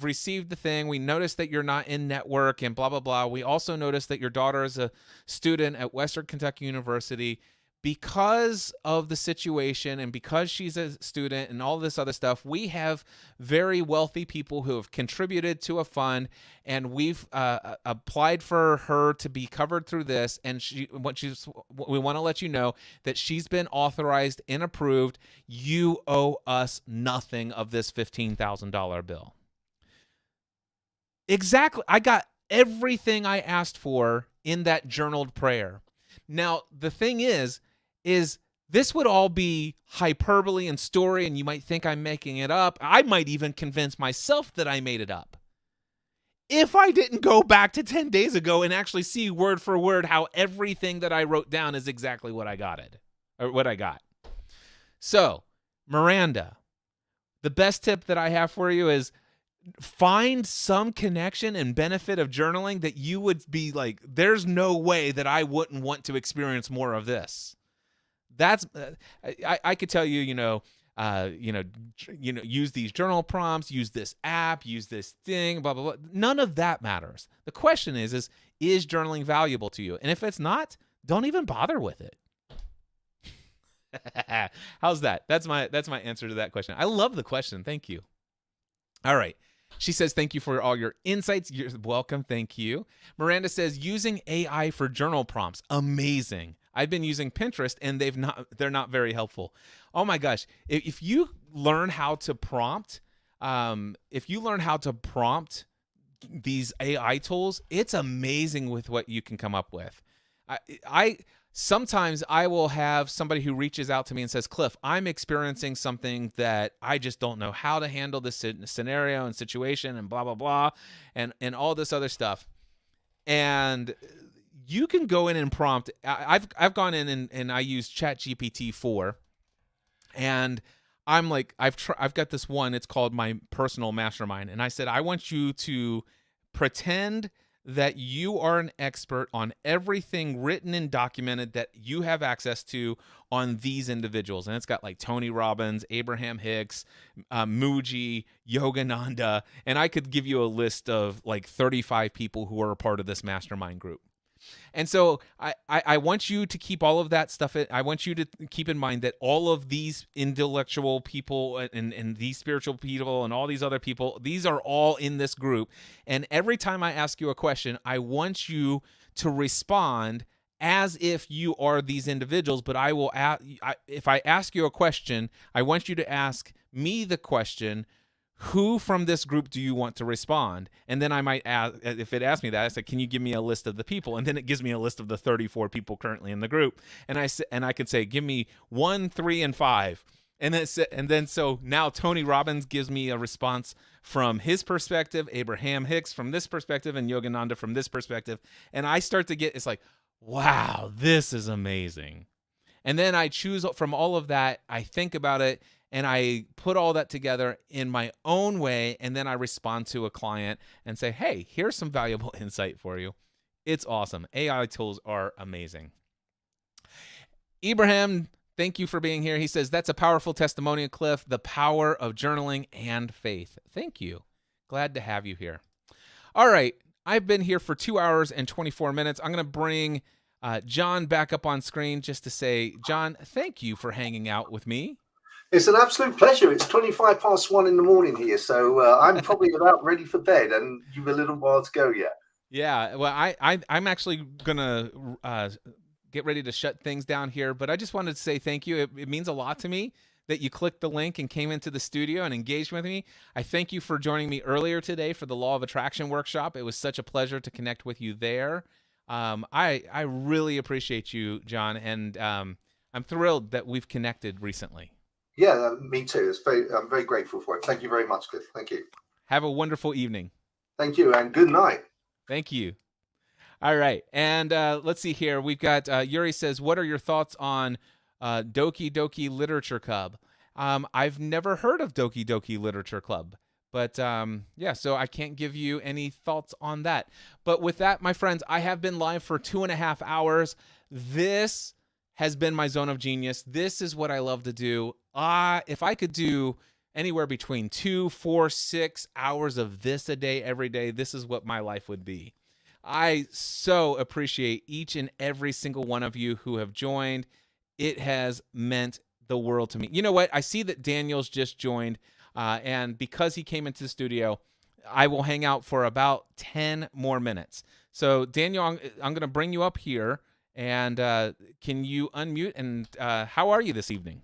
received the thing. We noticed that you're not in network and blah, blah, blah. We also noticed that your daughter is a student at Western Kentucky University. Because of the situation and because she's a student and all this other stuff, we have very wealthy people who have contributed to a fund, and we've applied for her to be covered through this. And we want to let you know that she's been authorized and approved. You owe us nothing of this $15,000 bill. Exactly. I got everything I asked for in that journaled prayer. Now, the thing is this would all be hyperbole and story, and you might think I'm making it up. I might even convince myself that I made it up. If I didn't go back to 10 days ago and actually see word for word how everything that I wrote down is exactly what I got. So, Miranda, the best tip that I have for you is find some connection and benefit of journaling that you would be like, there's no way that I wouldn't want to experience more of this. That's I could tell you, use these journal prompts, use this app, use this thing, blah, blah, blah. None of that matters. The question is journaling valuable to you? And if it's not, don't even bother with it. How's that? That's my answer to that question. I love the question. Thank you. All right. She says, thank you for all your insights. You're welcome. Thank you. Miranda says, using AI for journal prompts. Amazing. I've been using Pinterest and they're not very helpful. Oh my gosh. If you learn how to prompt, these AI tools, it's amazing with what you can come up with. Sometimes I will have somebody who reaches out to me and says, Cliff, I'm experiencing something that I just don't know how to handle this scenario and situation and blah, blah, blah, and all this other stuff. And you can go in and prompt. I've gone in and I use ChatGPT 4, and I'm like, I've got this one. It's called my personal mastermind, and I said, I want you to pretend that you are an expert on everything written and documented that you have access to on these individuals. And it's got like Tony Robbins, Abraham Hicks, Muji, Yogananda, and I could give you a list of like 35 people who are a part of this mastermind group. And so I want you to keep all of that stuff. I want you to keep in mind that all of these intellectual people and these spiritual people and all these other people, these are all in this group. And every time I ask you a question, I want you to respond as if you are these individuals. But if I ask you a question, I want you to ask me the question, who from this group do you want to respond? And then I might ask, if it asks me that, I say, can you give me a list of the people? And then it gives me a list of the 34 people currently in the group. And I could say, give me 1, 3, and 5. And then so now Tony Robbins gives me a response from his perspective, Abraham Hicks from this perspective, and Yogananda from this perspective. And I start to get, it's like, wow, this is amazing. And then I choose from all of that, I think about it, and I put all that together in my own way, and then I respond to a client and say, hey, here's some valuable insight for you. It's awesome. AI tools are amazing. Ibrahim, thank you for being here. He says, that's a powerful testimonial, Cliff, the power of journaling and faith. Thank you. Glad to have you here. All right. I've been here for 2 hours and 24 minutes. I'm going to bring John back up on screen just to say, John, thank you for hanging out with me. It's an absolute pleasure. It's 25 past 1 in the morning here, so I'm probably about ready for bed, and you've a little while to go yet. Yeah, well, I'm actually going to get ready to shut things down here, but I just wanted to say thank you. It means a lot to me that you clicked the link and came into the studio and engaged with me. I thank you for joining me earlier today for the Law of Attraction workshop. It was such a pleasure to connect with you there. I really appreciate you, John, and I'm thrilled that we've connected recently. Yeah, me too. I'm very grateful for it. Thank you very much, Cliff. Thank you. Have a wonderful evening. Thank you, and good night. Thank you. All right, and let's see here. We've got Yuri says, what are your thoughts on Doki Doki Literature Club? I've never heard of Doki Doki Literature Club, but yeah, so I can't give you any thoughts on that. But with that, my friends, I have been live for 2.5 hours. This has been my zone of genius. This is what I love to do. If I could do anywhere between 2, 4, 6 hours of this a day, every day, this is what my life would be. I so appreciate each and every single one of you who have joined. It has meant the world to me. You know what? I see that Daniel's just joined, and because he came into the studio, I will hang out for about 10 more minutes. So, Daniel, I'm going to bring you up here, and can you unmute? And how are you this evening?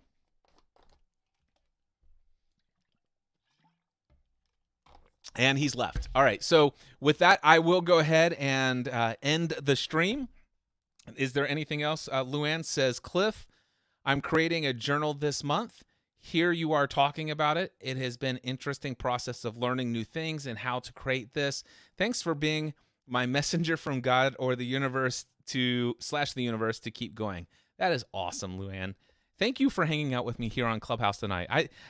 And he's left. All right. So with that, I will go ahead and end the stream. Is there anything else? Luann says, Cliff, I'm creating a journal this month. Here you are talking about it. It has been an interesting process of learning new things and how to create this. Thanks for being my messenger from God or the universe / the universe to keep going. That is awesome, Luann. Thank you for hanging out with me here on Clubhouse tonight.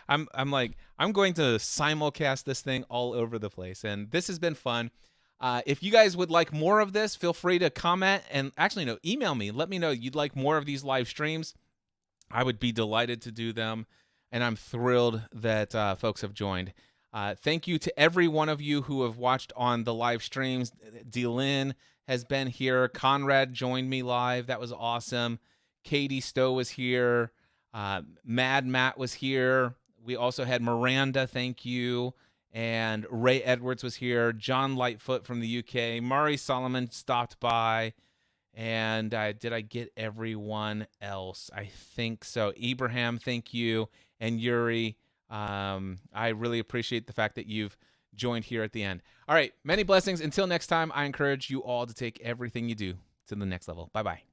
I'm going to simulcast this thing all over the place, and this has been fun. If you guys would like more of this, feel free to comment and actually email me. Let me know you'd like more of these live streams. I would be delighted to do them, and I'm thrilled that folks have joined. Thank you to every one of you who have watched on the live streams. Delyn has been here. Conrad joined me live. That was awesome. Katie Stowe was here. Mad Matt was here. We also had Miranda, thank you. And Ray Edwards was here. John Lightfoot from the UK. Murray Solomon stopped by. And did I get everyone else? I think so. Ibrahim, thank you. And Yuri, I really appreciate the fact that you've joined here at the end. All right, many blessings. Until next time, I encourage you all to take everything you do to the next level. Bye-bye.